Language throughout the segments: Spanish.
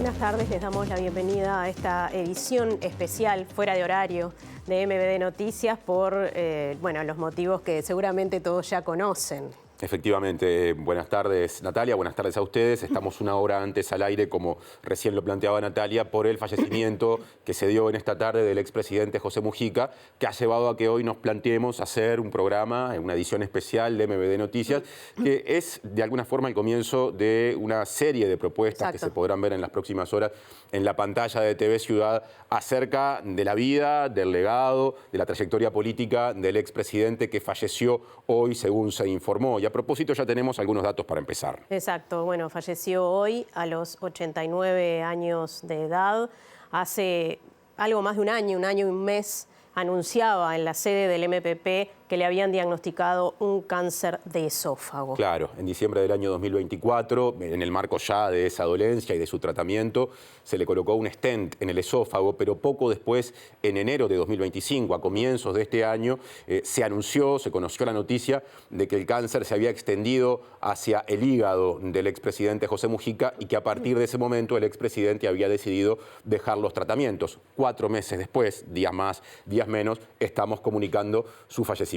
Buenas tardes, les damos la bienvenida a esta edición especial fuera de horario de MBD Noticias por los motivos que seguramente todos ya conocen. Efectivamente, buenas tardes Natalia, buenas tardes a ustedes. Estamos una hora antes al aire, como recién lo planteaba Natalia, por el fallecimiento que se dio en esta tarde del expresidente José Mujica, que ha llevado a que hoy nos planteemos hacer un programa, una edición especial de MBD Noticias, que es de alguna forma el comienzo de una serie de propuestas que se podrán ver en las próximas horas en la pantalla de TV Ciudad acerca de la vida, del legado, de la trayectoria política del expresidente que falleció hoy, según se informó. Y a propósito ya tenemos algunos datos para empezar. Exacto, bueno, falleció hoy a los 89 años de edad. Hace algo más de un año y un mes, anunciaba en la sede del MPP que le habían diagnosticado un cáncer de esófago. Claro, en diciembre del año 2024, en el marco ya de esa dolencia y de su tratamiento, se le colocó un stent en el esófago, pero poco después, en enero de 2025, a comienzos de este año, se conoció la noticia de que el cáncer se había extendido hacia el hígado del expresidente José Mujica y que a partir de ese momento el expresidente había decidido dejar los tratamientos. 4 meses después, días más, días menos, estamos comunicando su fallecimiento.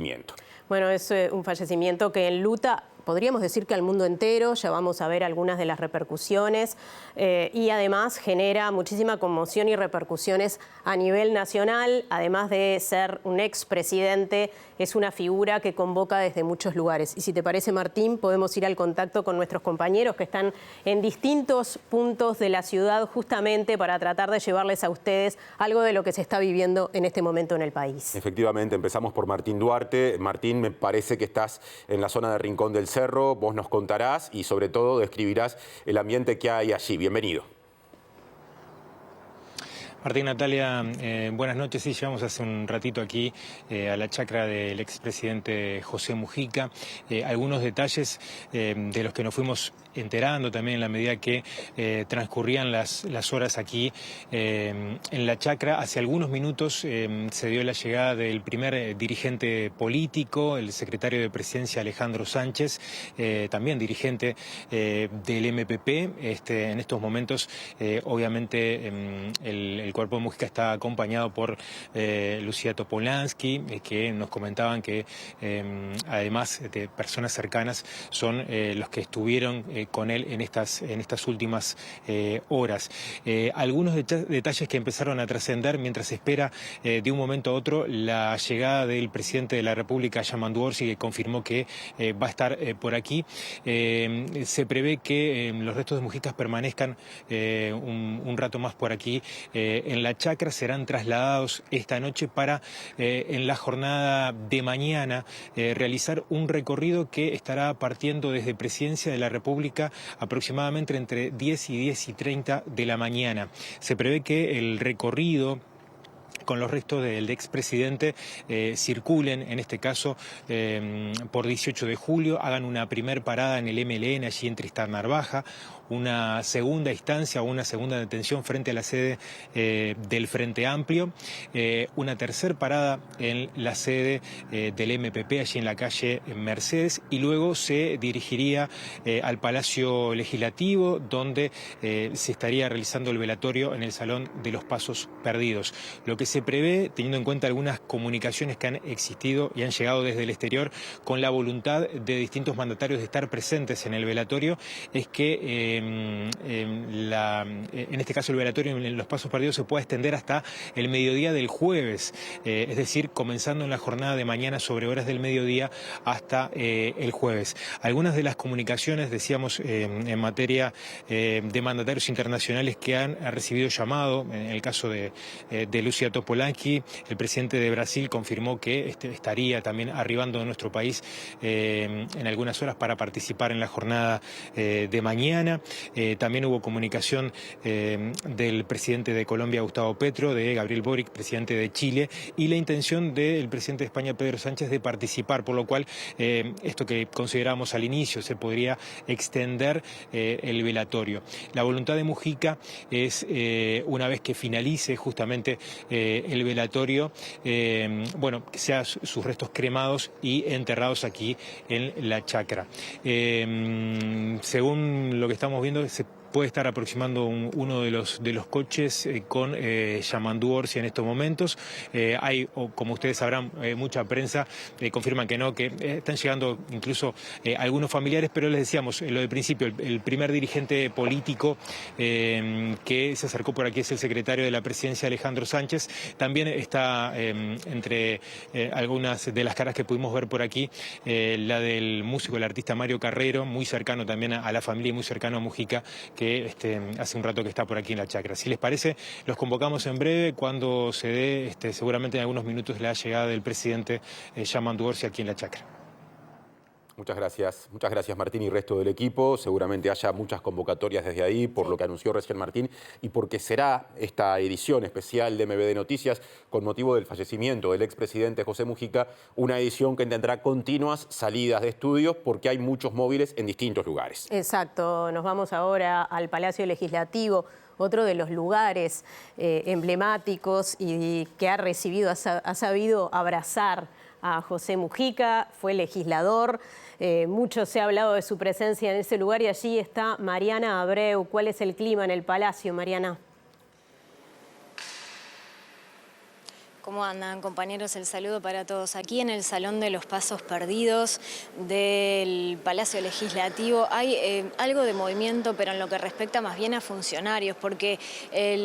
Bueno, es un fallecimiento que enluta, podríamos decir que al mundo entero. Ya vamos a ver algunas de las repercusiones y además genera muchísima conmoción y repercusiones a nivel nacional. Además de ser un expresidente, es una figura que convoca desde muchos lugares. Y si te parece, Martín, podemos ir al contacto con nuestros compañeros que están en distintos puntos de la ciudad justamente para tratar de llevarles a ustedes algo de lo que se está viviendo en este momento en el país. Efectivamente, empezamos por Martín Duarte. Martín, me parece que estás en la zona de Rincón del Cerro. Vos nos contarás y sobre todo describirás el ambiente que hay allí. Bienvenido. Martín, Natalia, buenas noches. Sí, llegamos hace un ratito aquí a la chacra del expresidente José Mujica. Algunos detalles de los que nos fuimos enterando también en la medida que transcurrían las horas aquí en la chacra. Hace algunos minutos se dio la llegada del primer dirigente político, el secretario de Presidencia Alejandro Sánchez, también dirigente del MPP. En estos momentos, obviamente, el cuerpo de Mujica está acompañado por Lucía Topolansky, que nos comentaban que además de personas cercanas son los que estuvieron con él en estas últimas horas. Algunos detalles que empezaron a trascender mientras espera de un momento a otro la llegada del presidente de la República, Yamandu Orsi, que confirmó que va a estar por aquí. Se prevé que los restos de Mujica permanezcan un rato más por aquí en la chacra. Serán trasladados esta noche para en la jornada de mañana realizar un recorrido que estará partiendo desde Presidencia de la República aproximadamente entre 10 y 10 y 30 de la mañana. Se prevé que el recorrido con los restos del expresidente circulen, en este caso, por 18 de julio, hagan una primer parada en el MLN, allí en Tristán Narvaja, una segunda instancia o una segunda detención frente a la sede del Frente Amplio, una tercer parada en la sede del MPP, allí en la calle Mercedes, y luego se dirigiría al Palacio Legislativo, donde se estaría realizando el velatorio en el Salón de los Pasos Perdidos. Lo que se prevé, teniendo en cuenta algunas comunicaciones que han existido y han llegado desde el exterior con la voluntad de distintos mandatarios de estar presentes en el velatorio, es que en este caso el velatorio en los Pasos Perdidos se pueda extender hasta el mediodía del jueves, es decir, comenzando en la jornada de mañana sobre horas del mediodía hasta el jueves. Algunas de las comunicaciones, decíamos, en materia de mandatarios internacionales que han recibido llamado, en el caso de Lucía Topolansky, el presidente de Brasil confirmó que estaría también arribando a nuestro país en algunas horas para participar en la jornada de mañana. También hubo comunicación del presidente de Colombia, Gustavo Petro, de Gabriel Boric, presidente de Chile, y la intención del presidente de España, Pedro Sánchez, de participar, por lo cual esto que consideramos al inicio se podría extender el velatorio. La voluntad de Mujica es, una vez que finalice justamente el velatorio, que sean sus restos cremados y enterrados aquí en la chacra. Según lo que estamos viendo, se puede estar aproximando uno de los coches con Yamandu Orsi en estos momentos. Hay, como ustedes sabrán, mucha prensa confirman que no, que están llegando incluso algunos familiares, pero les decíamos, lo del principio, el primer dirigente político que se acercó por aquí es el secretario de la presidencia, Alejandro Sánchez. También está entre algunas de las caras que pudimos ver por aquí, la del músico, el artista Mario Carrero, muy cercano también a la familia y muy cercano a Mujica, que hace un rato que está por aquí en la chacra. Si les parece, los convocamos en breve cuando se dé, seguramente en algunos minutos, la llegada del presidente Yamandu Orsi aquí en la chacra. Muchas gracias Martín y resto del equipo. Seguramente haya muchas convocatorias desde ahí, por lo que anunció recién Martín, y porque será esta edición especial de MBD Noticias, con motivo del fallecimiento del expresidente José Mujica, una edición que tendrá continuas salidas de estudios porque hay muchos móviles en distintos lugares. Exacto, nos vamos ahora al Palacio Legislativo, otro de los lugares emblemáticos y que ha sabido abrazar a José Mujica, fue legislador, mucho se ha hablado de su presencia en ese lugar y allí está Mariana Abreu. ¿Cuál es el clima en el Palacio, Mariana? ¿Cómo andan, compañeros? El saludo para todos. Aquí en el Salón de los Pasos Perdidos del Palacio Legislativo hay algo de movimiento, pero en lo que respecta más bien a funcionarios, porque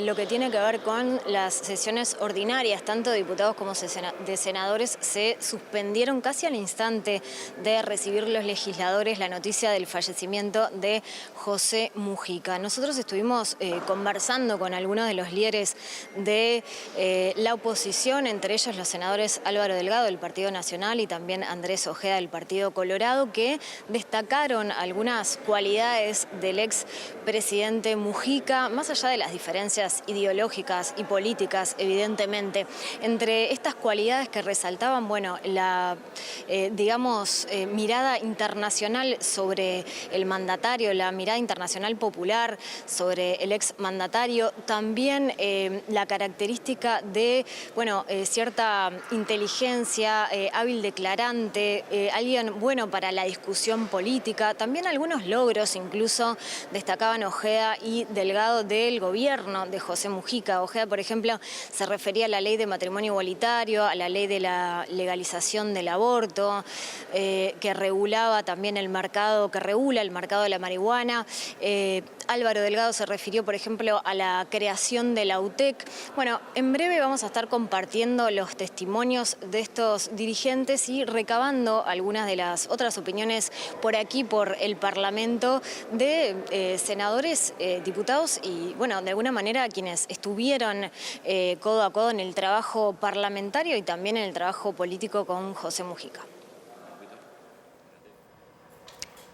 lo que tiene que ver con las sesiones ordinarias, tanto de diputados como de senadores, se suspendieron casi al instante de recibir los legisladores la noticia del fallecimiento de José Mujica. Nosotros estuvimos conversando con algunos de los líderes de la oposición, entre ellos los senadores Álvaro Delgado del Partido Nacional y también Andrés Ojeda del Partido Colorado, que destacaron algunas cualidades del expresidente Mujica, más allá de las diferencias ideológicas y políticas, evidentemente. Entre estas cualidades que resaltaban, bueno, la, mirada internacional sobre el mandatario, la mirada internacional popular sobre el exmandatario, también la característica de, cierta inteligencia, hábil declarante, alguien bueno para la discusión política. También algunos logros incluso destacaban Ojeda y Delgado del gobierno de José Mujica. Ojeda, por ejemplo, se refería a la ley de matrimonio igualitario, a la ley de la legalización del aborto, que regulaba también el mercado, que regula el mercado de la marihuana. Álvaro Delgado se refirió, por ejemplo, a la creación de la UTEC. Bueno, en breve vamos a estar compartiendo los testimonios de estos dirigentes y recabando algunas de las otras opiniones por aquí, por el Parlamento, de senadores, diputados y, bueno, de alguna manera quienes estuvieron codo a codo en el trabajo parlamentario y también en el trabajo político con José Mujica.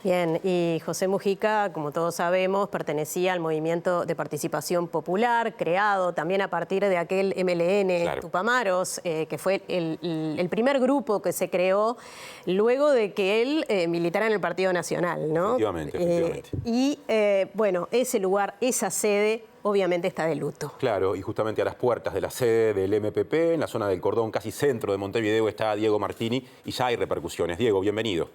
Bien, y José Mujica, como todos sabemos, pertenecía al Movimiento de Participación Popular, creado también a partir de aquel MLN, claro, Tupamaros, que fue el primer grupo que se creó luego de que él militara en el Partido Nacional, ¿no? Efectivamente. Bueno, ese lugar, esa sede, obviamente está de luto. Claro, y justamente a las puertas de la sede del MPP, en la zona del Cordón, casi centro de Montevideo, está Diego Martini, y ya hay repercusiones. Diego, bienvenido.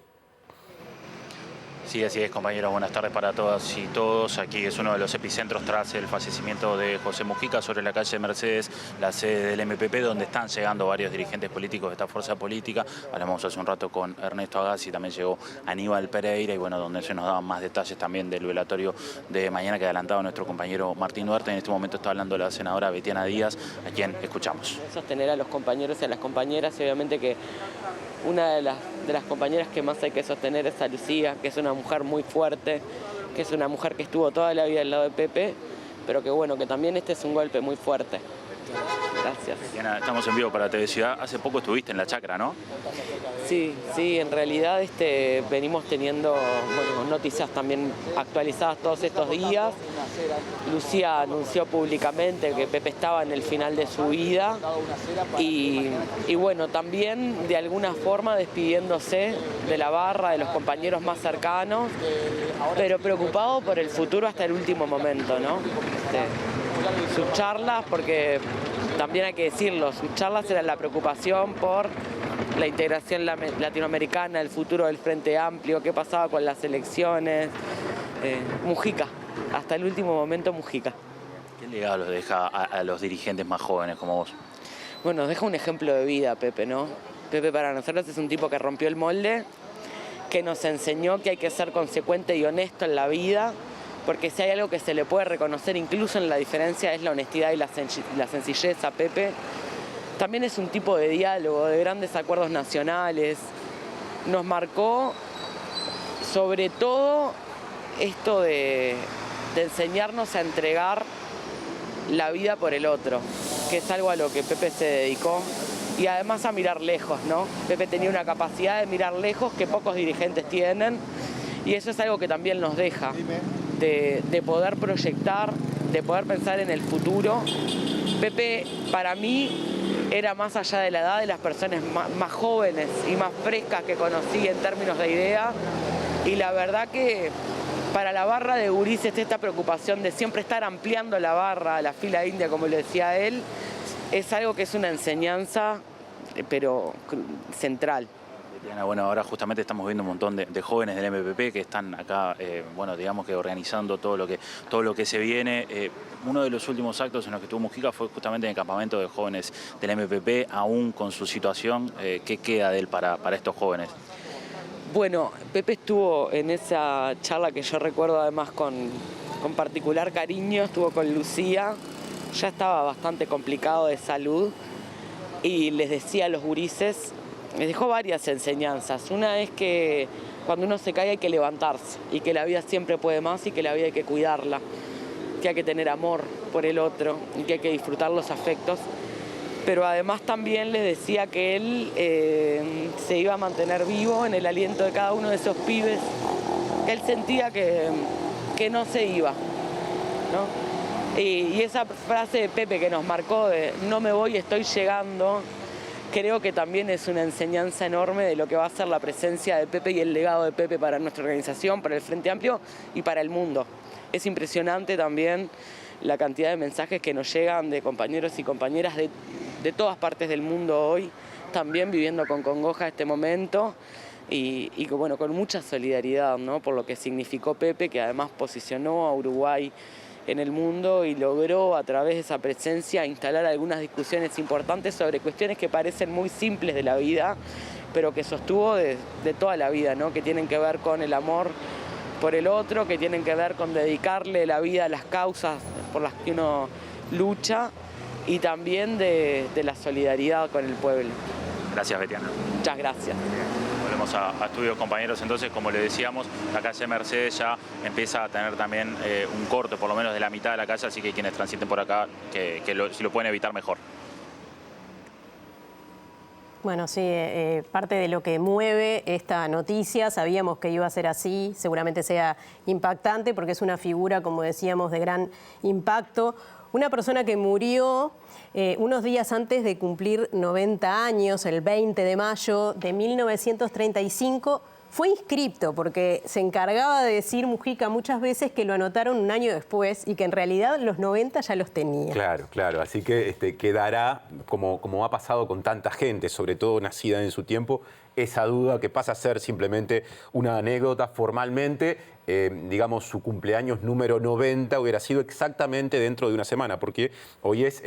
Sí, así es, compañeros. Buenas tardes para todas y todos. Aquí es uno de los epicentros tras el fallecimiento de José Mujica, sobre la calle Mercedes, la sede del MPP, donde están llegando varios dirigentes políticos de esta fuerza política. Hablamos hace un rato con Ernesto Agassi, también llegó Aníbal Pereira, y bueno, donde se nos daban más detalles también del velatorio de mañana que adelantaba nuestro compañero Martín Duarte. En este momento está hablando la senadora Betiana Díaz, a quien escuchamos. Sostener a los compañeros y a las compañeras, y obviamente que una de las compañeras que más hay que sostener es a Lucía, que es una mujer muy fuerte, que es una mujer que estuvo toda la vida al lado de Pepe, pero que bueno, que también este es un golpe muy fuerte. Gracias. Diana, estamos en vivo para TV Ciudad. Hace poco estuviste en la chacra, ¿no? Sí, en realidad venimos teniendo noticias también actualizadas todos estos días. Lucía anunció públicamente que Pepe estaba en el final de su vida y bueno, también de alguna forma despidiéndose de la barra, de los compañeros más cercanos, pero preocupado por el futuro hasta el último momento, ¿no? Sus charlas, porque también hay que decirlo, sus charlas eran la preocupación por la integración latinoamericana, el futuro del Frente Amplio, qué pasaba con las elecciones. Mujica hasta el último momento Mujica. ¿Qué legado les deja a los dirigentes más jóvenes como vos? Bueno, nos deja un ejemplo de vida, Pepe, ¿no? Pepe para nosotros es un tipo que rompió el molde, que nos enseñó que hay que ser consecuente y honesto en la vida, porque si hay algo que se le puede reconocer incluso en la diferencia es la honestidad y la sencillez a Pepe. También es un tipo de diálogo, de grandes acuerdos nacionales. Nos marcó sobre todo esto de enseñarnos a entregar la vida por el otro, que es algo a lo que Pepe se dedicó. Y además a mirar lejos, ¿no? Pepe tenía una capacidad de mirar lejos que pocos dirigentes tienen y eso es algo que también nos deja, de poder proyectar, de poder pensar en el futuro. Pepe, para mí, era más allá de la edad de las personas más jóvenes y más frescas que conocí en términos de idea y la verdad que para la barra de gurises esta preocupación de siempre estar ampliando la barra, la fila india, como le decía él, es algo que es una enseñanza, pero central. Diana, bueno, ahora justamente estamos viendo un montón de jóvenes del MPP que están acá, bueno, digamos que organizando todo lo que se viene. Uno de los últimos actos en los que estuvo Mujica fue justamente en el campamento de jóvenes del MPP, aún con su situación. ¿Qué queda de él para estos jóvenes? Bueno, Pepe estuvo en esa charla que yo recuerdo además con particular cariño, estuvo con Lucía. Ya estaba bastante complicado de salud y les decía a los gurises, les dejó varias enseñanzas. Una es que cuando uno se cae hay que levantarse y que la vida siempre puede más y que la vida hay que cuidarla, que hay que tener amor por el otro y que hay que disfrutar los afectos. Pero además también les decía que él se iba a mantener vivo en el aliento de cada uno de esos pibes, que él sentía que no se iba, ¿no? Y esa frase de Pepe que nos marcó de no me voy, estoy llegando, creo que también es una enseñanza enorme de lo que va a ser la presencia de Pepe y el legado de Pepe para nuestra organización, para el Frente Amplio y para el mundo. Es impresionante también la cantidad de mensajes que nos llegan de compañeros y compañeras de todas partes del mundo hoy, también viviendo con congoja este momento y bueno, con mucha solidaridad, ¿no? Por lo que significó Pepe, que además posicionó a Uruguay en el mundo y logró a través de esa presencia instalar algunas discusiones importantes sobre cuestiones que parecen muy simples de la vida, pero que sostuvo de toda la vida, ¿no? Que tienen que ver con el amor por el otro, que tienen que ver con dedicarle la vida a las causas por las que uno lucha y también de la solidaridad con el pueblo. Gracias, Betiana. Muchas gracias. Volvemos a estudios, compañeros. Entonces, como le decíamos, la calle Mercedes ya empieza a tener también un corte, por lo menos de la mitad de la calle, así que quienes transiten por acá, si lo pueden evitar, mejor. Bueno, sí, parte de lo que mueve esta noticia, sabíamos que iba a ser así, seguramente sea impactante, porque es una figura, como decíamos, de gran impacto. Una persona que murió unos días antes de cumplir 90 años, el 20 de mayo de 1935, fue inscripto porque se encargaba de decir Mujica muchas veces que lo anotaron un año después y que en realidad los 90 ya los tenía. Claro, claro. Así que quedará, como ha pasado con tanta gente, sobre todo nacida en su tiempo, esa duda que pasa a ser simplemente una anécdota formalmente. Digamos, su cumpleaños número 90 hubiera sido exactamente dentro de una semana, porque hoy es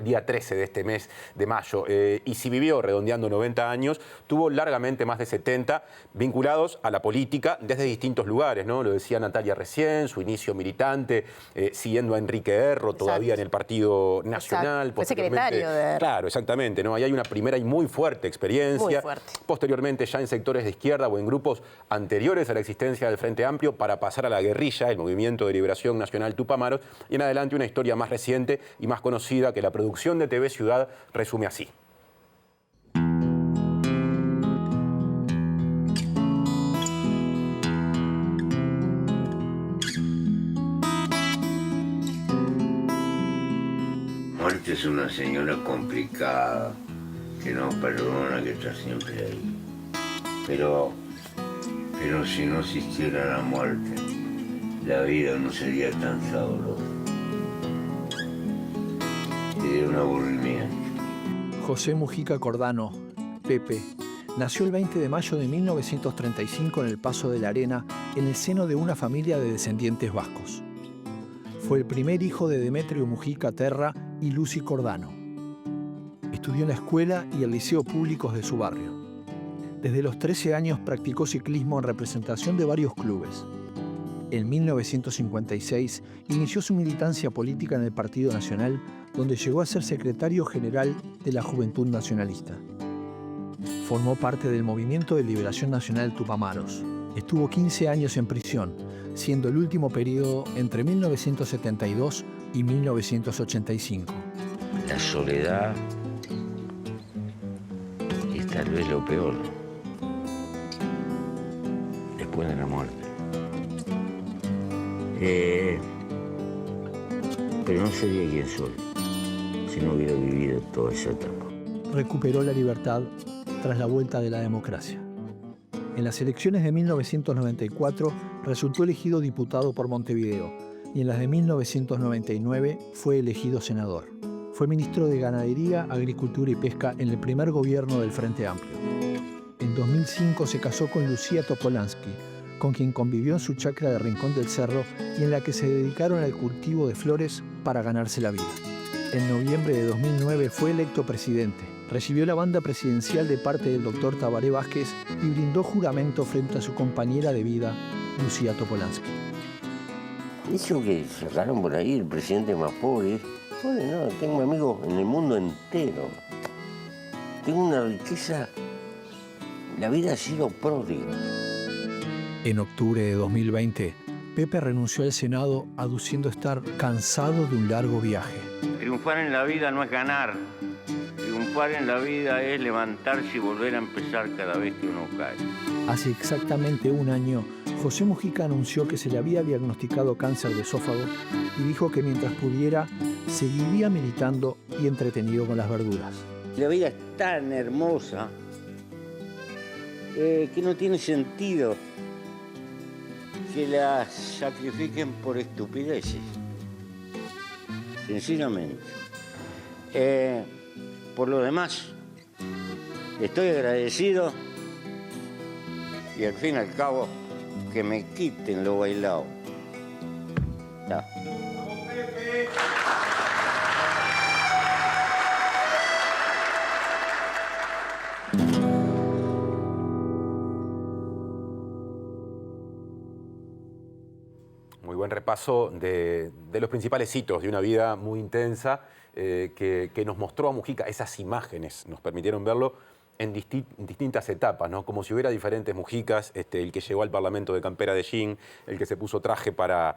día 13 de este mes de mayo. Y si vivió redondeando 90 años, tuvo largamente más de 70 vinculados a la política desde distintos lugares, ¿no? Lo decía Natalia recién, su inicio militante, siguiendo a Enrique Erro, todavía en el Partido Nacional. Fue secretario de Erro. Claro, exactamente, ¿no? Ahí hay una primera y muy fuerte experiencia. Muy fuerte. Posteriormente, ya en sectores de izquierda o en grupos anteriores a la existencia del Frente Amplio, para pasar a la guerrilla, el Movimiento de Liberación Nacional Tupamaros, y en adelante una historia más reciente y más conocida que la producción de TV Ciudad resume así. Marta es una señora complicada, que no perdona, que está siempre ahí. Pero si no existiera la muerte, la vida no sería tan sabrosa. Sería un aburrimiento. José Mujica Cordano, Pepe, nació el 20 de mayo de 1935 en el Paso de la Arena, en el seno de una familia de descendientes vascos. Fue el primer hijo de Demetrio Mujica Terra y Lucy Cordano. Estudió en la escuela y el liceo públicos de su barrio. Desde los 13 años practicó ciclismo en representación de varios clubes. En 1956 inició su militancia política en el Partido Nacional, donde llegó a ser secretario general de la Juventud Nacionalista. Formó parte del Movimiento de Liberación Nacional Tupamaros. Estuvo 15 años en prisión, siendo el último periodo entre 1972 y 1985. La soledad es tal vez lo peor después de la muerte. Pero no sería quien soy si no hubiera vivido toda esa etapa. Recuperó la libertad tras la vuelta de la democracia. En las elecciones de 1994 resultó elegido diputado por Montevideo y en las de 1999 fue elegido senador. Fue ministro de Ganadería, Agricultura y Pesca en el primer gobierno del Frente Amplio. En 2005 se casó con Lucía Topolansky, con quien convivió en su chacra de Rincón del Cerro y en la que se dedicaron al cultivo de flores para ganarse la vida. En noviembre de 2009 fue electo presidente. Recibió la banda presidencial de parte del doctor Tabaré Vázquez y brindó juramento frente a su compañera de vida, Lucía Topolansky. Eso que sacaron por ahí, el presidente más pobre, bueno, no, tengo amigos en el mundo entero. Tengo una riqueza, la vida ha sido pródiga. En octubre de 2020, Pepe renunció al Senado aduciendo estar cansado de un largo viaje. Triunfar en la vida no es ganar. Triunfar en la vida es levantarse y volver a empezar cada vez que uno cae. Hace exactamente un año, José Mujica anunció que se le había diagnosticado cáncer de esófago y dijo que mientras pudiera, seguiría militando y entretenido con las verduras. La vida es tan hermosa que no tiene sentido que la sacrifiquen por estupideces. Sencillamente. Por lo demás, estoy agradecido y al fin y al cabo que me quiten lo bailado. Ya. Muy buen repaso de los principales hitos de una vida muy intensa que nos mostró a Mujica. Esas imágenes nos permitieron verlo en distintas etapas, ¿no? Como si hubiera diferentes Mujicas, el que llegó al Parlamento de campera de jean, el que se puso traje para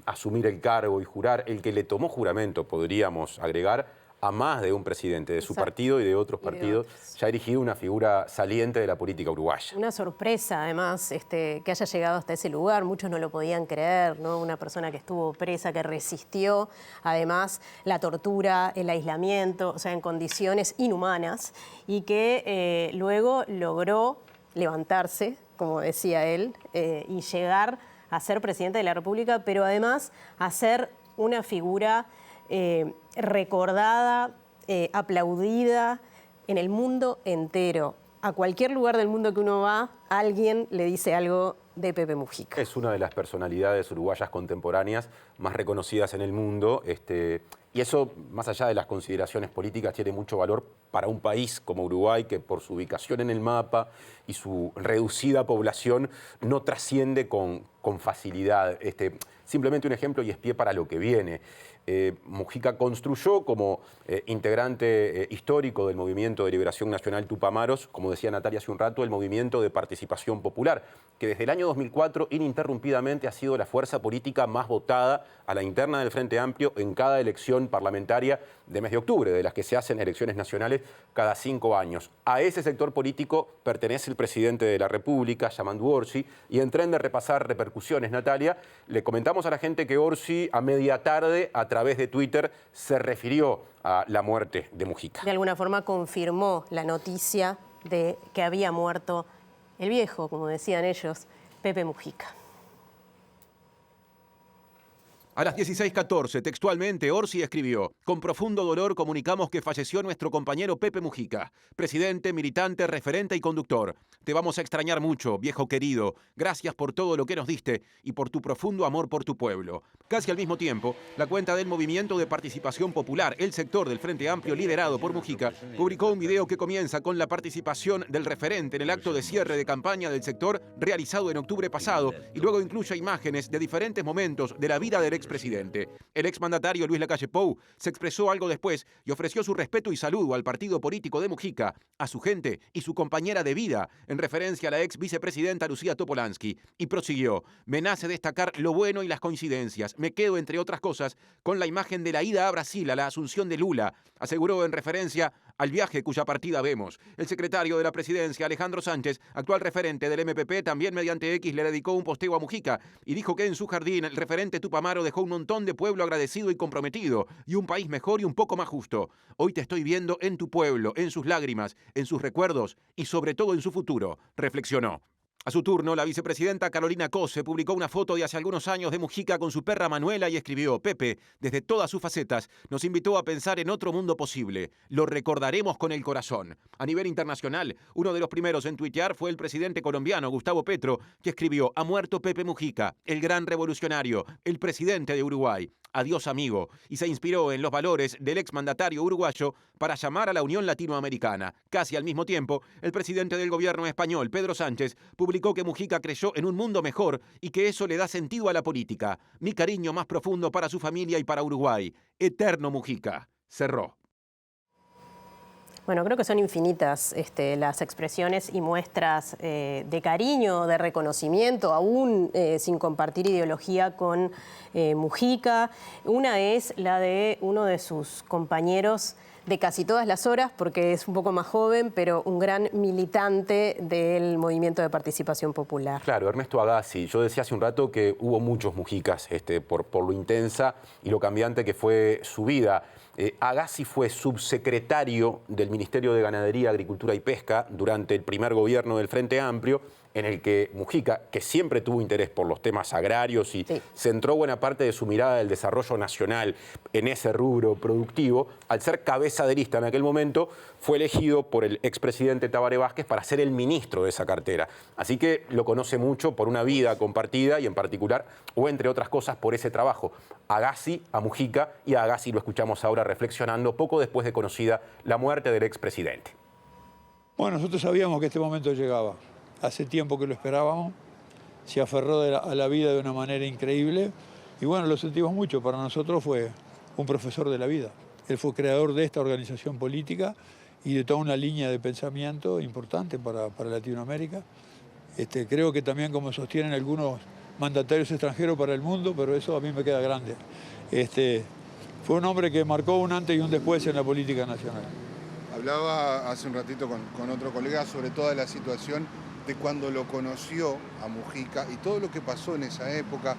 asumir el cargo y jurar, el que le tomó juramento, podríamos agregar, a más de un presidente de su partido y de otros partidos, ya ha erigido una figura saliente de la política uruguaya. Una sorpresa, además, que haya llegado hasta ese lugar. Muchos no lo podían creer, ¿no? Una persona que estuvo presa, que resistió, además, la tortura, el aislamiento, o sea, en condiciones inhumanas, y que luego logró levantarse, como decía él, y llegar a ser presidente de la República, pero además a ser una figura recordada, aplaudida en el mundo entero. A cualquier lugar del mundo que uno va, alguien le dice algo de Pepe Mujica. Es una de las personalidades uruguayas contemporáneas más reconocidas en el mundo, y eso, más allá de las consideraciones políticas, tiene mucho valor para un país como Uruguay, que por su ubicación en el mapa y su reducida población no trasciende con facilidad. Simplemente un ejemplo y es pie para lo que viene. Mujica construyó como integrante histórico del Movimiento de Liberación Nacional Tupamaros, como decía Natalia hace un rato, el Movimiento de Participación Popular, que desde el año 2004 ininterrumpidamente ha sido la fuerza política más votada a la interna del Frente Amplio en cada elección parlamentaria de mes de octubre, de las que se hacen elecciones nacionales cada 5 años. A ese sector político pertenece el presidente de la República, Yamandu Orsi, y en tren de repasar repercusiones, Natalia, le comentamos a la gente que Orsi a media tarde, a través de Twitter, se refirió a la muerte de Mujica. De alguna forma confirmó la noticia de que había muerto el viejo, como decían ellos, Pepe Mujica. A las 16:14, textualmente, Orsi escribió: con profundo dolor comunicamos que falleció nuestro compañero Pepe Mujica, presidente, militante, referente y conductor. Te vamos a extrañar mucho, viejo querido. Gracias por todo lo que nos diste y por tu profundo amor por tu pueblo. Casi al mismo tiempo, la cuenta del Movimiento de Participación Popular, el sector del Frente Amplio liderado por Mujica, publicó un video que comienza con la participación del referente en el acto de cierre de campaña del sector realizado en octubre pasado y luego incluye imágenes de diferentes momentos de la vida del expresidente. El exmandatario Luis Lacalle Pou se expresó algo después y ofreció su respeto y saludo al partido político de Mujica, a su gente y su compañera de vida, en referencia a la ex vicepresidenta Lucía Topolansky, y prosiguió: me nace destacar lo bueno y las coincidencias. Me quedo, entre otras cosas, con la imagen de la ida a Brasil, a la asunción de Lula, aseguró en referencia al viaje cuya partida vemos. El secretario de la presidencia, Alejandro Sánchez, actual referente del MPP, también mediante X le dedicó un posteo a Mujica y dijo que en su jardín el referente Tupamaro dejó un montón de pueblo agradecido y comprometido y un país mejor y un poco más justo. Hoy te estoy viendo en tu pueblo, en sus lágrimas, en sus recuerdos y sobre todo en su futuro, reflexionó. A su turno, la vicepresidenta Carolina Cose publicó una foto de hace algunos años de Mujica con su perra Manuela y escribió: Pepe, desde todas sus facetas, nos invitó a pensar en otro mundo posible. Lo recordaremos con el corazón. A nivel internacional, uno de los primeros en tuitear fue el presidente colombiano Gustavo Petro, que escribió: ha muerto Pepe Mujica, el gran revolucionario, el presidente de Uruguay. Adiós, amigo, y se inspiró en los valores del exmandatario uruguayo para llamar a la Unión Latinoamericana. Casi al mismo tiempo, el presidente del gobierno español, Pedro Sánchez, publicó que Mujica creyó en un mundo mejor y que eso le da sentido a la política. Mi cariño más profundo para su familia y para Uruguay. Eterno Mujica. Cerró. Bueno, creo que son infinitas las expresiones y muestras de cariño, de reconocimiento, aún sin compartir ideología con Mujica. Una es la de uno de sus compañeros de casi todas las horas, porque es un poco más joven, pero un gran militante del Movimiento de Participación Popular. Claro, Ernesto Agassi. Yo decía hace un rato que hubo muchos Mujicas por lo intensa y lo cambiante que fue su vida. Agassi fue subsecretario del Ministerio de Ganadería, Agricultura y Pesca durante el primer gobierno del Frente Amplio, en el que Mujica, que siempre tuvo interés por los temas agrarios y centró buena parte de su mirada del desarrollo nacional en ese rubro productivo, al ser cabeza de lista en aquel momento, fue elegido por el expresidente Tabaré Vázquez para ser el ministro de esa cartera. Así que lo conoce mucho por una vida compartida y en particular, o entre otras cosas, por ese trabajo. Agassi a Mujica, y a Agassi lo escuchamos ahora reflexionando poco después de conocida la muerte del expresidente. Bueno, nosotros sabíamos que este momento llegaba. Hace tiempo que lo esperábamos, se aferró a la vida de una manera increíble y bueno, lo sentimos mucho. Para nosotros fue un profesor de la vida. Él fue creador de esta organización política y de toda una línea de pensamiento importante para Latinoamérica. Creo que también, como sostienen algunos mandatarios extranjeros, para el mundo, pero eso a mí me queda grande. Fue un hombre que marcó un antes y un después en la política nacional. Hablaba hace un ratito con otro colega sobre toda la situación de cuando lo conoció a Mujica y todo lo que pasó en esa época,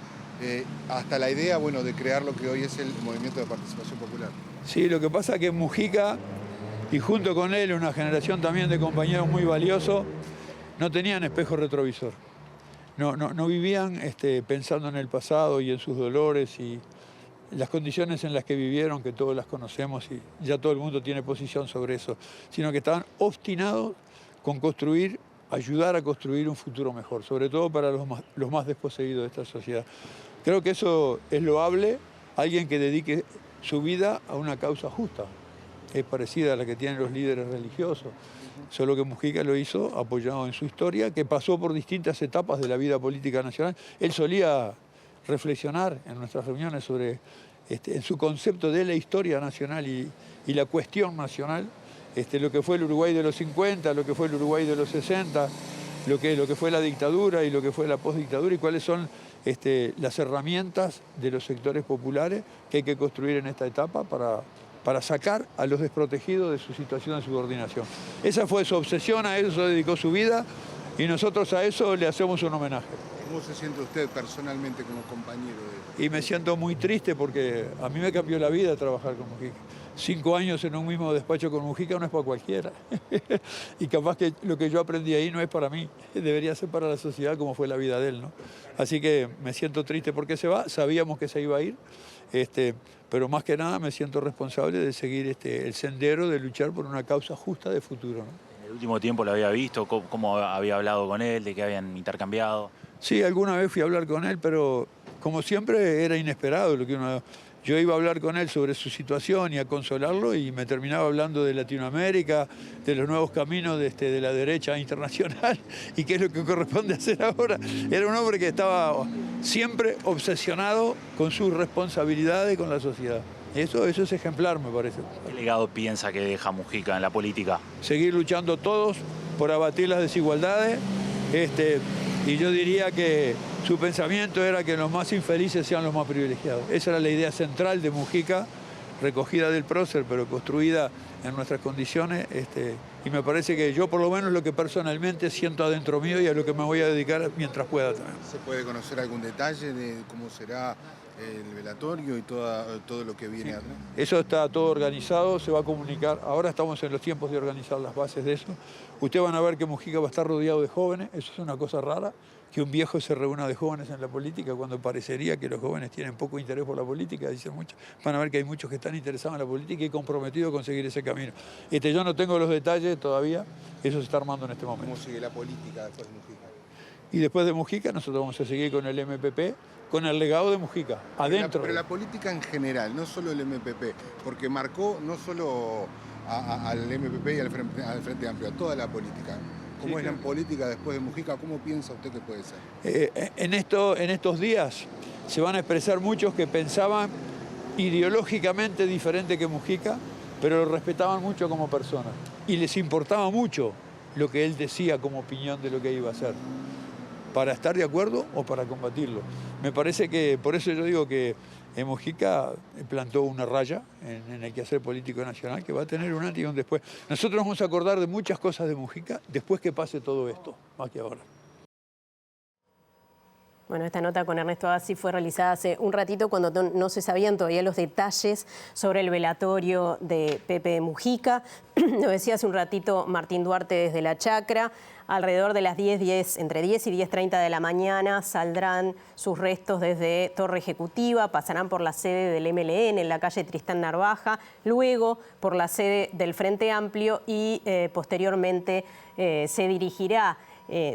hasta la idea, bueno, de crear lo que hoy es el Movimiento de Participación Popular. Sí, lo que pasa es que Mujica, y junto con él una generación también de compañeros muy valiosos, no tenían espejo retrovisor. No vivían pensando en el pasado y en sus dolores y las condiciones en las que vivieron, que todos las conocemos y ya todo el mundo tiene posición sobre eso, sino que estaban obstinados con ayudar a construir un futuro mejor, sobre todo para los más desposeídos de esta sociedad. Creo que eso es loable, alguien que dedique su vida a una causa justa. Es parecida a la que tienen los líderes religiosos, solo que Mujica lo hizo apoyado en su historia, que pasó por distintas etapas de la vida política nacional. Él solía reflexionar en nuestras reuniones sobre en su concepto de la historia nacional y la cuestión nacional, lo que fue el Uruguay de los 50, lo que fue el Uruguay de los 60, lo que fue la dictadura y lo que fue la postdictadura y cuáles son las herramientas de los sectores populares que hay que construir en esta etapa para sacar a los desprotegidos de su situación de subordinación. Esa fue su obsesión, a eso se dedicó su vida y nosotros a eso le hacemos un homenaje. ¿Cómo se siente usted personalmente como compañero de él? Y me siento muy triste porque a mí me cambió la vida trabajar con Mujica. 5 años en un mismo despacho con Mujica no es para cualquiera. Y capaz que lo que yo aprendí ahí no es para mí, debería ser para la sociedad como fue la vida de él, ¿no? Así que me siento triste porque se va, sabíamos que se iba a ir, pero más que nada me siento responsable de seguir el sendero de luchar por una causa justa de futuro, ¿no? En el último tiempo lo había visto, cómo había hablado con él, de qué habían intercambiado. Sí, alguna vez fui a hablar con él, pero como siempre era inesperado lo que uno... Yo iba a hablar con él sobre su situación y a consolarlo y me terminaba hablando de Latinoamérica, de los nuevos caminos de la derecha internacional y qué es lo que corresponde hacer ahora. Era un hombre que estaba siempre obsesionado con sus responsabilidades con la sociedad. Eso es ejemplar, me parece. ¿Qué legado piensa que deja Mujica en la política? Seguir luchando todos por abatir las desigualdades. Y yo diría que su pensamiento era que los más infelices sean los más privilegiados. Esa era la idea central de Mujica, recogida del prócer, pero construida en nuestras condiciones. Y me parece que yo, por lo menos, lo que personalmente siento adentro mío y a lo que me voy a dedicar mientras pueda también. ¿Se puede conocer algún detalle de cómo será el velatorio y todo lo que viene atrás? Eso está todo organizado, se va a comunicar. Ahora estamos en los tiempos de organizar las bases de eso. Ustedes van a ver que Mujica va a estar rodeado de jóvenes. Eso es una cosa rara, que un viejo se reúna de jóvenes en la política cuando parecería que los jóvenes tienen poco interés por la política, dicen muchos. Van a ver que hay muchos que están interesados en la política y comprometidos con seguir ese camino. Yo no tengo los detalles todavía, eso se está armando en este momento. ¿Cómo sigue la política después de Mujica? Y después de Mujica nosotros vamos a seguir con el MPP, con el legado de Mujica, adentro. Pero la política en general, no solo el MPP, porque marcó no solo al MPP y al Frente Amplio, a toda la política. ¿Cómo sí, es la política después de Mujica? ¿Cómo piensa usted que puede ser? En estos días se van a expresar muchos que pensaban ideológicamente diferente que Mujica, pero lo respetaban mucho como persona. Y les importaba mucho lo que él decía como opinión de lo que iba a hacer, para estar de acuerdo o para combatirlo. Me parece que, por eso yo digo que Mujica plantó una raya en el quehacer político nacional que va a tener un antes y un después. Nosotros nos vamos a acordar de muchas cosas de Mujica después que pase todo esto, más que ahora. Bueno, esta nota con Ernesto Azzi fue realizada hace un ratito cuando no se sabían todavía los detalles sobre el velatorio de Pepe Mujica. Lo decía hace un ratito Martín Duarte desde La Chacra. Alrededor de las entre 10 y 10:30 de la mañana saldrán sus restos desde Torre Ejecutiva, pasarán por la sede del MLN en la calle Tristán Narvaja, luego por la sede del Frente Amplio y posteriormente se dirigirá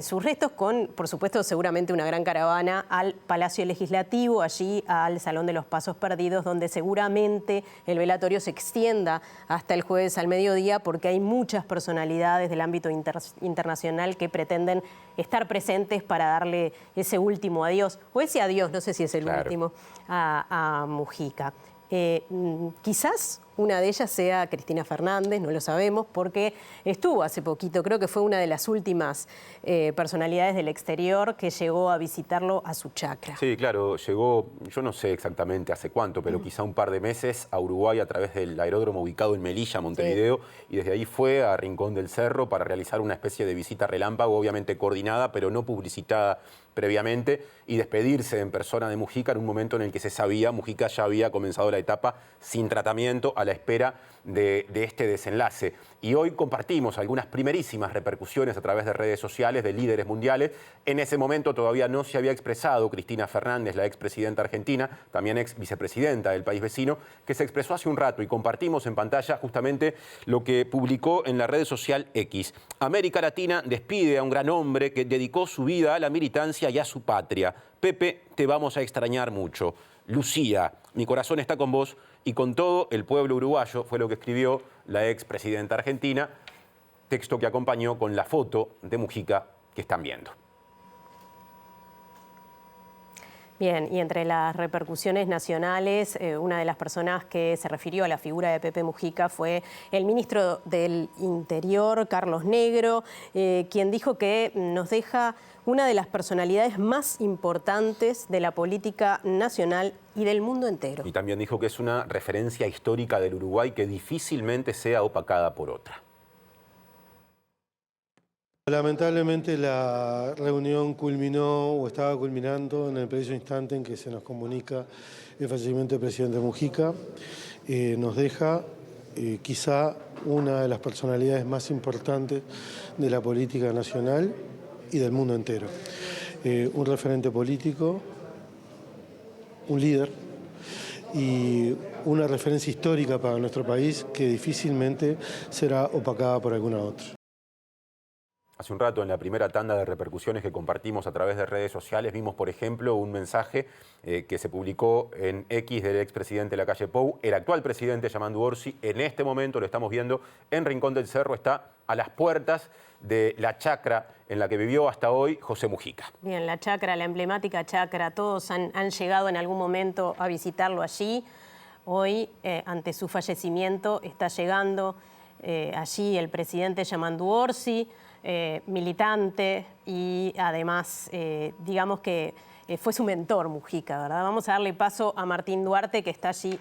sus restos con, por supuesto, seguramente una gran caravana al Palacio Legislativo, allí al Salón de los Pasos Perdidos, donde seguramente el velatorio se extienda hasta el jueves al mediodía, porque hay muchas personalidades del ámbito internacional que pretenden estar presentes para darle ese último adiós, o ese adiós, no sé si es el último, a Mujica. Quizás una de ellas sea Cristina Fernández, no lo sabemos, porque estuvo hace poquito, creo que fue una de las últimas personalidades del exterior que llegó a visitarlo a su chacra. Sí, claro, llegó, yo no sé exactamente hace cuánto, pero quizá un par de meses a Uruguay a través del aeródromo ubicado en Melilla, Montevideo, y desde ahí fue a Rincón del Cerro para realizar una especie de visita relámpago, obviamente coordinada, pero no publicitada previamente, y despedirse en persona de Mujica en un momento en el que se sabía Mujica ya había comenzado la etapa sin tratamiento a la espera de este desenlace. Y hoy compartimos algunas primerísimas repercusiones a través de redes sociales de líderes mundiales. En ese momento todavía no se había expresado Cristina Fernández, la expresidenta argentina, también ex vicepresidenta del país vecino, que se expresó hace un rato y compartimos en pantalla justamente lo que publicó en la red social X. América Latina despide a un gran hombre que dedicó su vida a la militancia y a su patria. Pepe, te vamos a extrañar mucho. Lucía, mi corazón está con vos y con todo el pueblo uruguayo, fue lo que escribió la expresidenta argentina, texto que acompañó con la foto de Mujica que están viendo. Bien, y entre las repercusiones nacionales, una de las personas que se refirió a la figura de Pepe Mujica fue el ministro del Interior, Carlos Negro, quien dijo que nos deja una de las personalidades más importantes de la política nacional y del mundo entero. Y también dijo que es una referencia histórica del Uruguay que difícilmente sea opacada por otra. Lamentablemente la reunión culminó o estaba culminando en el preciso instante en que se nos comunica el fallecimiento del presidente Mujica. Nos deja quizá una de las personalidades más importantes de la política nacional y del mundo entero. Un referente político, un líder y una referencia histórica para nuestro país que difícilmente será opacada por alguna otra. Hace un rato, en la primera tanda de repercusiones que compartimos a través de redes sociales, vimos, por ejemplo, un mensaje que se publicó en X del expresidente Lacalle Pou, el actual presidente Yamandu Orsi. En este momento lo estamos viendo en Rincón del Cerro, está a las puertas de la chacra en la que vivió hasta hoy José Mujica. Bien, la chacra, la emblemática chacra, todos han llegado en algún momento a visitarlo allí. Hoy, ante su fallecimiento, está llegando allí el presidente Yamandu Orsi, militante y además, digamos que fue su mentor Mujica, ¿verdad? Vamos a darle paso a Martín Duarte, que está allí.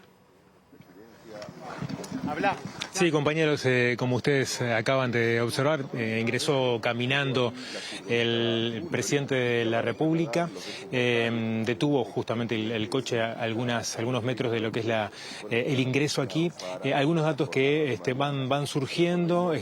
Habla. Sí, compañeros, como ustedes acaban de observar, ingresó caminando el presidente de la República, detuvo justamente el coche a algunos metros de lo que es el ingreso aquí. Algunos datos que van surgiendo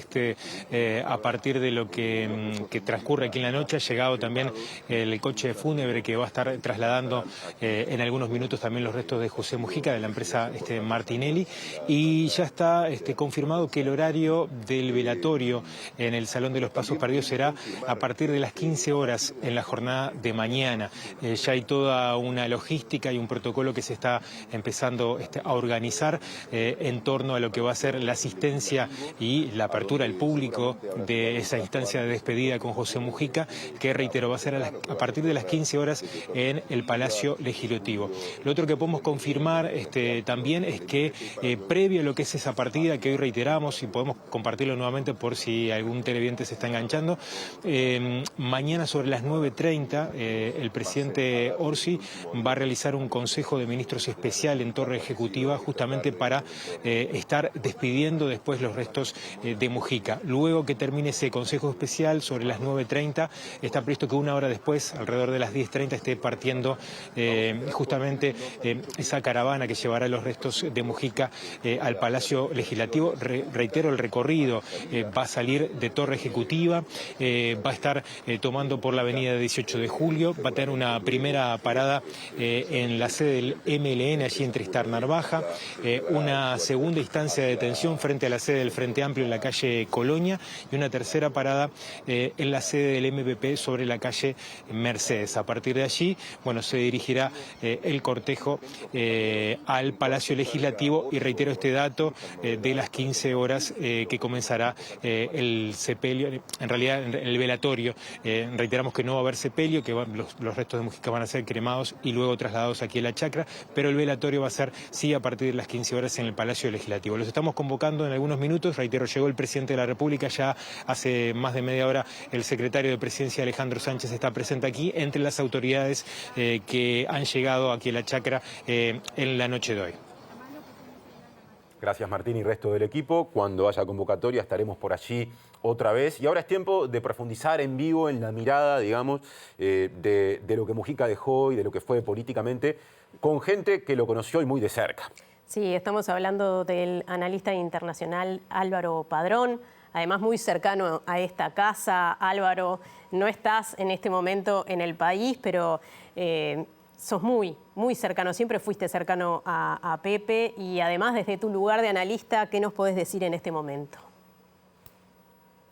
a partir de lo que transcurre aquí en la noche. Ha llegado también el coche fúnebre que va a estar trasladando en algunos minutos también los restos de José Mujica, de la empresa Martinelli, y ya está confirmado que el horario del velatorio en el Salón de los Pasos Perdidos será a partir de las 15 horas en la jornada de mañana. Ya hay toda una logística y un protocolo que se está empezando a organizar en torno a lo que va a ser la asistencia y la apertura al público de esa instancia de despedida con José Mujica, que, reitero, va a ser a partir de las 15 horas en el Palacio Legislativo. Lo otro que podemos confirmar también es que previo a lo que es esa partida, que hoy reiteramos y podemos compartirlo nuevamente por si algún televidente se está enganchando, mañana sobre las 9:30 el presidente Orsi va a realizar un Consejo de Ministros especial en Torre Ejecutiva, justamente para estar despidiendo después los restos de Mujica. Luego que termine ese Consejo especial, sobre las 9:30, está previsto que una hora después, alrededor de las 10:30, esté partiendo justamente esa caravana que llevará los restos de Mujica al Palacio Legislativo. Reitero, el recorrido va a salir de Torre Ejecutiva, va a estar tomando por la avenida 18 de Julio, va a tener una primera parada en la sede del MLN, allí en Tristar Narvaja, una segunda instancia de detención frente a la sede del Frente Amplio en la calle Colonia, y una tercera parada en la sede del MPP sobre la calle Mercedes. A partir de allí, bueno, se dirigirá el cortejo al Palacio Legislativo, y reitero este dato de las 15 horas que comenzará el sepelio, en realidad el velatorio. Reiteramos que no va a haber sepelio, que los restos de Mujica van a ser cremados y luego trasladados aquí a la chacra, pero el velatorio va a ser, sí, a partir de las 15 horas en el Palacio Legislativo. Los estamos convocando en algunos minutos. Reitero, llegó el presidente de la República, ya hace más de media hora el secretario de Presidencia, Alejandro Sánchez, está presente aquí entre las autoridades que han llegado aquí a la chacra en la noche de hoy. Gracias, Martín y resto del equipo. Cuando haya convocatoria estaremos por allí otra vez. Y ahora es tiempo de profundizar en vivo en la mirada, digamos, de lo que Mujica dejó y de lo que fue políticamente, con gente que lo conoció y muy de cerca. Sí, estamos hablando del analista internacional Álvaro Padrón, además muy cercano a esta casa. Álvaro, no estás en este momento en el país, pero sos muy cercano, siempre fuiste cercano a Pepe, y además desde tu lugar de analista, ¿qué nos podés decir en este momento?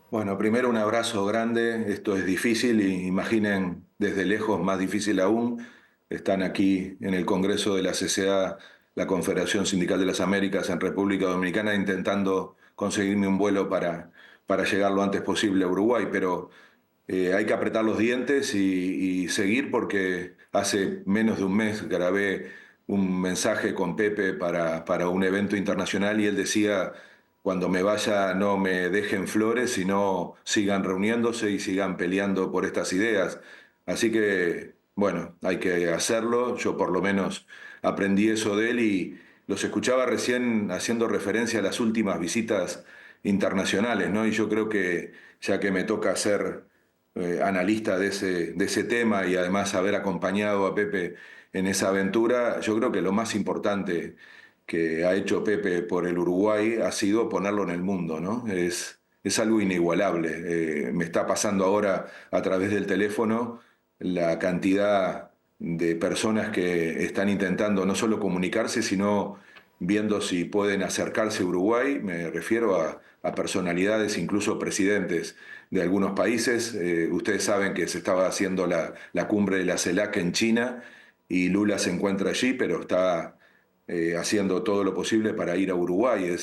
Bueno, primero un abrazo grande. Esto es difícil, y imaginen desde lejos, más difícil aún. Están aquí en el Congreso de la CCA, la Confederación Sindical de las Américas, en República Dominicana, intentando conseguirme un vuelo para llegar lo antes posible a Uruguay, pero hay que apretar los dientes y seguir, porque hace menos de un mes grabé un mensaje con Pepe para un evento internacional, y él decía: cuando me vaya no me dejen flores, sino sigan reuniéndose y sigan peleando por estas ideas. Así que, bueno, hay que hacerlo. Yo por lo menos aprendí eso de él, y los escuchaba recién haciendo referencia a las últimas visitas internacionales, ¿no? Y yo creo que, ya que me toca ser analista de ese tema, y además haber acompañado a Pepe en esa aventura, yo creo que lo más importante que ha hecho Pepe por el Uruguay ha sido ponerlo en el mundo, ¿no? Es algo inigualable. Me está pasando ahora a través del teléfono la cantidad de personas que están intentando no solo comunicarse, sino viendo si pueden acercarse a Uruguay. Me refiero a personalidades, incluso presidentes de algunos países. Ustedes saben que se estaba haciendo la cumbre de la CELAC en China y Lula se encuentra allí, pero está haciendo todo lo posible para ir a Uruguay.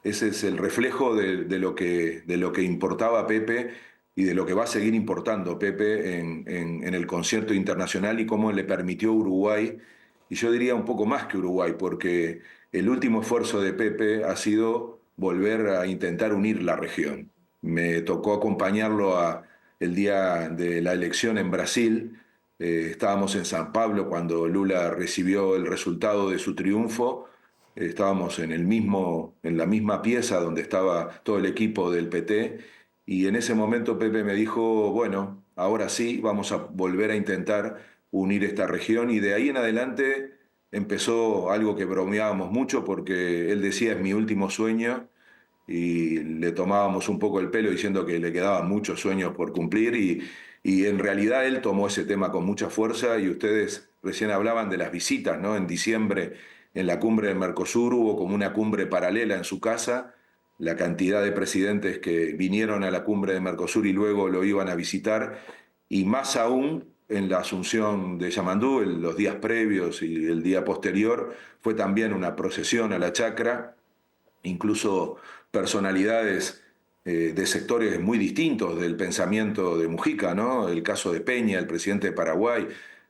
Ese es el reflejo de lo que importaba Pepe y de lo que va a seguir importando Pepe en el concierto internacional y cómo le permitió a Uruguay, y yo diría un poco más que Uruguay, porque el último esfuerzo de Pepe ha sido volver a intentar unir la región. Me tocó acompañarlo el día de la elección en Brasil. Estábamos en San Pablo cuando Lula recibió el resultado de su triunfo. Estábamos en la misma pieza donde estaba todo el equipo del PT, y en ese momento Pepe me dijo, bueno, ahora sí, vamos a volver a intentar unir esta región, y de ahí en adelante empezó algo que bromeábamos mucho porque él decía, es mi último sueño, y le tomábamos un poco el pelo diciendo que le quedaban muchos sueños por cumplir, y en realidad él tomó ese tema con mucha fuerza, y ustedes recién hablaban de las visitas, ¿no? En diciembre, en la cumbre del Mercosur, hubo como una cumbre paralela en su casa, la cantidad de presidentes que vinieron a la cumbre de Mercosur y luego lo iban a visitar, y más aún en la Asunción de Yamandú, en los días previos y el día posterior, fue también una procesión a la chacra, incluso personalidades de sectores muy distintos del pensamiento de Mujica, ¿no? El caso de Peña, el presidente de Paraguay.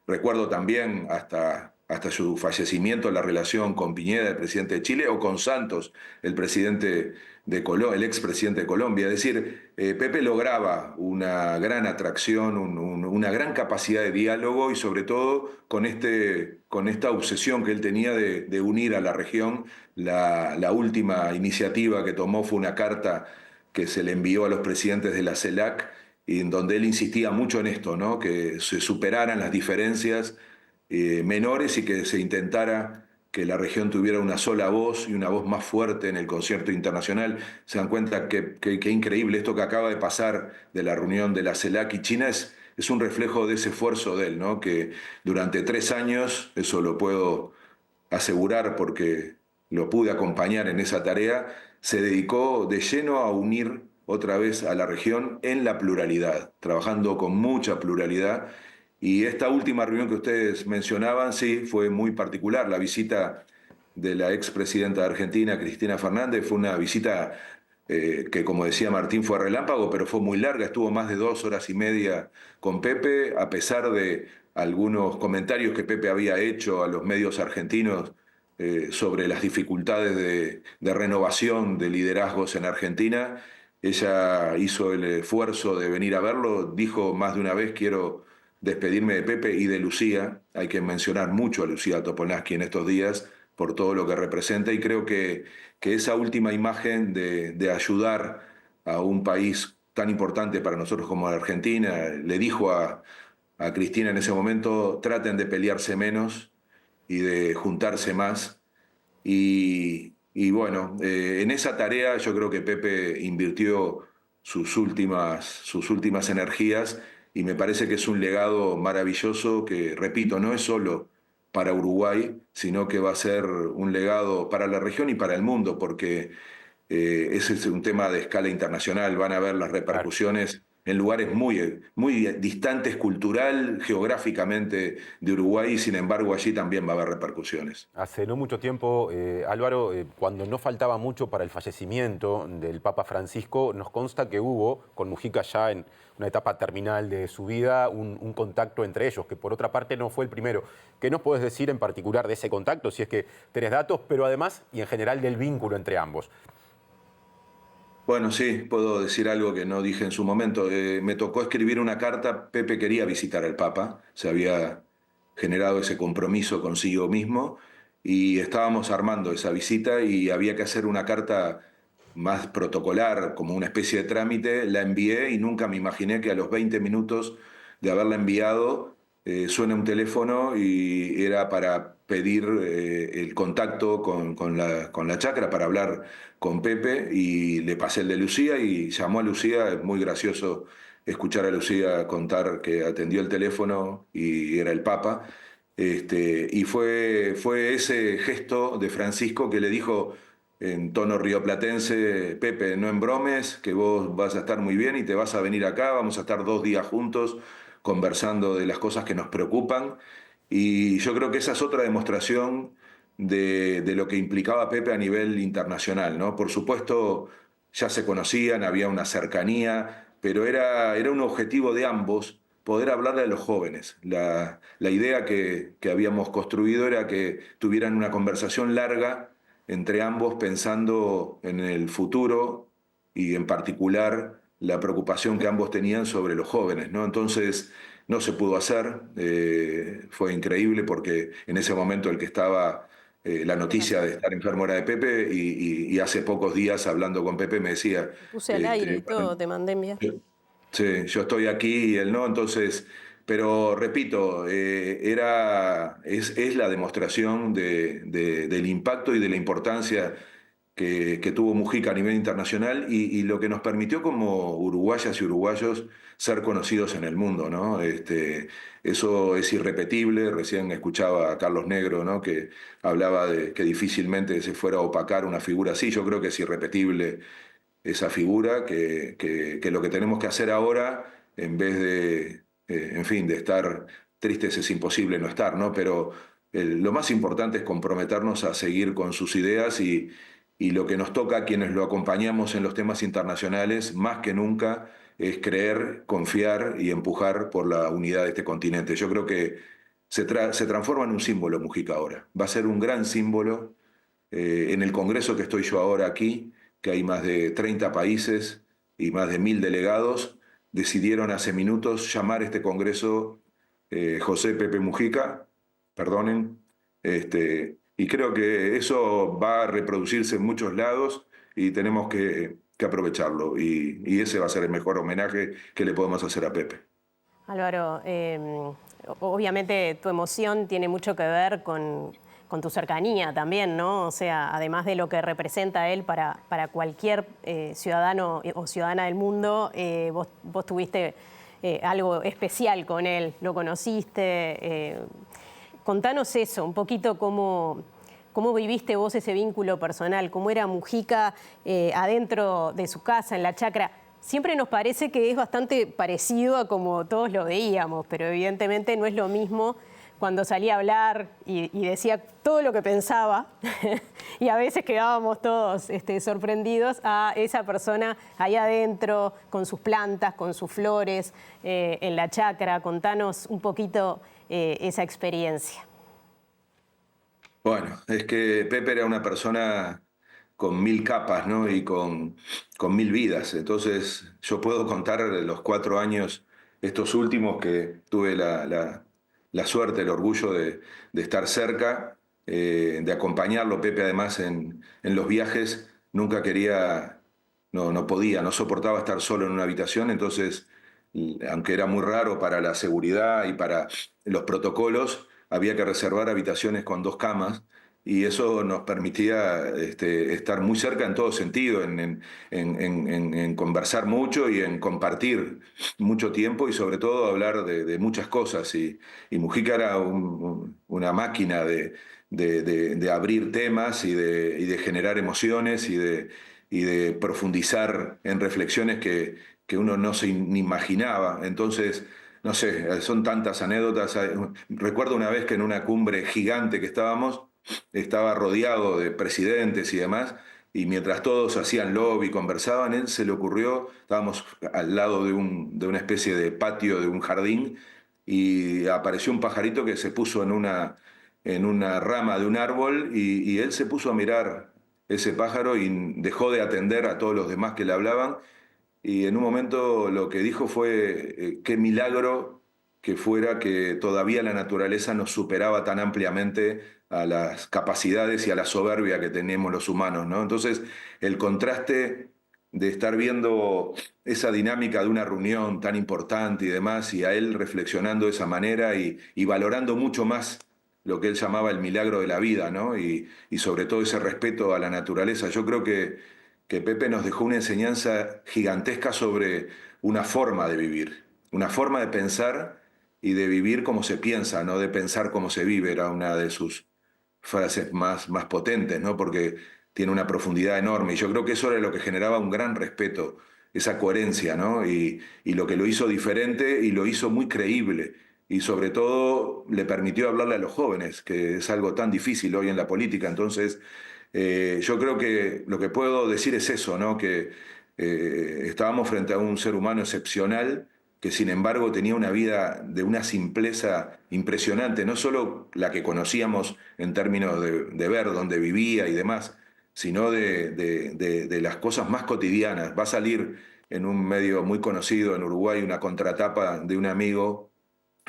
Recuerdo también hasta su fallecimiento la relación con Piñera, el presidente de Chile, o con Santos, el expresidente de Colombia. Es decir, Pepe lograba una gran atracción, una gran capacidad de diálogo, y sobre todo con esta obsesión que él tenía de unir a la región. La última iniciativa que tomó fue una carta que se le envió a los presidentes de la CELAC, y en donde él insistía mucho en esto, ¿no? Que se superaran las diferencias menores y que se intentara que la región tuviera una sola voz y una voz más fuerte en el concierto internacional. Se dan cuenta que increíble esto que acaba de pasar de la reunión de la CELAC y China es un reflejo de ese esfuerzo de él, ¿no? Que durante 3 años, eso lo puedo asegurar porque lo pude acompañar en esa tarea, se dedicó de lleno a unir otra vez a la región en la pluralidad, trabajando con mucha pluralidad. Y esta última reunión que ustedes mencionaban, sí, fue muy particular. La visita de la expresidenta de Argentina, Cristina Fernández, fue una visita que, como decía Martín, fue relámpago, pero fue muy larga. Estuvo más de 2 horas y media con Pepe, a pesar de algunos comentarios que Pepe había hecho a los medios argentinos sobre las dificultades de renovación de liderazgos en Argentina. Ella hizo el esfuerzo de venir a verlo, dijo más de una vez, quiero despedirme de Pepe y de Lucía. Hay que mencionar mucho a Lucía Topolansky en estos días por todo lo que representa, y creo que esa última imagen de ayudar a un país tan importante para nosotros como la Argentina, le dijo a Cristina en ese momento, traten de pelearse menos y de juntarse más. Y bueno, en esa tarea yo creo que Pepe invirtió sus últimas energías, y me parece que es un legado maravilloso que, repito, no es solo para Uruguay, sino que va a ser un legado para la región y para el mundo, porque ese es un tema de escala internacional. Van a ver las repercusiones en lugares muy, muy distantes cultural, geográficamente de Uruguay, y sin embargo allí también va a haber repercusiones. Hace no mucho tiempo, Álvaro, cuando no faltaba mucho para el fallecimiento del Papa Francisco, nos consta que hubo, con Mujica ya en una etapa terminal de su vida, un contacto entre ellos, que por otra parte no fue el primero. ¿Qué nos puedes decir en particular de ese contacto, si es que tenés datos, pero además y en general del vínculo entre ambos? Bueno, sí, puedo decir algo que no dije en su momento. Me tocó escribir una carta. Pepe quería visitar al Papa, se había generado ese compromiso consigo mismo, y estábamos armando esa visita y había que hacer una carta más protocolar, como una especie de trámite. La envié y nunca me imaginé que a los 20 minutos de haberla enviado suena un teléfono, y era para pedir el contacto con la chacra para hablar con Pepe, y le pasé el de Lucía y llamó a Lucía. Es muy gracioso escuchar a Lucía contar que atendió el teléfono y era el Papa. Y fue ese gesto de Francisco que le dijo en tono rioplatense: Pepe, no embromes, que vos vas a estar muy bien y te vas a venir acá, vamos a estar 2 días juntos conversando de las cosas que nos preocupan. Y yo creo que esa es otra demostración de lo que implicaba Pepe a nivel internacional, ¿no? Por supuesto, ya se conocían, había una cercanía, pero era un objetivo de ambos poder hablarle a los jóvenes. La idea que habíamos construido era que tuvieran una conversación larga entre ambos, pensando en el futuro y en particular la preocupación que ambos tenían sobre los jóvenes, ¿no? Entonces no se pudo hacer, fue increíble porque en ese momento el que estaba la noticia de estar enfermo era de Pepe, y hace pocos días hablando con Pepe me decía... Puse al aire y todo, te mandé enviar. Sí, yo estoy aquí y él no, entonces, pero repito, es la demostración del impacto y de la importancia que tuvo Mujica a nivel internacional, y lo que nos permitió como uruguayas y uruguayos ser conocidos en el mundo, ¿no? Eso es irrepetible. Recién escuchaba a Carlos Negro, ¿no?, que hablaba de que difícilmente se fuera a opacar una figura así. Yo creo que es irrepetible esa figura, que lo que tenemos que hacer ahora, en vez de, en fin, de estar tristes, es imposible no estar, ¿no? Pero lo más importante es comprometernos a seguir con sus ideas, y lo que nos toca a quienes lo acompañamos en los temas internacionales, más que nunca, es creer, confiar y empujar por la unidad de este continente. Yo creo que se transforma en un símbolo Mujica ahora. Va a ser un gran símbolo en el Congreso que estoy yo ahora aquí, que hay más de 30 países y más de 1000 delegados. Decidieron hace minutos llamar a este Congreso José Pepe Mujica, perdonen, y creo que eso va a reproducirse en muchos lados y tenemos que aprovecharlo, y ese va a ser el mejor homenaje que le podemos hacer a Pepe. Álvaro, obviamente tu emoción tiene mucho que ver con tu cercanía también, ¿no? O sea, además de lo que representa él para cualquier ciudadano o ciudadana del mundo, vos tuviste algo especial con él, lo conociste. Contanos eso, un poquito cómo viviste vos ese vínculo personal, cómo era Mujica adentro de su casa, en la chacra. Siempre nos parece que es bastante parecido a como todos lo veíamos, pero evidentemente no es lo mismo cuando salía a hablar y decía todo lo que pensaba y a veces quedábamos todos sorprendidos, a esa persona ahí adentro con sus plantas, con sus flores, en la chacra. Contanos un poquito esa experiencia. Bueno, es que Pepe era una persona con 1000 capas, ¿no? Y con 1000 vidas. Entonces yo puedo contar los 4 años, estos últimos, que tuve la suerte, el orgullo de estar cerca, de acompañarlo. Pepe, además, en los viajes nunca quería, no podía, no soportaba estar solo en una habitación. Entonces, aunque era muy raro para la seguridad y para los protocolos, había que reservar habitaciones con 2 camas, y eso nos permitía estar muy cerca en todo sentido, en conversar mucho y en compartir mucho tiempo, y sobre todo hablar de muchas cosas. Y Mujica era una máquina de abrir temas y de generar emociones y de profundizar en reflexiones que uno no se ni imaginaba. Entonces, no sé, son tantas anécdotas. Recuerdo una vez que en una cumbre gigante que estaba rodeado de presidentes y demás, y mientras todos hacían lobby, conversaban, él se le ocurrió, estábamos al lado de una especie de patio, de un jardín, y apareció un pajarito que se puso en una rama de un árbol, y él se puso a mirar ese pájaro y dejó de atender a todos los demás que le hablaban. Y en un momento lo que dijo fue qué milagro que fuera que todavía la naturaleza nos superaba tan ampliamente a las capacidades y a la soberbia que tenemos los humanos, ¿no? Entonces, el contraste de estar viendo esa dinámica de una reunión tan importante y demás, y a él reflexionando de esa manera y valorando mucho más lo que él llamaba el milagro de la vida, ¿no? Y sobre todo ese respeto a la naturaleza. Yo creo que Pepe nos dejó una enseñanza gigantesca sobre una forma de vivir, una forma de pensar y de vivir como se piensa, no de pensar como se vive, era una de sus frases más potentes, ¿no? Porque tiene una profundidad enorme y yo creo que eso era lo que generaba un gran respeto, esa coherencia, ¿no? Y lo que lo hizo diferente y lo hizo muy creíble y sobre todo le permitió hablarle a los jóvenes, que es algo tan difícil hoy en la política. Entonces, yo creo que lo que puedo decir es eso, ¿no? Que estábamos frente a un ser humano excepcional que sin embargo tenía una vida de una simpleza impresionante, no solo la que conocíamos en términos de ver dónde vivía y demás, sino de las cosas más cotidianas. Va a salir en un medio muy conocido en Uruguay una contratapa de un amigo,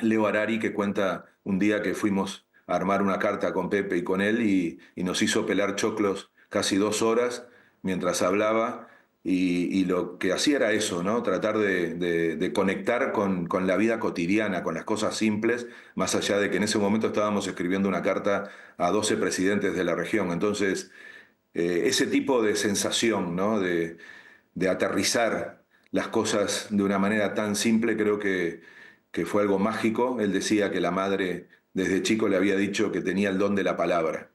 Leo Harari, que cuenta un día que fuimos a armar una carta con Pepe y con él y nos hizo pelar choclos casi 2 horas mientras hablaba. Y lo que hacía era eso, ¿no? Tratar de conectar con la vida cotidiana, con las cosas simples, más allá de que en ese momento estábamos escribiendo una carta a 12 presidentes de la región. Entonces, ese tipo de sensación, ¿no? de aterrizar las cosas de una manera tan simple, creo que fue algo mágico. Él decía que la madre desde chico le había dicho que tenía el don de la palabra.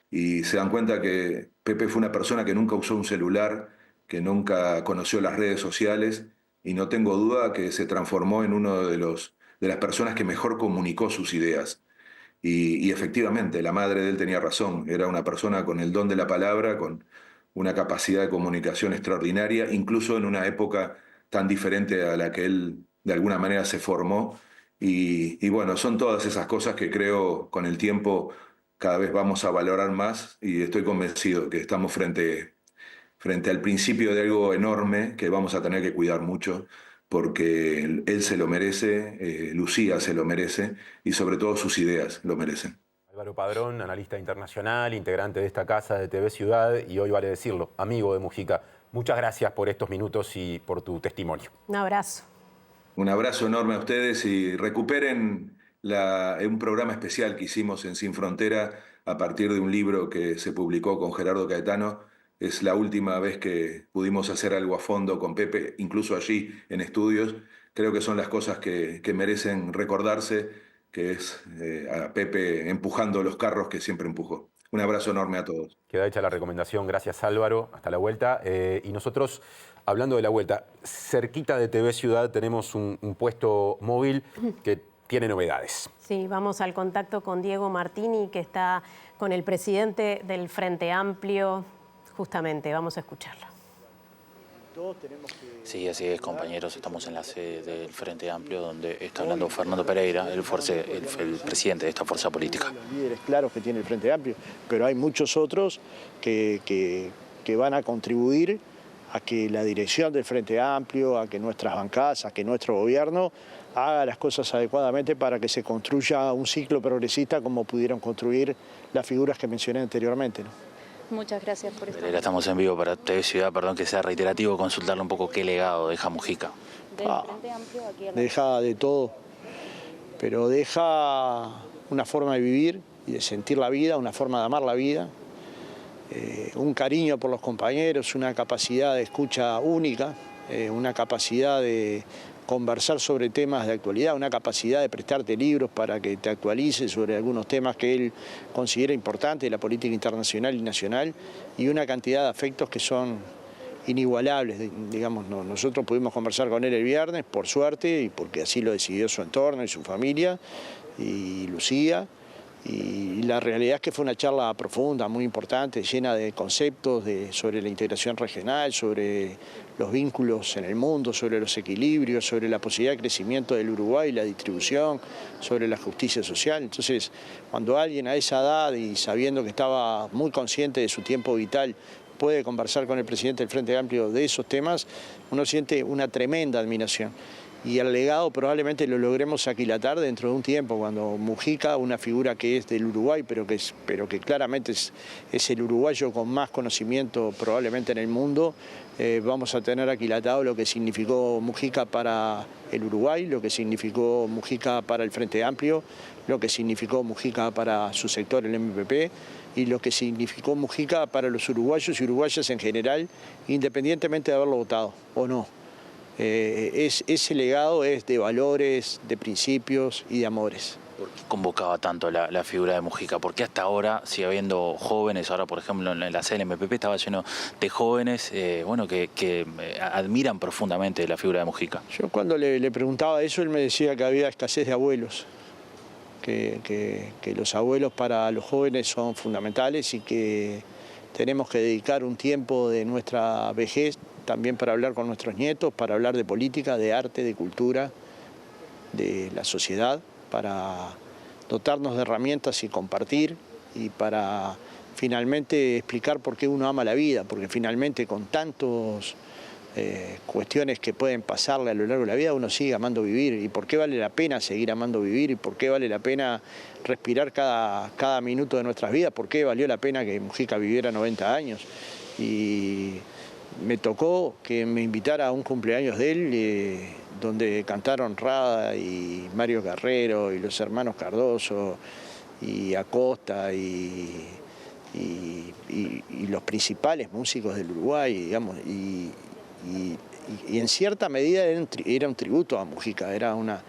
Y se dan cuenta que Pepe fue una persona que nunca usó un celular, que nunca conoció las redes sociales y no tengo duda que se transformó en uno de las personas que mejor comunicó sus ideas. Y efectivamente, la madre de él tenía razón, era una persona con el don de la palabra, con una capacidad de comunicación extraordinaria, incluso en una época tan diferente a la que él de alguna manera se formó. Y bueno, son todas esas cosas que creo con el tiempo cada vez vamos a valorar más y estoy convencido que estamos frente al principio de algo enorme que vamos a tener que cuidar mucho, porque él se lo merece, Lucía se lo merece y sobre todo sus ideas lo merecen. Álvaro Padrón, analista internacional, integrante de esta casa de TV Ciudad y hoy vale decirlo, amigo de Mujica. Muchas gracias por estos minutos y por tu testimonio. Un abrazo. Un abrazo enorme a ustedes y recuperen un programa especial que hicimos en Sin Frontera a partir de un libro que se publicó con Gerardo Caetano. Es la última vez que pudimos hacer algo a fondo con Pepe, incluso allí en estudios. Creo que son las cosas que merecen recordarse, que es a Pepe empujando los carros que siempre empujó. Un abrazo enorme a todos. Queda hecha la recomendación. Gracias, Álvaro. Hasta la vuelta. Y nosotros, hablando de la vuelta, cerquita de TV Ciudad tenemos un puesto móvil que tiene novedades. Sí, vamos al contacto con Diego Martini, que está con el presidente del Frente Amplio. Justamente, vamos a escucharlo. Sí, así es, compañeros. Estamos en la sede del Frente Amplio, donde está hablando Fernando Pereira, el presidente de esta fuerza política. Los líderes claros que tiene el Frente Amplio, pero hay muchos otros que van a contribuir a que la dirección del Frente Amplio, a que nuestras bancadas, a que nuestro gobierno haga las cosas adecuadamente para que se construya un ciclo progresista como pudieron construir las figuras que mencioné anteriormente, ¿no? Muchas gracias por estar. Estamos en vivo para TV Ciudad, perdón que sea reiterativo, consultarle un poco qué legado deja Mujica. Deja de todo, pero deja una forma de vivir y de sentir la vida, una forma de amar la vida, un cariño por los compañeros, una capacidad de escucha única, una capacidad de conversar sobre temas de actualidad, una capacidad de prestarte libros para que te actualices sobre algunos temas que él considera importantes de la política internacional y nacional, y una cantidad de afectos que son inigualables. Digamos, nosotros pudimos conversar con él el viernes, por suerte, y porque así lo decidió su entorno y su familia, y Lucía. Y la realidad es que fue una charla profunda, muy importante, llena de conceptos sobre la integración regional, sobre los vínculos en el mundo, sobre los equilibrios, sobre la posibilidad de crecimiento del Uruguay, la distribución, sobre la justicia social. Entonces, cuando alguien a esa edad y sabiendo que estaba muy consciente de su tiempo vital, puede conversar con el presidente del Frente Amplio de esos temas, uno siente una tremenda admiración. Y el legado probablemente lo logremos aquilatar dentro de un tiempo, cuando Mujica, una figura que es del Uruguay, pero que claramente es el uruguayo con más conocimiento probablemente en el mundo, vamos a tener aquilatado lo que significó Mujica para el Uruguay, lo que significó Mujica para el Frente Amplio, lo que significó Mujica para su sector, el MPP, y lo que significó Mujica para los uruguayos y uruguayas en general, independientemente de haberlo votado o no. ese legado es de valores, de principios y de amores. ¿Por qué convocaba tanto la figura de Mujica? ¿Por qué hasta ahora sigue habiendo jóvenes? Ahora, por ejemplo, en la CLMPP estaba lleno de jóvenes que admiran profundamente la figura de Mujica. Yo cuando le preguntaba eso, él me decía que había escasez de abuelos, que los abuelos para los jóvenes son fundamentales y que tenemos que dedicar un tiempo de nuestra vejez también para hablar con nuestros nietos, para hablar de política, de arte, de cultura, de la sociedad, para dotarnos de herramientas y compartir, y para finalmente explicar por qué uno ama la vida, porque finalmente con tantas cuestiones que pueden pasarle a lo largo de la vida, uno sigue amando vivir, y por qué vale la pena seguir amando vivir, y por qué vale la pena respirar cada minuto de nuestras vidas, por qué valió la pena que Mujica viviera 90 años. Y me tocó que me invitara a un cumpleaños de él, donde cantaron Rada y Mario Guerrero y los hermanos Cardoso y Acosta y los principales músicos del Uruguay, digamos, y en cierta medida era un tributo a Mujica, era una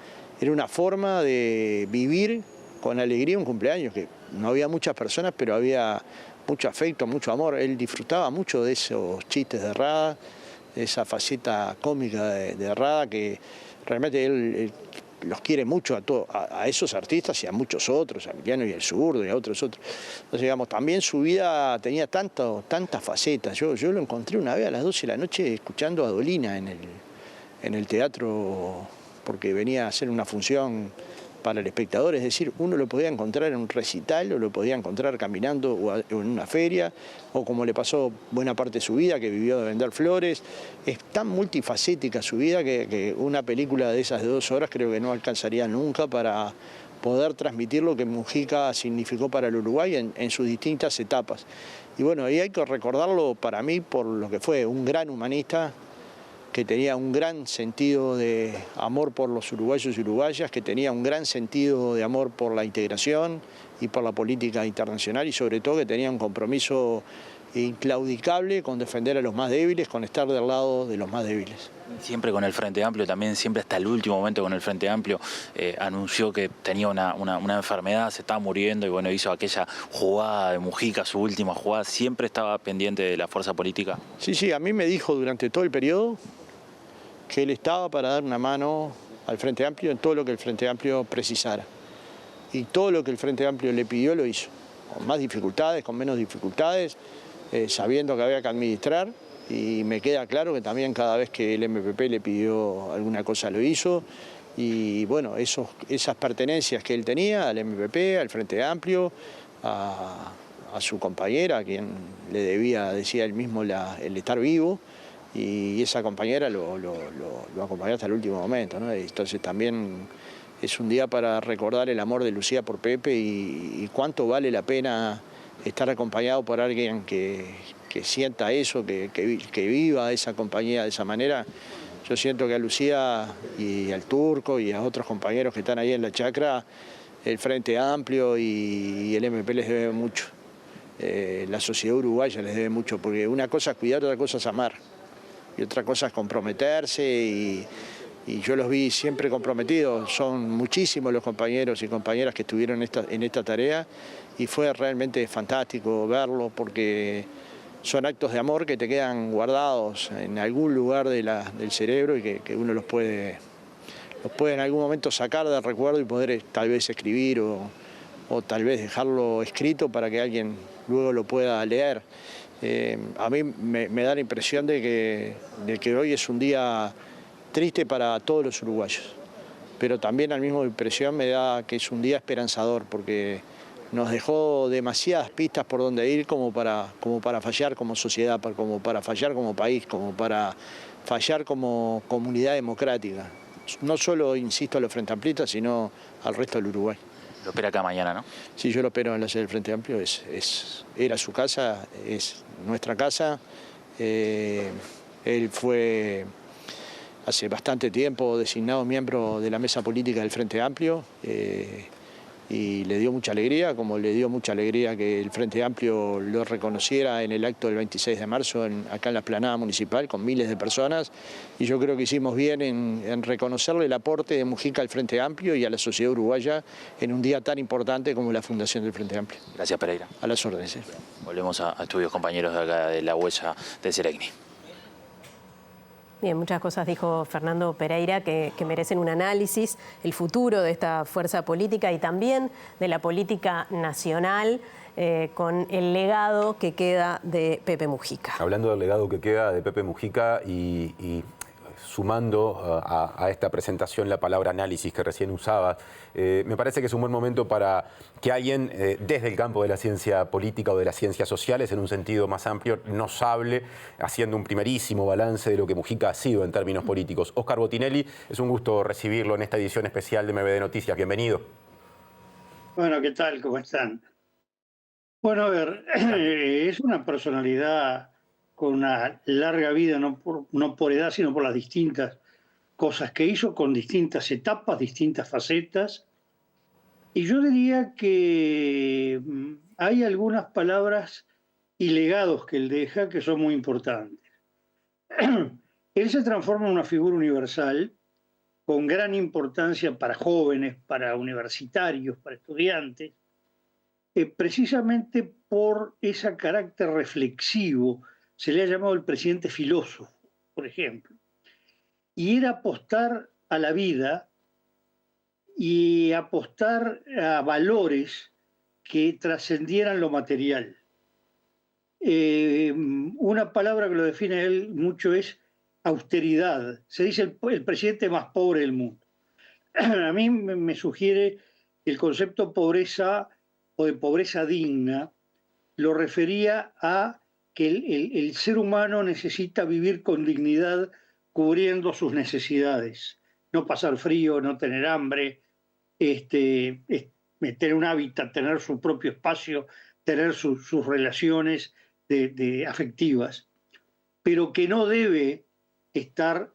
forma de vivir con alegría un cumpleaños, que no había muchas personas, pero había mucho afecto, mucho amor. Él disfrutaba mucho de esos chistes de Rada, de esa faceta cómica de Rada, que realmente él los quiere mucho a esos artistas y a muchos otros, a Emiliano y el Zurdo y a otros. Entonces, digamos, también su vida tenía tantas facetas. Yo lo encontré una vez a las 12 de la noche escuchando a Dolina en el teatro, porque venía a hacer una función para el espectador, es decir, uno lo podía encontrar en un recital, o lo podía encontrar caminando o en una feria, o como le pasó buena parte de su vida, que vivió de vender flores. Es tan multifacética su vida que una película de esas de 2 horas creo que no alcanzaría nunca para poder transmitir lo que Mujica significó para el Uruguay en sus distintas etapas. Y bueno, ahí hay que recordarlo para mí por lo que fue un gran humanista, que tenía un gran sentido de amor por los uruguayos y uruguayas, que tenía un gran sentido de amor por la integración y por la política internacional, y sobre todo que tenía un compromiso inclaudicable con defender a los más débiles, con estar del lado de los más débiles. Siempre con el Frente Amplio, también siempre hasta el último momento con el Frente Amplio, anunció que tenía una enfermedad, se estaba muriendo, y bueno, hizo aquella jugada de Mujica, su última jugada. Siempre estaba pendiente de la fuerza política. Sí, a mí me dijo durante todo el periodo que él estaba para dar una mano al Frente Amplio en todo lo que el Frente Amplio precisara. Y todo lo que el Frente Amplio le pidió lo hizo, con más dificultades, con menos dificultades, sabiendo que había que administrar, y me queda claro que también cada vez que el MPP le pidió alguna cosa lo hizo. Y bueno, esas pertenencias que él tenía al MPP, al Frente Amplio, a su compañera, a quien le debía, decía él mismo, el estar vivo, y esa compañera lo acompañó hasta el último momento, ¿no? Entonces también es un día para recordar el amor de Lucía por Pepe, y cuánto vale la pena estar acompañado por alguien que sienta eso, que viva esa compañía de esa manera. Yo siento que a Lucía y al Turco y a otros compañeros que están ahí en la chacra, el Frente Amplio y el MP les debe mucho. La sociedad uruguaya les debe mucho, porque una cosa es cuidar, otra cosa es amar. Y otra cosa es comprometerse, y yo los vi siempre comprometidos. Son muchísimos los compañeros y compañeras que estuvieron en esta tarea, y fue realmente fantástico verlo, porque son actos de amor que te quedan guardados en algún lugar del cerebro, y que uno los puede en algún momento sacar del recuerdo y poder tal vez escribir o tal vez dejarlo escrito para que alguien luego lo pueda leer. A mí me da la impresión de que hoy es un día triste para todos los uruguayos, pero también al mismo impresión me da que es un día esperanzador, porque nos dejó demasiadas pistas por donde ir como para fallar como sociedad, como para fallar como país, como para fallar como comunidad democrática. No solo, insisto, a los Frente Amplistas, sino al resto del Uruguay. Lo espera acá mañana, ¿no? Sí, yo lo espero en la sede del Frente Amplio. Era su casa, es nuestra casa. Él fue hace bastante tiempo designado miembro de la mesa política del Frente Amplio. y le dio mucha alegría, como le dio mucha alegría que el Frente Amplio lo reconociera en el acto del 26 de marzo acá en la explanada municipal con miles de personas, y yo creo que hicimos bien en reconocerle el aporte de Mujica al Frente Amplio y a la sociedad uruguaya en un día tan importante como la fundación del Frente Amplio. Gracias, Pereira. A las órdenes. Volvemos a estudios, compañeros de acá de La Huella de Seregni. Bien, muchas cosas dijo Fernando Pereira que merecen un análisis, el futuro de esta fuerza política y también de la política nacional con el legado que queda de Pepe Mujica. Hablando del legado que queda de Pepe Mujica y sumando a esta presentación la palabra análisis que recién usaba, me parece que es un buen momento para que alguien desde el campo de la ciencia política o de las ciencias sociales, en un sentido más amplio, nos hable haciendo un primerísimo balance de lo que Mujica ha sido en términos políticos. Óscar Botinelli, es un gusto recibirlo en esta edición especial de MBD Noticias. Bienvenido. Bueno, ¿qué tal? ¿Cómo están? Bueno, a ver, es una personalidad con una larga vida, no por edad, sino por las distintas cosas que hizo, con distintas etapas, distintas facetas. Y yo diría que hay algunas palabras y legados que él deja que son muy importantes. Él se transforma en una figura universal con gran importancia para jóvenes, para universitarios, para estudiantes, precisamente por ese carácter reflexivo. Se le ha llamado el presidente filósofo, por ejemplo. Y era apostar a la vida y apostar a valores que trascendieran lo material. Una palabra que lo define a él mucho es austeridad. Se dice el presidente más pobre del mundo. A mí me sugiere que el concepto pobreza o de pobreza digna lo refería a que el ser humano necesita vivir con dignidad cubriendo sus necesidades. No pasar frío, no tener hambre, tener un hábitat, tener su propio espacio, tener sus relaciones afectivas. Pero que no debe estar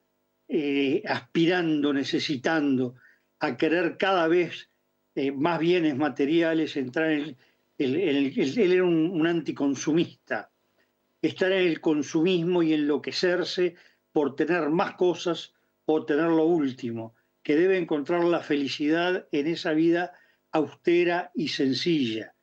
aspirando, necesitando a querer cada vez más bienes materiales, entrar en él era un anticonsumista. Estar en el consumismo y enloquecerse por tener más cosas o tener lo último, que debe encontrar la felicidad en esa vida austera y sencilla.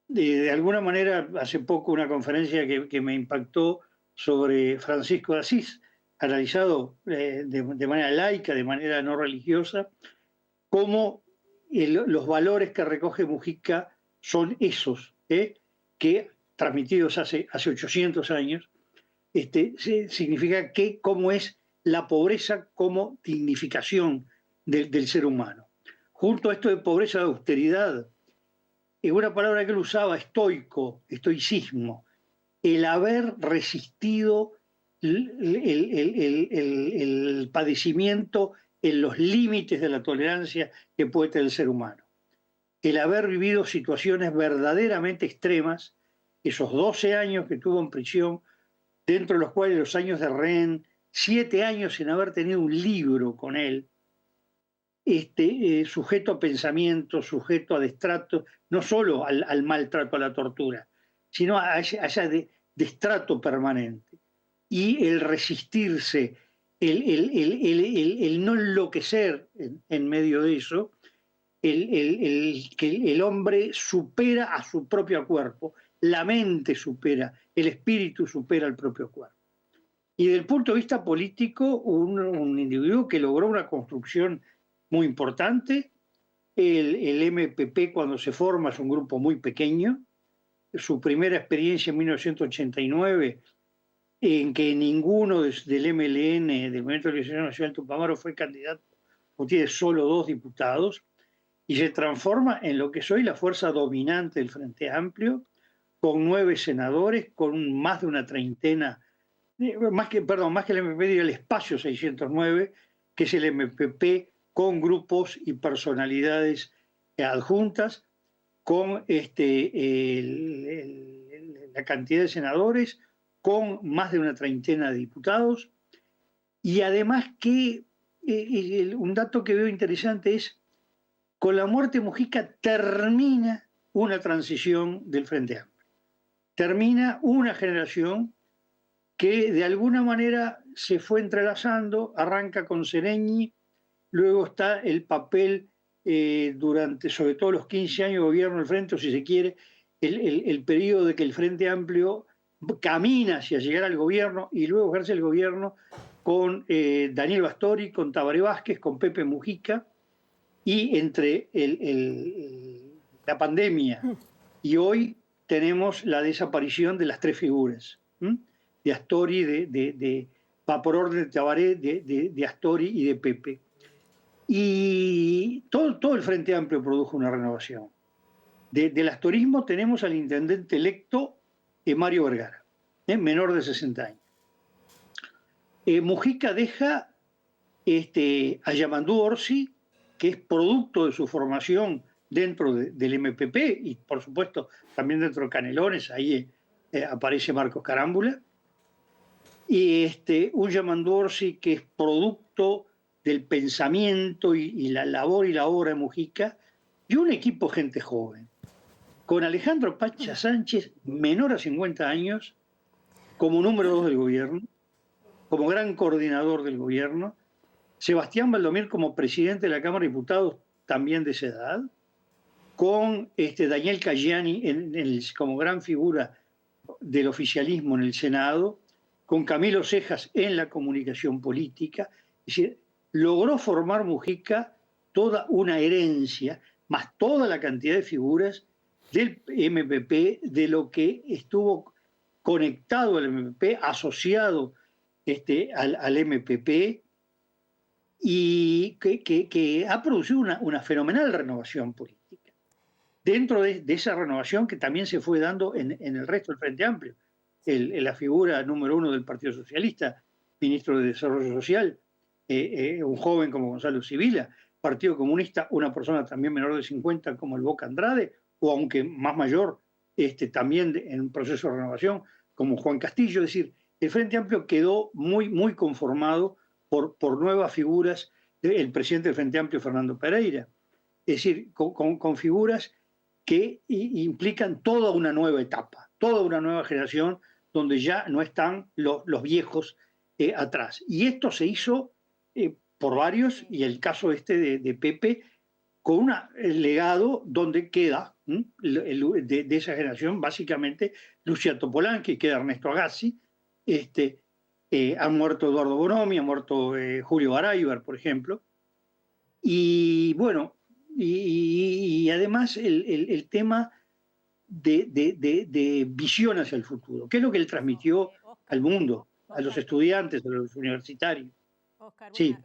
De alguna manera, hace poco una conferencia que me impactó sobre Francisco de Asís, analizado de manera laica, de manera no religiosa, cómo los valores que recoge Mujica son esos, que transmitidos hace 800 años, significa cómo es la pobreza como dignificación del ser humano. Junto a esto de pobreza de austeridad, una palabra que él usaba, estoicismo, el haber resistido el padecimiento en los límites de la tolerancia que puede tener el ser humano. El haber vivido situaciones verdaderamente extremas, esos 12 años que tuvo en prisión, dentro de los cuales los años de rehén, 7 años sin haber tenido un libro con él, sujeto a pensamiento, sujeto a destrato, no solo al maltrato, a la tortura, sino a ese destrato permanente. Y el resistirse, el no enloquecer en medio de eso, que el hombre supera a su propio cuerpo, la mente supera, el espíritu supera al propio cuerpo. Y desde el punto de vista político, un individuo que logró una construcción muy importante. El MPP, cuando se forma, es un grupo muy pequeño. Su primera experiencia en 1989, en que ninguno del MLN, del Movimiento de Liberación Nacional Tupamaro, fue candidato, o tiene solo 2 diputados, y se transforma en lo que es hoy la fuerza dominante del Frente Amplio, con 9 senadores, con más de una treintena, más que el MPP, diría el espacio 609, que es el MPP con grupos y personalidades adjuntas, con la cantidad de senadores, con más de una treintena de diputados, y además que un dato que veo interesante es Con la muerte de Mujica termina una transición del Frente Amplio. Termina una generación que de alguna manera se fue entrelazando, arranca con Seregni, luego está el papel durante sobre todo los 15 años de gobierno del Frente, o si se quiere, el periodo de que el Frente Amplio camina hacia llegar al gobierno y luego ejerce el gobierno con Daniel Bastori, con Tabaré Vázquez, con Pepe Mujica, y entre la pandemia y hoy tenemos la desaparición de las tres figuras, de Astori, va por orden de Tabaré, de Astori y de Pepe. Y todo el Frente Amplio produjo una renovación. Del astorismo tenemos al intendente electo Mario Vergara, menor de 60 años. Mujica deja a Yamandú Orsi, que es producto de su formación dentro del MPP y por supuesto también dentro de Canelones, ahí aparece Marcos Carámbula, y un Yamandú Orsi que es producto del pensamiento y la labor y la obra de Mujica, y un equipo de gente joven, con Alejandro Pacha Sánchez, menor a 50 años, como número 2 del gobierno, como gran coordinador del gobierno, Sebastián Valdomir como presidente de la Cámara de Diputados, también de esa edad, con Daniel Cayani como gran figura del oficialismo en el Senado, con Camilo Cejas en la comunicación política. Es decir, logró formar Mujica toda una herencia, más toda la cantidad de figuras del MPP, de lo que estuvo conectado al MPP, asociado al MPP, y que ha producido una fenomenal renovación política. Dentro de esa renovación que también se fue dando en el resto del Frente Amplio, la figura número 1 del Partido Socialista, ministro de Desarrollo Social, un joven como Gonzalo Sibila, Partido Comunista, una persona también menor de 50 como el Boca Andrade, o aunque más mayor, también en un proceso de renovación como Juan Castillo. Es decir, el Frente Amplio quedó muy conformado por nuevas figuras, el presidente del Frente Amplio, Fernando Pereira, es decir, con figuras que implican toda una nueva etapa, toda una nueva generación donde ya no están los viejos atrás. Y esto se hizo por varios, y el caso de Pepe, con un legado donde queda de esa generación, básicamente, Lucia Topolánqui, queda Ernesto Agassi, ha muerto Eduardo Bonomi, ha muerto Julio Baraybar, por ejemplo. Y bueno, y además el tema de visión hacia el futuro. ¿Qué es lo que él transmitió al mundo, a los estudiantes, a los universitarios? Oscar, sí.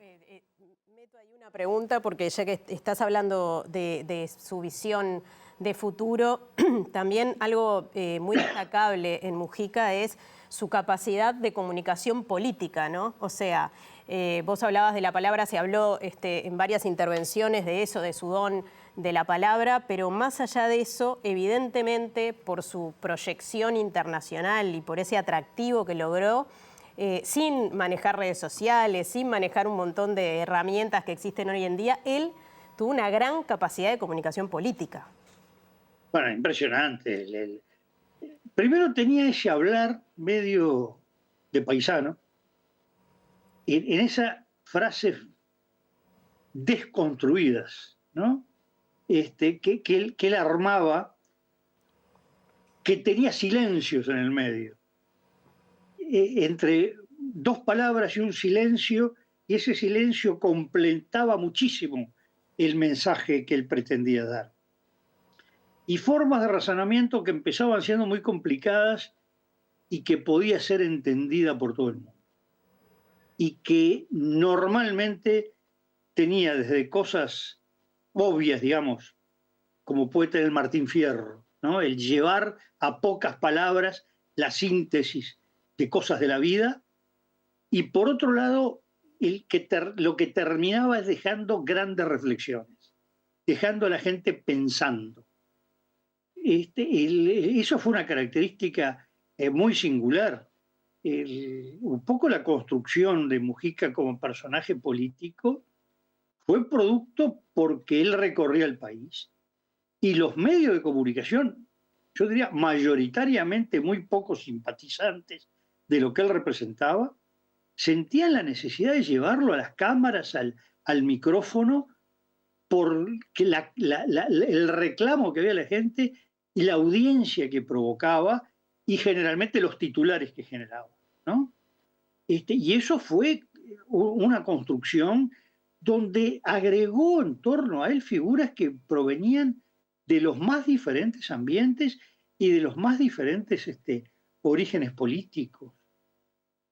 Meto ahí una pregunta, porque ya que estás hablando de su visión de futuro, también algo muy destacable en Mujica es su capacidad de comunicación política, ¿no? O sea, vos hablabas de la palabra, se habló en varias intervenciones de eso, de su don de la palabra, pero más allá de eso, evidentemente, por su proyección internacional y por ese atractivo que logró, sin manejar redes sociales, sin manejar un montón de herramientas que existen hoy en día, él tuvo una gran capacidad de comunicación política. Bueno, impresionante. Primero tenía ese hablar medio de paisano, en esas frases desconstruidas, ¿no? Que él armaba, que tenía silencios en el medio, entre dos palabras y un silencio, y ese silencio completaba muchísimo el mensaje que él pretendía dar. Y formas de razonamiento que empezaban siendo muy complicadas y que podía ser entendida por todo el mundo. Y que normalmente tenía desde cosas obvias, digamos, como puede tener Martín Fierro, ¿no? El llevar a pocas palabras la síntesis de cosas de la vida, y por otro lado, lo que terminaba es dejando grandes reflexiones, dejando a la gente pensando. Eso fue una característica muy singular. Un poco la construcción de Mujica como personaje político fue producto porque él recorría el país y los medios de comunicación, yo diría mayoritariamente muy pocos simpatizantes de lo que él representaba, sentían la necesidad de llevarlo a las cámaras, al micrófono, porque el reclamo que había la gente y la audiencia que provocaba y generalmente los titulares que generaba, ¿no? Y eso fue una construcción donde agregó en torno a él figuras que provenían de los más diferentes ambientes y de los más diferentes orígenes políticos.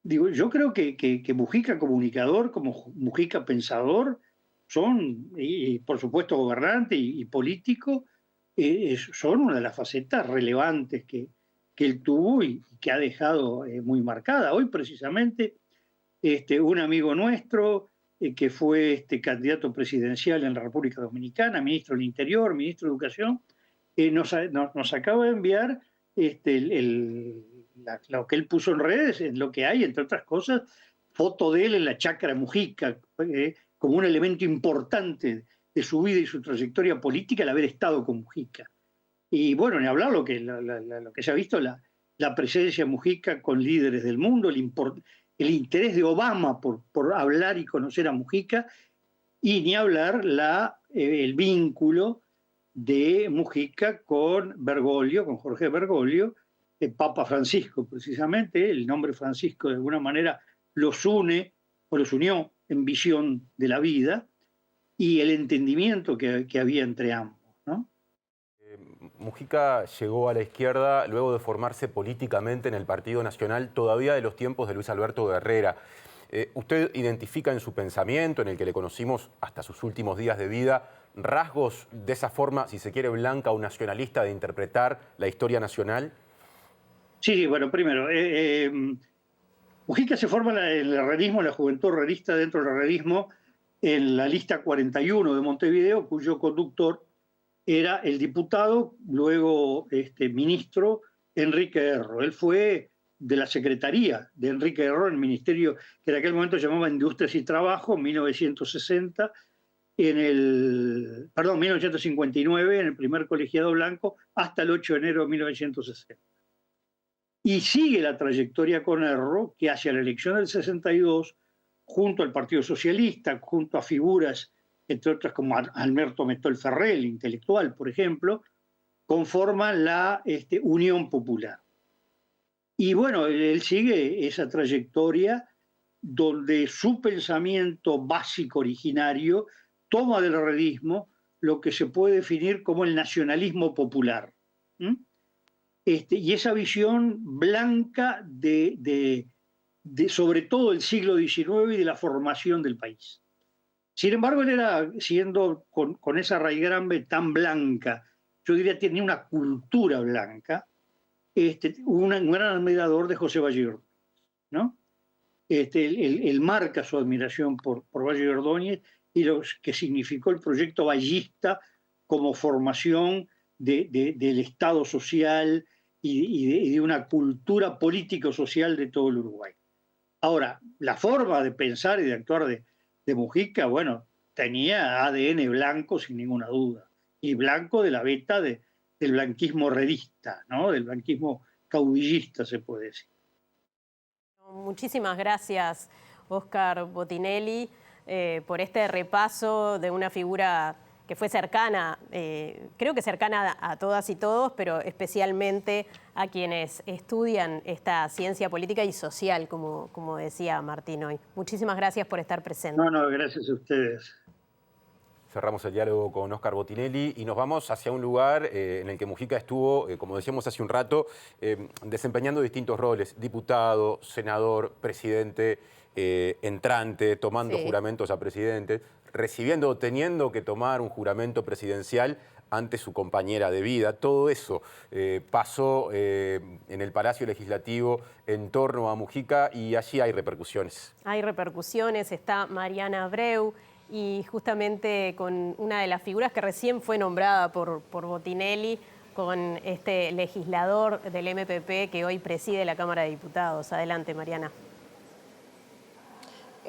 Digo, yo creo que Mujica comunicador, como Mujica pensador, son, y por supuesto gobernante y político, son una de las facetas relevantes que él tuvo y que ha dejado muy marcada. Hoy precisamente un amigo nuestro que fue candidato presidencial en la República Dominicana, ministro del Interior, ministro de Educación, nos acaba de enviar lo que él puso en redes, en lo que hay, entre otras cosas, foto de él en la Chacra Mujica, como un elemento importante de su vida y su trayectoria política, el haber estado con Mujica. Y bueno, ni hablar lo que se ha visto, la presencia de Mujica con líderes del mundo, el interés de Obama por hablar y conocer a Mujica, y ni hablar el vínculo de Mujica con Bergoglio, con Jorge Bergoglio, el Papa Francisco precisamente. El nombre Francisco de alguna manera los une o los unió en visión de la vida y el entendimiento que había entre ambos, ¿no? Mujica llegó a la izquierda luego de formarse políticamente en el Partido Nacional, todavía de los tiempos de Luis Alberto Guerrera. ¿Usted identifica en su pensamiento, en el que le conocimos hasta sus últimos días de vida, rasgos de esa forma, si se quiere, blanca o nacionalista de interpretar la historia nacional? Sí, bueno, primero, Mujica se forma en el herrerismo, en la juventud herrerista dentro del herrerismo, en la lista 41 de Montevideo, cuyo conductor era el diputado, luego ministro, Enrique Erro. Él fue de la secretaría de Enrique Erro, en el ministerio que en aquel momento se llamaba Industrias y Trabajo, 1960, 1959, en el primer colegiado blanco, hasta el 8 de enero de 1960. Y sigue la trayectoria con Erro, que hacia la elección del 62, junto al Partido Socialista, junto a figuras, entre otras como Alberto Metol Ferrer, el intelectual, por ejemplo, conforman la Unión Popular. Y bueno, él sigue esa trayectoria donde su pensamiento básico originario toma del herrerismo lo que se puede definir como el nacionalismo popular. Y esa visión blanca de sobre todo el siglo XIX y de la formación del país. Sin embargo, él era, siendo con esa raigambre tan blanca, yo diría tenía una cultura blanca, un gran admirador de José Valle Ordóñez, ¿no? Él marca su admiración por Valle Ordóñez y lo que significó el proyecto vallista como formación del Estado social y de una cultura político-social de todo el Uruguay. Ahora, la forma de pensar y de actuar de Mujica, bueno, tenía ADN blanco sin ninguna duda, y blanco de la veta del blanquismo herrerista, ¿no? Del blanquismo caudillista, se puede decir. Muchísimas gracias, Óscar Botinelli, por este repaso de una figura que fue cercana, creo que cercana a todas y todos, pero especialmente a quienes estudian esta ciencia política y social, como decía Martín hoy. Muchísimas gracias por estar presente. No, gracias a ustedes. Cerramos el diálogo con Óscar Botinelli y nos vamos hacia un lugar en el que Mujica estuvo, como decíamos hace un rato, desempeñando distintos roles: diputado, senador, presidente, entrante, tomando juramentos a presidentes, teniendo que tomar un juramento presidencial ante su compañera de vida. Todo eso pasó en el Palacio Legislativo en torno a Mujica y allí hay repercusiones. Hay repercusiones, está Mariana Abreu, y justamente con una de las figuras que recién fue nombrada por Botinelli, con este legislador del MPP que hoy preside la Cámara de Diputados. Adelante, Mariana.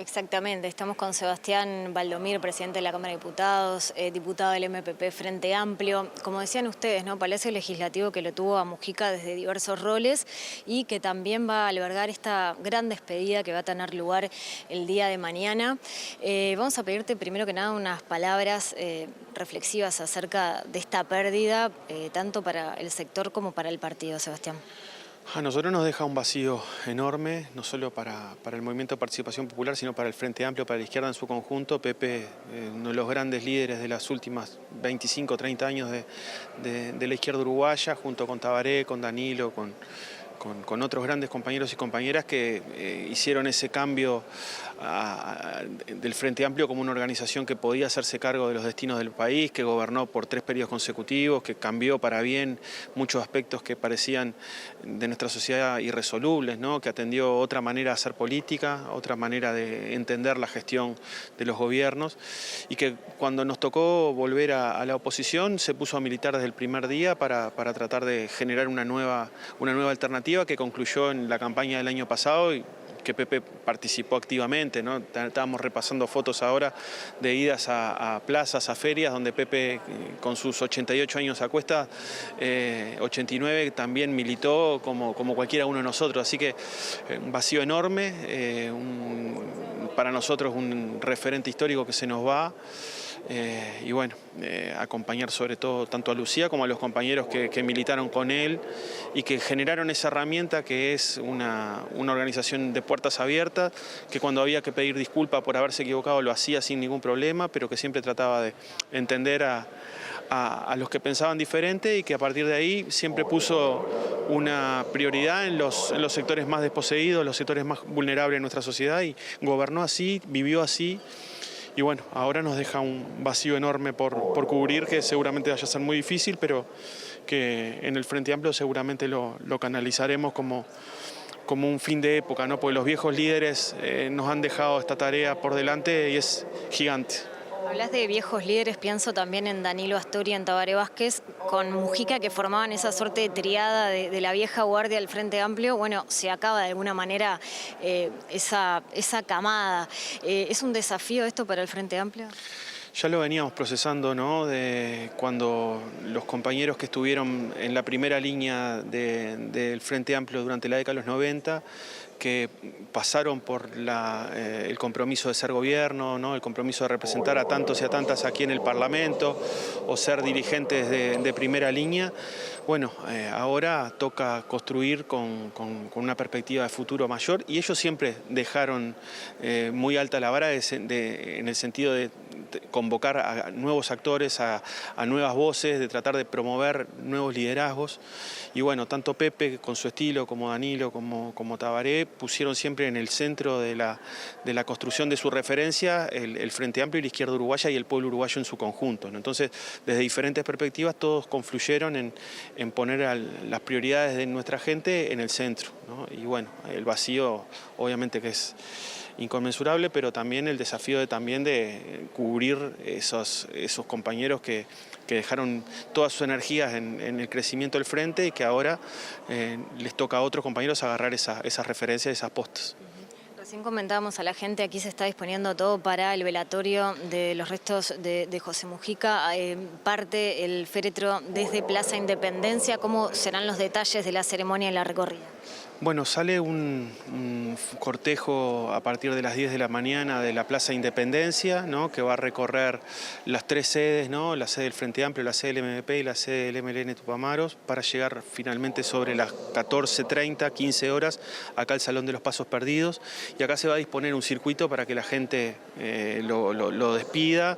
Exactamente, estamos con Sebastián Valdomir, presidente de la Cámara de Diputados, diputado del MPP Frente Amplio. Como decían ustedes, ¿no? Palacio Legislativo que lo tuvo a Mujica desde diversos roles y que también va a albergar esta gran despedida que va a tener lugar el día de mañana. Vamos a pedirte primero que nada unas palabras reflexivas acerca de esta pérdida, tanto para el sector como para el partido, Sebastián. A nosotros nos deja un vacío enorme, no solo para el Movimiento de Participación Popular, sino para el Frente Amplio, para la izquierda en su conjunto. Pepe, uno de los grandes líderes de las últimas 25 o 30 años de la izquierda uruguaya, junto con Tabaré, con Danilo, con otros grandes compañeros y compañeras que hicieron ese cambio del Frente Amplio como una organización que podía hacerse cargo de los destinos del país, que gobernó por 3 periodos consecutivos, que cambió para bien muchos aspectos que parecían de nuestra sociedad irresolubles, ¿no? Que atendió otra manera de hacer política, otra manera de entender la gestión de los gobiernos, y que cuando nos tocó volver a la oposición se puso a militar desde el primer día para tratar de generar una nueva alternativa que concluyó en la campaña del año pasado y que Pepe participó activamente, ¿no? Estábamos repasando fotos ahora de idas a plazas, a ferias, donde Pepe con sus 88 años a cuesta, 89 también militó como cualquiera uno de nosotros, así que un vacío enorme, para nosotros un referente histórico que se nos va. Y bueno, acompañar sobre todo tanto a Lucía como a los compañeros que militaron con él y que generaron esa herramienta que es una organización de puertas abiertas, que cuando había que pedir disculpas por haberse equivocado lo hacía sin ningún problema, pero que siempre trataba de entender a los que pensaban diferente y que a partir de ahí siempre puso una prioridad en los sectores más desposeídos, los sectores más vulnerables de nuestra sociedad, y gobernó así, vivió así. Y bueno, ahora nos deja un vacío enorme por cubrir, que seguramente vaya a ser muy difícil, pero que en el Frente Amplio seguramente lo canalizaremos como un fin de época, ¿no? Porque los viejos líderes nos han dejado esta tarea por delante y es gigante. Hablas de viejos líderes, pienso también en Danilo Astori, en Tabaré Vázquez, con Mujica, que formaban esa suerte de triada de la vieja guardia del Frente Amplio. Bueno, se acaba de alguna manera esa camada. ¿Es un desafío esto para el Frente Amplio? Ya lo veníamos procesando, ¿no? De cuando los compañeros que estuvieron en la primera línea del Frente Amplio durante la década de los 90, que pasaron por el compromiso de ser gobierno, ¿no? El compromiso de representar a tantos y a tantas aquí en el Parlamento o ser dirigentes de primera línea. Bueno, ahora toca construir con una perspectiva de futuro mayor, y ellos siempre dejaron muy alta la vara en el sentido de convocar a nuevos actores, a nuevas voces, de tratar de promover nuevos liderazgos. Y bueno, tanto Pepe con su estilo, como Danilo, como Tabaré, pusieron siempre en el centro de la construcción de su referencia el Frente Amplio y la izquierda uruguaya y el pueblo uruguayo en su conjunto, ¿no? Entonces, desde diferentes perspectivas, todos confluyeron en poner las prioridades de nuestra gente en el centro, ¿no? Y bueno, el vacío obviamente que es inconmensurable, pero también el desafío de cubrir esos compañeros que dejaron todas sus energías en el crecimiento del frente y que ahora les toca a otros compañeros agarrar esas referencias, esas postas. Recién comentábamos a la gente, aquí se está disponiendo todo para el velatorio de los restos de José Mujica. Parte el féretro desde Plaza Independencia. ¿Cómo serán los detalles de la ceremonia y la recorrida? Bueno, sale un cortejo a partir de las 10 de la mañana de la Plaza Independencia, ¿no? Que va a recorrer las 3 sedes, ¿no? La sede del Frente Amplio, la sede del MPP y la sede del MLN Tupamaros, para llegar finalmente sobre las 14:30, 15 horas, acá al Salón de los Pasos Perdidos. Y acá se va a disponer un circuito para que la gente lo despida,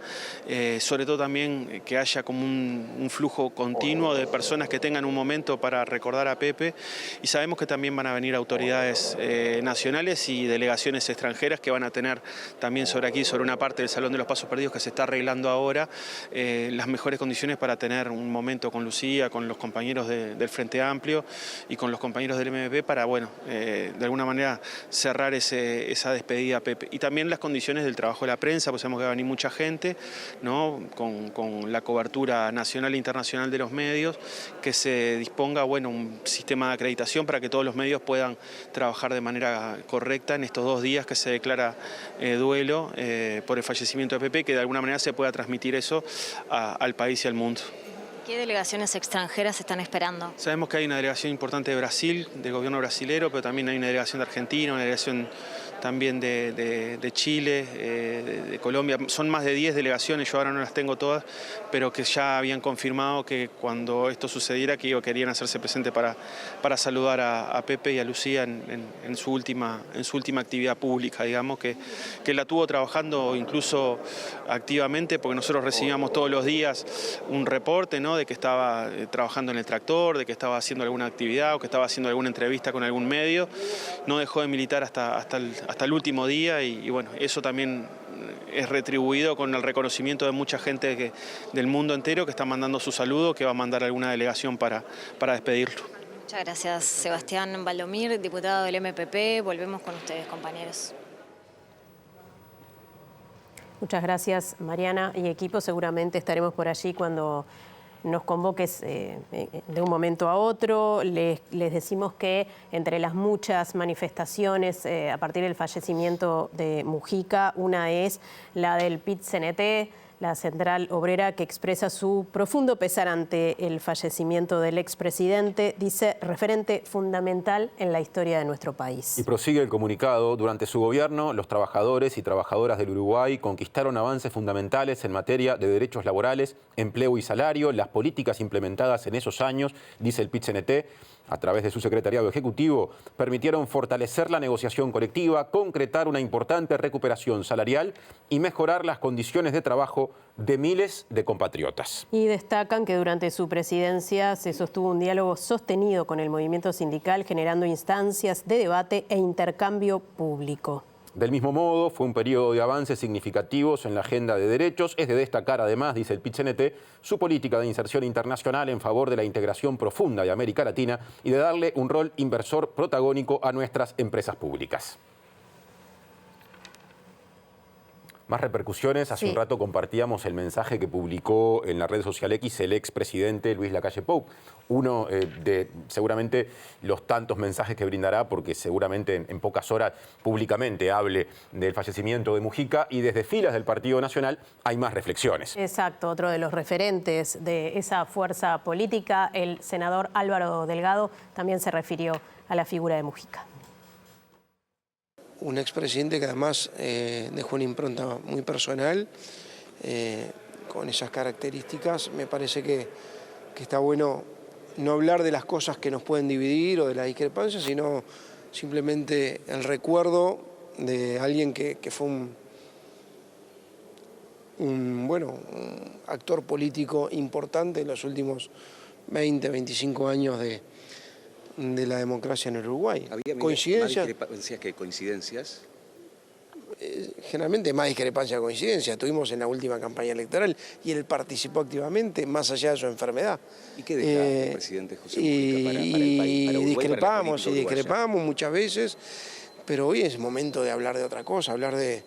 sobre todo también que haya como un flujo continuo de personas que tengan un momento para recordar a Pepe, y sabemos que también van a venir autoridades nacionales y delegaciones extranjeras que van a tener también sobre una parte del Salón de los Pasos Perdidos que se está arreglando ahora, las mejores condiciones para tener un momento con Lucía, con los compañeros del Frente Amplio y con los compañeros del MPP para, bueno, de alguna manera cerrar ese esa despedida a Pepe. Y también las condiciones del trabajo de la prensa, pues sabemos que va a venir mucha gente, ¿no? Con la cobertura nacional e internacional de los medios, que se disponga, bueno, un sistema de acreditación para que todos los medios puedan trabajar de manera correcta en estos 2 días que se declara duelo por el fallecimiento de Pepe, que de alguna manera se pueda transmitir eso al país y al mundo. ¿Qué delegaciones extranjeras están esperando? Sabemos que hay una delegación importante de Brasil, del gobierno brasilero, pero también hay una delegación de Argentina, una delegación también de Chile, de Colombia. Son más de 10 delegaciones, yo ahora no las tengo todas, pero que ya habían confirmado que cuando esto sucediera que querían hacerse presente para saludar a Pepe y a Lucía en su última actividad pública, digamos, que la tuvo trabajando incluso activamente, porque nosotros recibíamos todos los días un reporte, ¿no?, de que estaba trabajando en el tractor, de que estaba haciendo alguna actividad o que estaba haciendo alguna entrevista con algún medio. No dejó de militar hasta el último día y bueno, eso también es retribuido con el reconocimiento de mucha gente del mundo entero que está mandando su saludo, que va a mandar alguna delegación para despedirlo. Muchas gracias, Sebastián Valdomir, diputado del MPP. Volvemos con ustedes, compañeros. Muchas gracias, Mariana y equipo. Seguramente estaremos por allí cuando nos convoques de un momento a otro. Les decimos que entre las muchas manifestaciones a partir del fallecimiento de Mujica, una es la del PIT-CNT, la Central Obrera, que expresa su profundo pesar ante el fallecimiento del expresidente, dice, referente fundamental en la historia de nuestro país. Y prosigue el comunicado: durante su gobierno, los trabajadores y trabajadoras del Uruguay conquistaron avances fundamentales en materia de derechos laborales, empleo y salario. Las políticas implementadas en esos años, dice el PIT-CNT, a través de su secretariado ejecutivo, permitieron fortalecer la negociación colectiva, concretar una importante recuperación salarial y mejorar las condiciones de trabajo de miles de compatriotas. Y destacan que durante su presidencia se sostuvo un diálogo sostenido con el movimiento sindical, generando instancias de debate e intercambio público. Del mismo modo, fue un periodo de avances significativos en la agenda de derechos. Es de destacar, además, dice el PIT-CNT, su política de inserción internacional en favor de la integración profunda de América Latina y de darle un rol inversor protagónico a nuestras empresas públicas. Más repercusiones. Hace un rato compartíamos el mensaje que publicó en la red social X el expresidente Luis Lacalle Pou. Uno de seguramente los tantos mensajes que brindará, porque seguramente en pocas horas públicamente hable del fallecimiento de Mujica, y desde filas del Partido Nacional hay más reflexiones. Exacto, otro de los referentes de esa fuerza política, el senador Álvaro Delgado, también se refirió a la figura de Mujica. Un expresidente que además dejó una impronta muy personal, con esas características. Me parece que está bueno no hablar de las cosas que nos pueden dividir o de las discrepancias, sino simplemente el recuerdo de alguien que fue un actor político importante en los últimos 20, 25 años de la democracia en el Uruguay. ¿Había ¿Coincidencias? ¿Coincidencias? Generalmente más discrepancia que coincidencia. Tuvimos en la última campaña electoral y él participó activamente, más allá de su enfermedad. ¿Y qué deja el presidente José Mujica para el país, para Uruguay, discrepamos muchas veces, pero hoy es momento de hablar de otra cosa, hablar de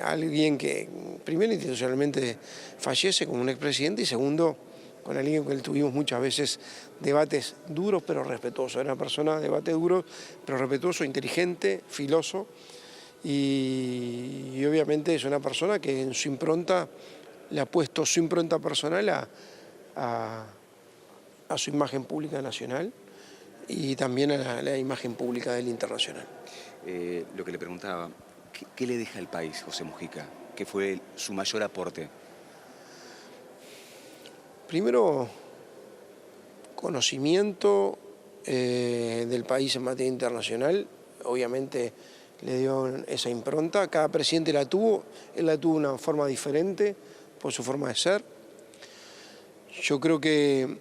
alguien que, primero, institucionalmente fallece como un expresidente, y segundo, con alguien con el que tuvimos muchas veces debates duros pero respetuosos. Era una persona de debate duro pero respetuoso, inteligente, filoso, y obviamente es una persona que en su impronta le ha puesto su impronta personal a su imagen pública nacional y también a la imagen pública del internacional. Lo que le preguntaba, ¿qué le deja al país José Mujica? ¿Qué fue su mayor aporte? Primero, conocimiento del país en materia internacional. Obviamente le dio esa impronta. Cada presidente la tuvo, él la tuvo de una forma diferente por su forma de ser. Yo creo que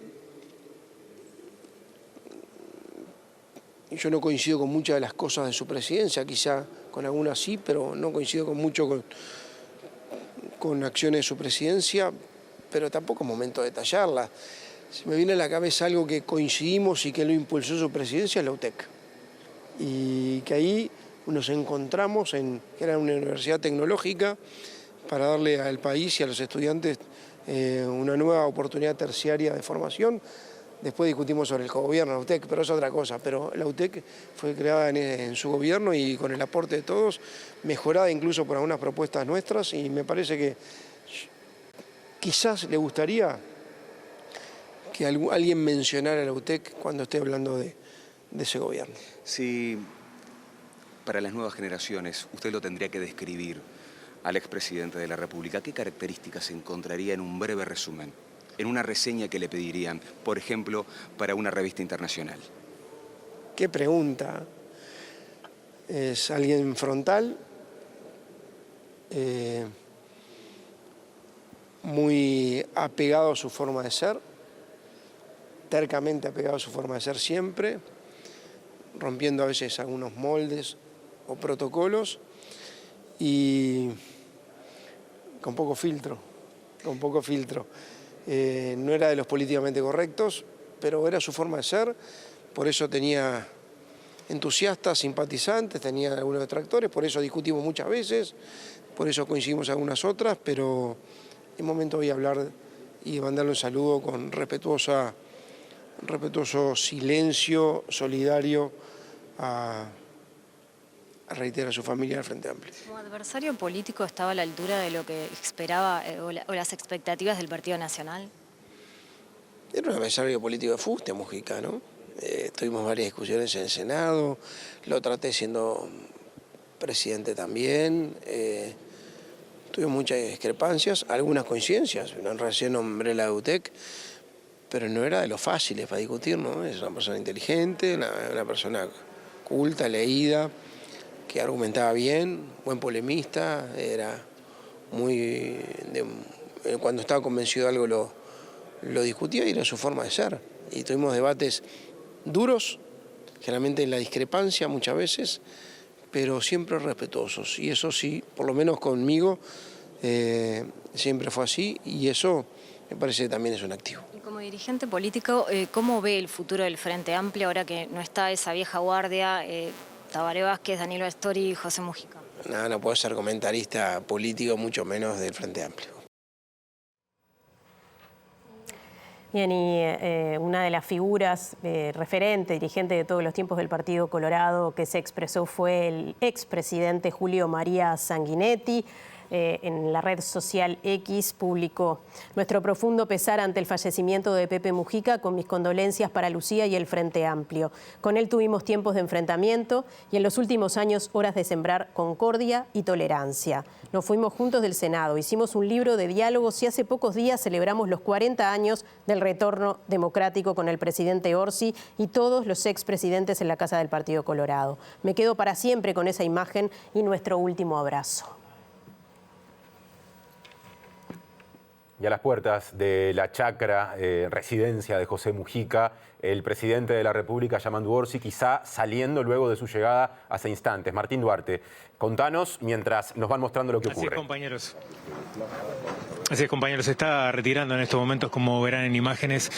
yo no coincido con muchas de las cosas de su presidencia, quizá con algunas sí, pero no coincido con mucho con acciones de su presidencia, pero tampoco es momento de detallarla. Se me viene a la cabeza algo que coincidimos y que lo impulsó su presidencia, es la UTEC. Y que ahí nos encontramos que era una universidad tecnológica, para darle al país y a los estudiantes una nueva oportunidad terciaria de formación. Después discutimos sobre el cogobierno, la UTEC, pero es otra cosa. Pero la UTEC fue creada en su gobierno y con el aporte de todos, mejorada incluso por algunas propuestas nuestras, y me parece que quizás le gustaría que alguien mencionara la UTEC cuando esté hablando de ese gobierno. Sí, para las nuevas generaciones, usted lo tendría que describir al expresidente de la República. ¿Qué características encontraría en un breve resumen, en una reseña que le pedirían, por ejemplo, para una revista internacional? ¿Qué pregunta? Es alguien frontal, muy apegado a su forma de ser, tercamente apegado a su forma de ser siempre, rompiendo a veces algunos moldes o protocolos, y con poco filtro. No era de los políticamente correctos, pero era su forma de ser, por eso tenía entusiastas, simpatizantes, tenía algunos detractores, por eso discutimos muchas veces, por eso coincidimos algunas otras, pero en momento voy a hablar y mandarle un saludo con respetuoso silencio, solidario, reitero, a su familia del Frente Amplio. ¿Como adversario político estaba a la altura de lo que esperaba o las expectativas del Partido Nacional? Era un adversario político de fuste, Mujica, ¿no? Tuvimos varias discusiones en el Senado, lo traté siendo presidente también, tuvimos muchas discrepancias, algunas coincidencias, recién nombré la UTEC, pero no era de los fáciles para discutir, ¿no? Es una persona inteligente, una persona culta, leída, que argumentaba bien, buen polemista, era cuando estaba convencido de algo lo discutía y era su forma de ser. Y tuvimos debates duros, generalmente en la discrepancia muchas veces, pero siempre respetuosos. Y eso sí, por lo menos conmigo, siempre fue así, y eso me parece que también es un activo. Y como dirigente político, ¿cómo ve el futuro del Frente Amplio ahora que no está esa vieja guardia, Tabaré Vázquez, Danilo Astori y José Mujica? No puedo ser comentarista político, mucho menos del Frente Amplio. Bien, y una de las figuras referente, dirigente de todos los tiempos del Partido Colorado que se expresó fue el expresidente Julio María Sanguinetti. En la red social X publicó: nuestro profundo pesar ante el fallecimiento de Pepe Mujica, con mis condolencias para Lucía y el Frente Amplio. Con él tuvimos tiempos de enfrentamiento y en los últimos años horas de sembrar concordia y tolerancia. Nos fuimos juntos del Senado, hicimos un libro de diálogos y hace pocos días celebramos los 40 años del retorno democrático con el presidente Orsi y todos los expresidentes en la Casa del Partido Colorado. Me quedo para siempre con esa imagen y nuestro último abrazo. Y a las puertas de la chacra, residencia de José Mujica, el presidente de la República, Yamandu Orsi, quizá saliendo luego de su llegada hace instantes. Martín Duarte, contanos mientras nos van mostrando lo que ocurre. Así es, compañeros. Se está retirando en estos momentos, como verán en imágenes,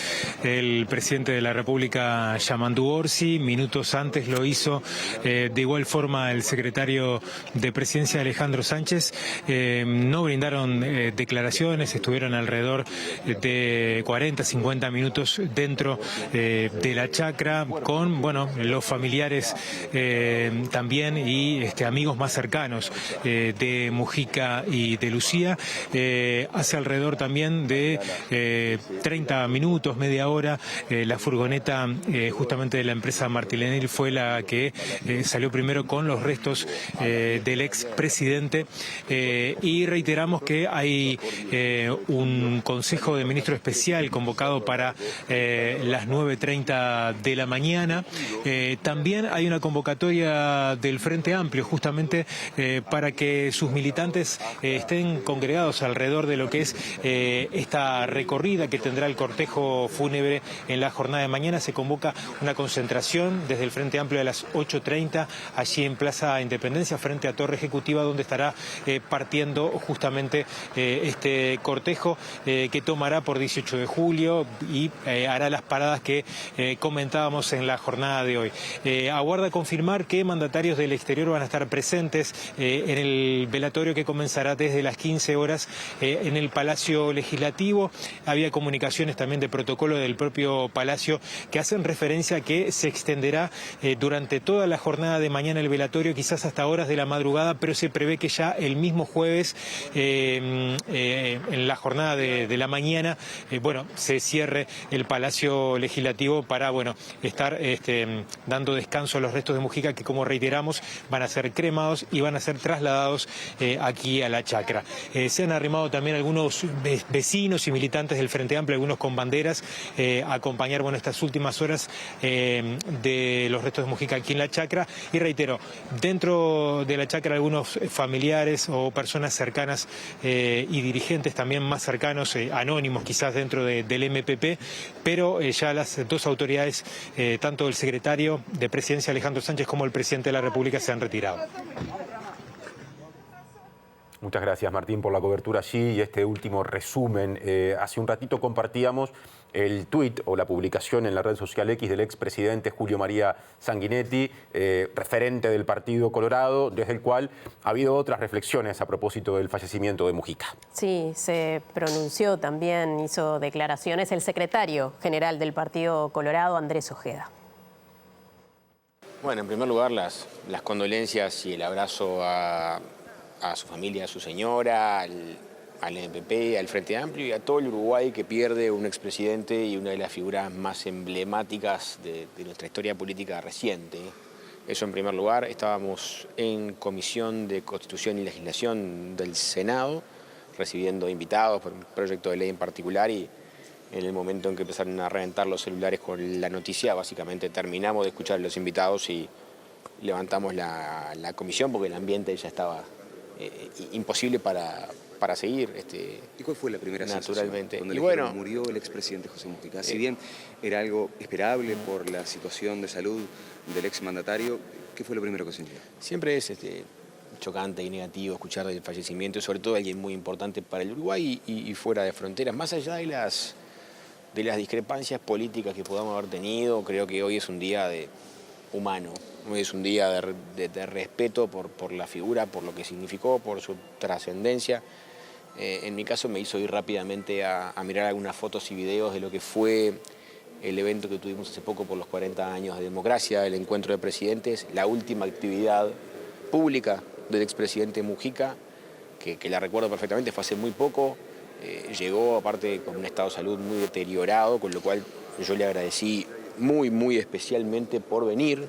el presidente de la República, Yamandu Orsi. Minutos antes lo hizo de igual forma el secretario de Presidencia, Alejandro Sánchez. No brindaron declaraciones, estuvieron alrededor de 40, 50 minutos dentro de la chacra con, los familiares también y amigos más cercanos de Mujica y de Lucía. Hace alrededor también de 30 minutos, media hora, la furgoneta justamente de la empresa Martilenil fue la que salió primero con los restos del expresidente, y reiteramos que hay un Consejo de Ministros especial convocado para las 9:30 de la mañana. También hay una convocatoria del Frente Amplio justamente para que sus militantes estén congregados alrededor de lo que es esta recorrida que tendrá el cortejo fúnebre en la jornada de mañana. Se convoca una concentración desde el Frente Amplio a las 8:30 allí en Plaza Independencia frente a Torre Ejecutiva, donde estará partiendo justamente este cortejo. dijo que tomará por 18 de julio y hará las paradas que comentábamos en la jornada de hoy. Aguarda confirmar que mandatarios del exterior van a estar presentes en el velatorio que comenzará desde las 15 horas en el Palacio Legislativo. Había comunicaciones también de protocolo del propio Palacio que hacen referencia a que se extenderá durante toda la jornada de mañana el velatorio, quizás hasta horas de la madrugada, pero se prevé que ya el mismo jueves, en la jornada de la mañana, se cierre el Palacio Legislativo para estar dando descanso a los restos de Mujica, que, como reiteramos, van a ser cremados y van a ser trasladados aquí a la chacra. Se han arrimado también algunos vecinos y militantes del Frente Amplio, algunos con banderas, a acompañar estas últimas horas de los restos de Mujica aquí en la chacra. Y reitero, dentro de la chacra algunos familiares o personas cercanas y dirigentes también más cercanos, anónimos quizás dentro del MPP, pero ya las dos autoridades, tanto el secretario de Presidencia Alejandro Sánchez como el presidente de la República, se han retirado. Muchas gracias, Martín, por la cobertura allí y este último resumen. Hace un ratito compartíamos el tuit o la publicación en la red social X del expresidente Julio María Sanguinetti, referente del Partido Colorado, desde el cual ha habido otras reflexiones a propósito del fallecimiento de Mujica. Sí, se pronunció también, hizo declaraciones el secretario general del Partido Colorado, Andrés Ojeda. Bueno, en primer lugar, las condolencias y el abrazo a su familia, a su señora, al MPP, al Frente Amplio y a todo el Uruguay que pierde un expresidente y una de las figuras más emblemáticas de nuestra historia política reciente. Eso en primer lugar. Estábamos en Comisión de Constitución y Legislación del Senado, recibiendo invitados por un proyecto de ley en particular, y en el momento en que empezaron a reventar los celulares con la noticia, básicamente terminamos de escuchar a los invitados y levantamos la comisión porque el ambiente ya estaba imposible para seguir. ¿Y cuál fue la primera naturalmente sensación cuando murió el expresidente José Mujica? Si bien era algo esperable por la situación de salud del exmandatario, ¿qué fue lo primero que sintió? Siempre es chocante y negativo escuchar del fallecimiento, sobre todo de alguien muy importante para el Uruguay y fuera de fronteras. Más allá de las discrepancias políticas que podamos haber tenido, creo que hoy es un día humano. Hoy es un día de respeto por la figura, por lo que significó, por su trascendencia. En mi caso me hizo ir rápidamente a mirar algunas fotos y videos de lo que fue el evento que tuvimos hace poco por los 40 años de democracia, el encuentro de presidentes, la última actividad pública del expresidente Mujica, que la recuerdo perfectamente, fue hace muy poco. Llegó aparte con un estado de salud muy deteriorado, con lo cual yo le agradecí muy, muy especialmente por venir,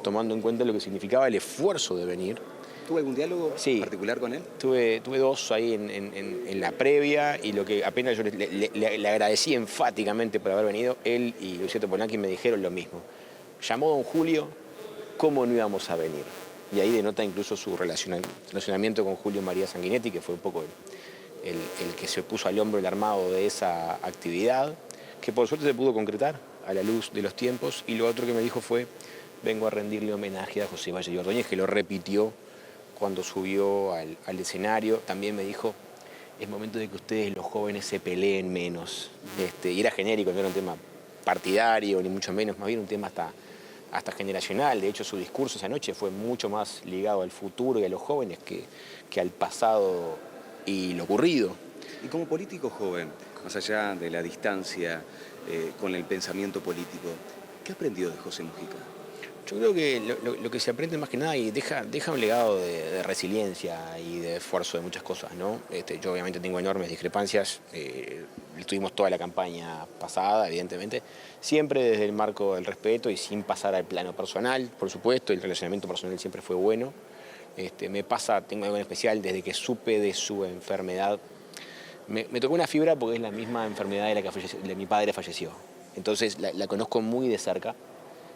tomando en cuenta lo que significaba el esfuerzo de venir. ¿Tuvo algún diálogo particular con él? Tuve dos ahí en la previa, y lo que apenas yo le agradecí enfáticamente por haber venido, él y Luisito Polanqui me dijeron lo mismo. Llamó don Julio, ¿cómo no íbamos a venir? Y ahí denota incluso su relacionamiento con Julio María Sanguinetti, que fue un poco el que se puso al hombro el armado de esa actividad, que por suerte se pudo concretar a la luz de los tiempos. Y lo otro que me dijo fue: vengo a rendirle homenaje a José Valle y Ordóñez, que lo repitió cuando subió al escenario. También me dijo: es momento de que ustedes, los jóvenes, se peleen menos. Y era genérico, no era un tema partidario, ni mucho menos, más bien un tema hasta generacional. De hecho, su discurso esa noche fue mucho más ligado al futuro y a los jóvenes que al pasado y lo ocurrido. Y como político joven, más allá de la distancia con el pensamiento político, ¿qué aprendió de José Mujica? Yo creo que lo que se aprende más que nada, y deja un legado de resiliencia y de esfuerzo de muchas cosas, ¿no? Yo obviamente tengo enormes discrepancias, tuvimos toda la campaña pasada, evidentemente, siempre desde el marco del respeto y sin pasar al plano personal, por supuesto. El relacionamiento personal siempre fue bueno. Tengo algo en especial, desde que supe de su enfermedad, me tocó una fibra porque es la misma enfermedad de la que mi padre falleció. Entonces la conozco muy de cerca.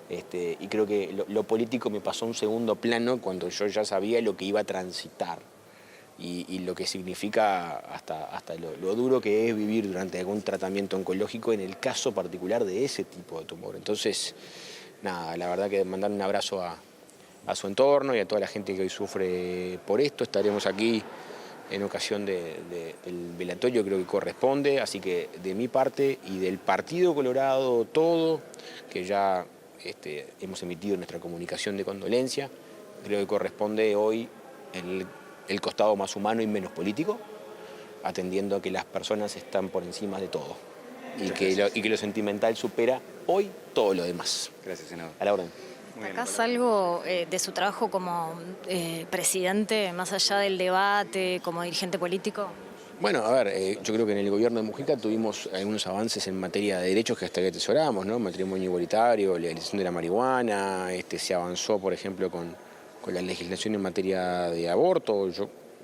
Y creo que lo político me pasó a un segundo plano cuando yo ya sabía lo que iba a transitar y lo que significa hasta lo duro que es vivir durante algún tratamiento oncológico en el caso particular de ese tipo de tumor. Entonces, nada, la verdad que mandar un abrazo a su entorno y a toda la gente que hoy sufre por esto. Estaremos aquí en ocasión del velatorio, creo que corresponde, así que de mi parte y del Partido Colorado todo, que ya hemos emitido nuestra comunicación de condolencia, creo que corresponde hoy el costado más humano y menos político, atendiendo a que las personas están por encima de todo y que lo sentimental supera hoy todo lo demás. Gracias, senador. A la orden. ¿Destacás algo de su trabajo como presidente, más allá del debate, como dirigente político? Bueno, a ver, yo creo que en el gobierno de Mujica tuvimos algunos avances en materia de derechos que hasta que atesoramos, ¿no? Matrimonio igualitario, legalización de la marihuana, se avanzó, por ejemplo, con la legislación en materia de aborto.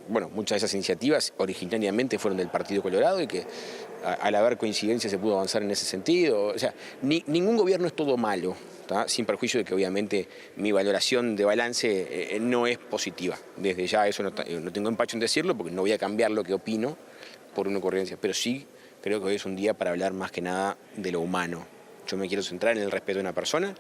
Bueno, muchas de esas iniciativas originariamente fueron del Partido Colorado y que al haber coincidencia se pudo avanzar en ese sentido. O sea, ningún gobierno es todo malo, ¿tá? Sin perjuicio de que obviamente mi valoración de balance no es positiva. Desde ya eso no tengo empacho en decirlo porque no voy a cambiar lo que opino por una ocurrencia, pero sí creo que hoy es un día para hablar más que nada de lo humano. Yo me quiero centrar en el respeto de una persona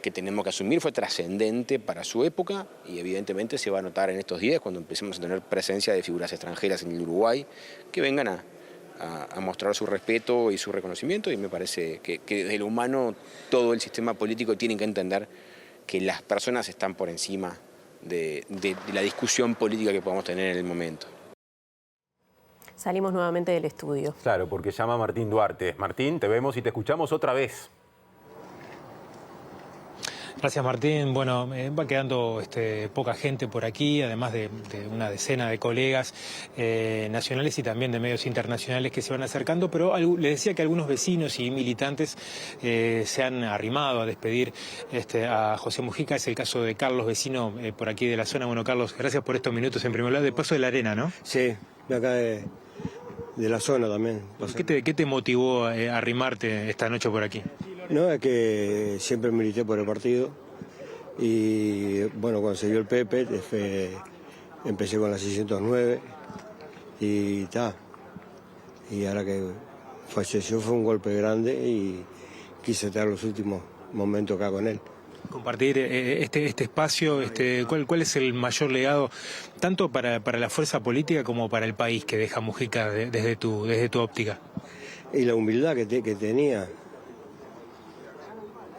que tenemos que asumir fue trascendente para su época y evidentemente se va a notar en estos días cuando empecemos a tener presencia de figuras extranjeras en el Uruguay que vengan a mostrar su respeto y su reconocimiento, y me parece que desde lo humano todo el sistema político tiene que entender que las personas están por encima de la discusión política que podamos tener en el momento. Salimos nuevamente del estudio. Claro, porque llama Martín Duarte. Martín, te vemos y te escuchamos otra vez. Gracias, Martín. Bueno, va quedando poca gente por aquí, además de una decena de colegas nacionales y también de medios internacionales que se van acercando, pero le decía que algunos vecinos y militantes se han arrimado a despedir a José Mujica. Es el caso de Carlos, vecino por aquí de la zona. Bueno, Carlos, gracias por estos minutos en primer lugar. De Paso de la Arena, ¿no? Sí, de acá de la zona también. ¿Qué te motivó a arrimarte esta noche por aquí? No, es que siempre milité por el partido y bueno, cuando se dio el Pepe, empecé con la 609 y ta. Y ahora que falleció fue un golpe grande y quise estar los últimos momentos acá con él. Compartir este espacio, ¿cuál es el mayor legado tanto para la fuerza política como para el país que deja Mujica desde tu óptica? Y la humildad que tenía,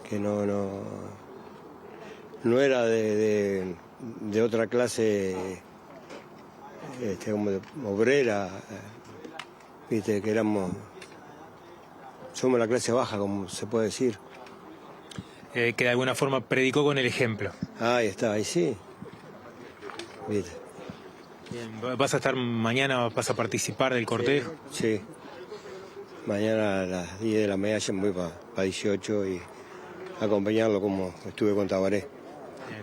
que no era de otra clase como de obrera, viste, que somos la clase baja, como se puede decir. Que de alguna forma predicó con el ejemplo. Ahí está, ahí sí. ¿Viste? Bien, ¿vas a estar mañana, vas a participar del cortejo? Sí. Mañana a las 10 de la mañana ya me voy para 18 y acompañarlo como estuve con Tabaré.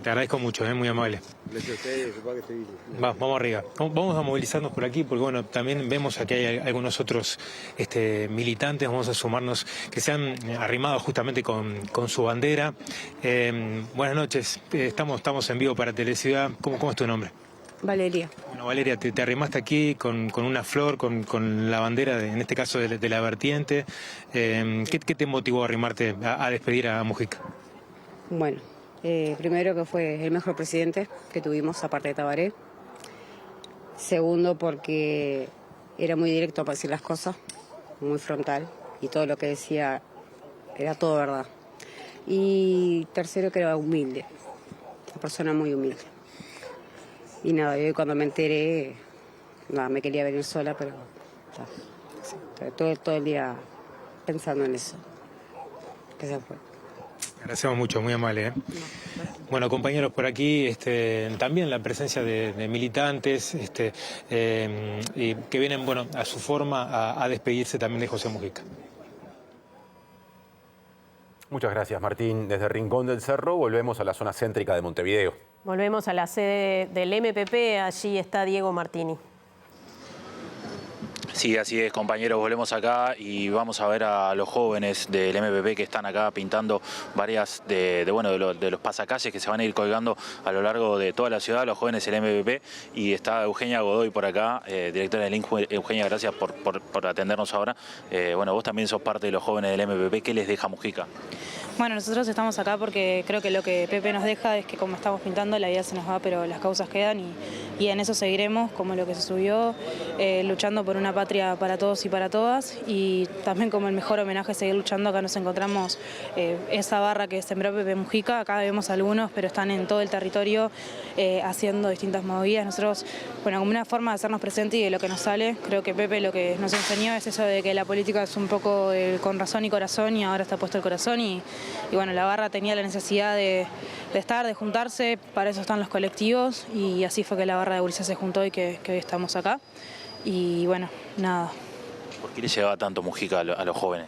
Te agradezco mucho, muy amable. Gracias a ustedes, que estoy... Vamos arriba. Vamos a movilizarnos por aquí porque bueno, también vemos aquí hay algunos otros militantes, vamos a sumarnos, que se han arrimado justamente con su bandera. Buenas noches, estamos en vivo para Teleciudad. ¿Cómo es tu nombre? Valeria. Bueno, Valeria, te arrimaste aquí con una flor, con la bandera, en este caso de la vertiente. ¿Qué te motivó a arrimarte a despedir a Mujica? Bueno, primero que fue el mejor presidente que tuvimos, aparte de Tabaré. Segundo, porque era muy directo para decir las cosas, muy frontal, y todo lo que decía era todo verdad. Y tercero, que era humilde, una persona muy humilde. Y nada, yo cuando me enteré, me quería venir sola, pero todo el día pensando en eso, que se fue. Agradecemos mucho, muy amable. Bueno, compañeros, por aquí también la presencia de militantes y que vienen a su forma a despedirse también de José Mujica. Muchas gracias, Martín. Desde Rincón del Cerro volvemos a la zona céntrica de Montevideo. Volvemos a la sede del MPP, allí está Diego Martini. Sí, así es, compañeros, volvemos acá y vamos a ver a los jóvenes del MPP que están acá pintando varias de los pasacalles que se van a ir colgando a lo largo de toda la ciudad, los jóvenes del MPP, y está Eugenia Godoy por acá, directora del Link. Eugenia, gracias por atendernos ahora. Vos también sos parte de los jóvenes del MPP, ¿qué les deja Mujica? Bueno, nosotros estamos acá porque creo que lo que Pepe nos deja es que como estamos pintando, la vida se nos va, pero las causas quedan y en eso seguiremos, como lo que se subió, luchando por una patria para todos y para todas, y también como el mejor homenaje seguir luchando. Acá nos encontramos esa barra que sembró Pepe Mujica, acá vemos algunos, pero están en todo el territorio haciendo distintas movidas. Nosotros, bueno, como una forma de hacernos presentes y de lo que nos sale, creo que Pepe lo que nos enseñó es eso de que la política es un poco con razón y corazón, y ahora está puesto el corazón y bueno, la barra tenía la necesidad de estar, de juntarse, para eso están los colectivos, y así fue que la barra de Ulises se juntó y que hoy estamos acá. Y bueno, nada. ¿Por qué le llegaba tanto Mujica a los jóvenes?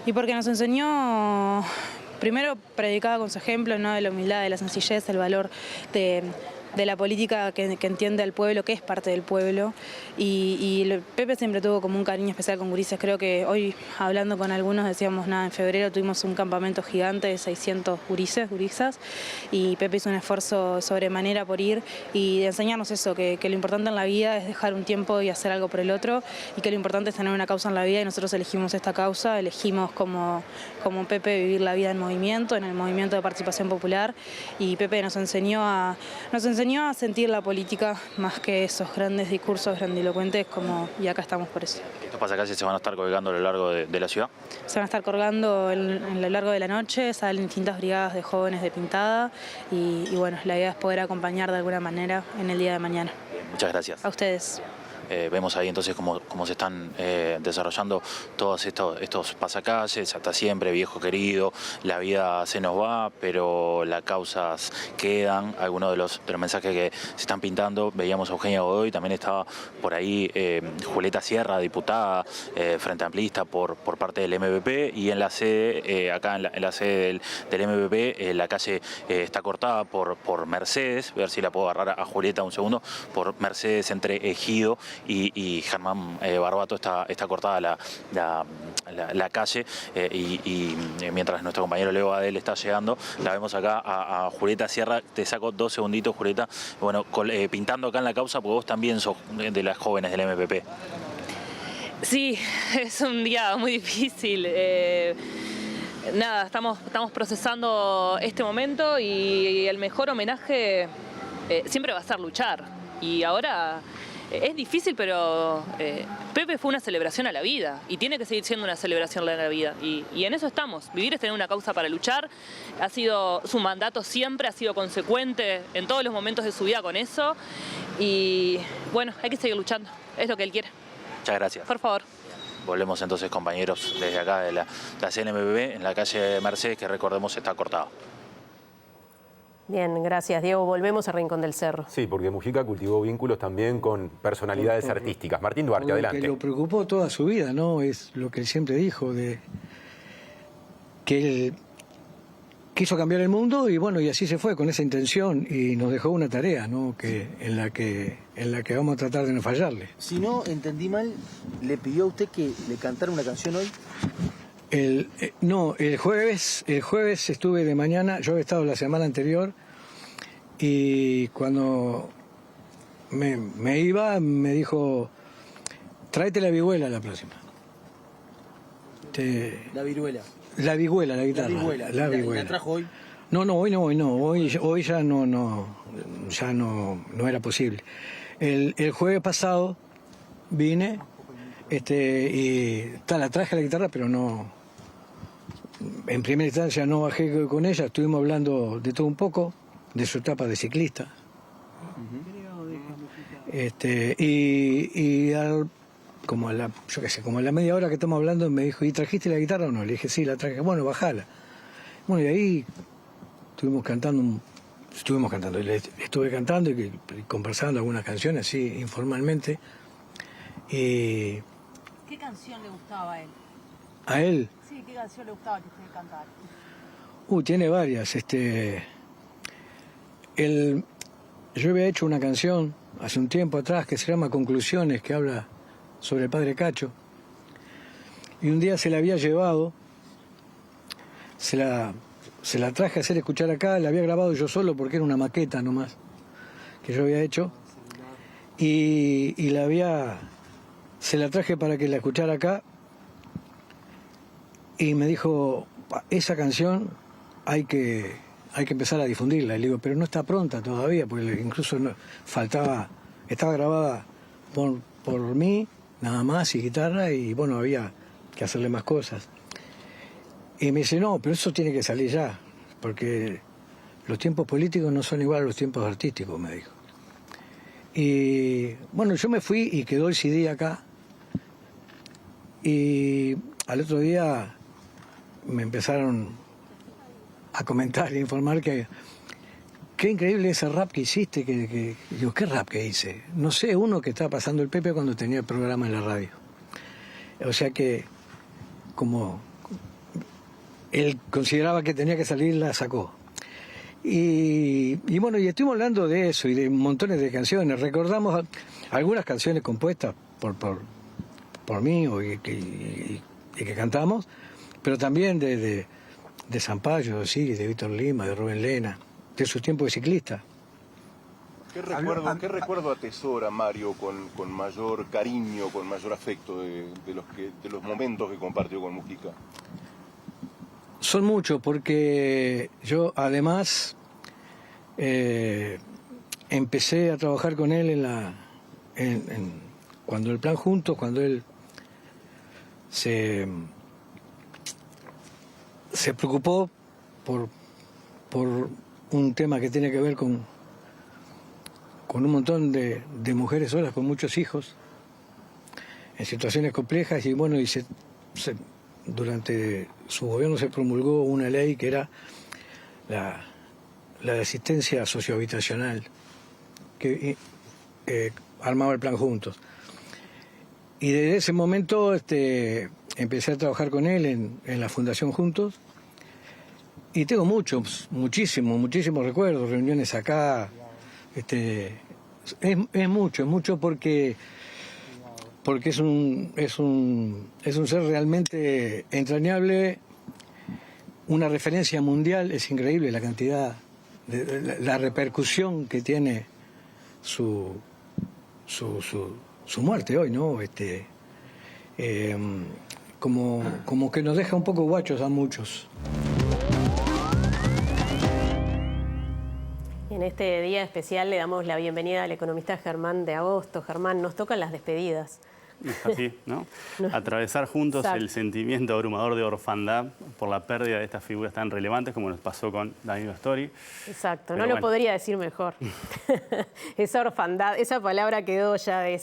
Y porque nos enseñó, primero predicaba con su ejemplo, ¿no?, de la humildad, de la sencillez, el valor de la política que entiende al pueblo, que es parte del pueblo, y Pepe siempre tuvo como un cariño especial con gurises. Creo que hoy, hablando con algunos, decíamos, en febrero tuvimos un campamento gigante de 600 gurisas, y Pepe hizo un esfuerzo sobremanera por ir y de enseñarnos eso, que lo importante en la vida es dejar un tiempo y hacer algo por el otro, y que lo importante es tener una causa en la vida, y nosotros elegimos esta causa, elegimos como Pepe vivir la vida en el movimiento de participación popular, y Pepe nos enseñó a sentir la política más que esos grandes discursos grandilocuentes, y acá estamos por eso. ¿Estos pasacalles se van a estar colgando a lo largo de la ciudad? Se van a estar colgando a lo largo de la noche, salen distintas brigadas de jóvenes de pintada, y bueno, la idea es poder acompañar de alguna manera en el día de mañana. Muchas gracias. A ustedes. Vemos ahí entonces cómo se están desarrollando todos estos pasacalles. Hasta siempre, viejo querido, la vida se nos va, pero las causas quedan. Algunos de los mensajes que se están pintando, veíamos a Eugenia Godoy, también estaba por ahí Julieta Sierra, diputada Frente Amplista por parte del MPP, y en la sede, acá en la sede del MPP, la calle está cortada por Mercedes, a ver si la puedo agarrar a Julieta un segundo, por Mercedes entre Ejido y Germán Barbato. Está cortada la calle, y mientras nuestro compañero Leo Adel está llegando, la vemos acá a Julieta Sierra. Te saco 2 segunditos, Julieta, pintando acá en la causa, porque vos también sos de las jóvenes del MPP. Sí, es un día muy difícil. Estamos procesando este momento, y el mejor homenaje siempre va a ser luchar. Y ahora es difícil, pero Pepe fue una celebración a la vida y tiene que seguir siendo una celebración a la vida. Y en eso estamos. Vivir es tener una causa para luchar. Ha sido su mandato siempre, ha sido consecuente en todos los momentos de su vida con eso. Y bueno, hay que seguir luchando. Es lo que él quiere. Muchas gracias. Por favor. Volvemos entonces, compañeros, desde acá de la CNMPP, en la calle Mercedes, que recordemos está cortada. Bien, gracias, Diego. Volvemos a Rincón del Cerro. Sí, porque Mujica cultivó vínculos también con personalidades artísticas. Martín Duarte, adelante. Lo que lo preocupó toda su vida, ¿no? Es lo que él siempre dijo, que él quiso cambiar el mundo, y bueno, y así se fue con esa intención, y nos dejó una tarea, ¿no?, en la que vamos a tratar de no fallarle. Si no entendí mal, ¿le pidió a usted que le cantara una canción hoy? No, el jueves estuve de mañana. Yo he estado la semana anterior, y cuando me iba me dijo: tráete la vihuela la próxima. La viruela. La vihuela, la guitarra. La vihuela. ¿La trajo hoy? No, hoy no. Hoy ya no era posible. El jueves pasado vine, y la traje la guitarra, pero no. En primera instancia no bajé con ella. Estuvimos hablando de todo un poco, de su etapa de ciclista. Como a la media hora que estamos hablando, me dijo: ¿y trajiste la guitarra o no? Le dije: sí, la traje. Bueno, bajala. Bueno, y ahí estuvimos cantando, estuve cantando y conversando algunas canciones así informalmente. ¿Qué canción le gustaba a él? ¿A él? Sí, ¿qué canción le gustaba que usted cantara? Tiene varias. Yo había hecho una canción hace un tiempo atrás que se llama Conclusiones, que habla sobre el padre Cacho. Y un día se la había llevado, se la traje a hacer escuchar acá, la había grabado yo solo porque era una maqueta nomás que yo había hecho. Y se la traje para que la escuchara acá. Y me dijo, esa canción hay que empezar a difundirla. Y le digo, pero no está pronta todavía, porque incluso estaba grabada por mí, nada más, y guitarra, y bueno, había que hacerle más cosas. Y me dice, no, pero eso tiene que salir ya, porque los tiempos políticos no son igual a los tiempos artísticos, me dijo. Y bueno, yo me fui y quedó el CD acá. Y al otro día me empezaron a comentar y a informar que qué increíble ese rap que hiciste. Digo, ¿qué rap que hice? No sé, uno que estaba pasando el Pepe cuando tenía el programa en la radio. O sea que, como él consideraba que tenía que salir, la sacó. Y bueno, y estuvimos hablando de eso y de montones de canciones. Recordamos algunas canciones compuestas por mí y que cantamos, pero también de Zampayo, sí, de Víctor Lima, de Rubén Lena, de su tiempo de ciclista. ¿Qué recuerdo atesora Mario con mayor cariño, con mayor afecto de los momentos que compartió con Mujica? Son muchos, porque yo además empecé a trabajar con él cuando el Plan Juntos, cuando él se preocupó por un tema que tiene que ver con un montón de mujeres solas con muchos hijos en situaciones complejas, y bueno, durante su gobierno se promulgó una ley que era la de asistencia sociohabitacional, que armaba el Plan Juntos. Y desde ese momento empecé a trabajar con él en la Fundación Juntos, y tengo muchísimos recuerdos, reuniones acá. Es mucho porque es un ser realmente entrañable, una referencia mundial. Es increíble la cantidad, la repercusión que tiene su muerte hoy, ¿no? Como que nos deja un poco guachos a muchos. En este día especial le damos la bienvenida al economista Germán de Agosto. Germán, nos tocan las despedidas. Así, ¿no? Atravesar juntos el sentimiento abrumador de orfandad por la pérdida de estas figuras tan relevantes como nos pasó con Danilo Astori. Exacto, pero no bueno. Lo podría decir mejor. Esa orfandad, esa palabra quedó ya de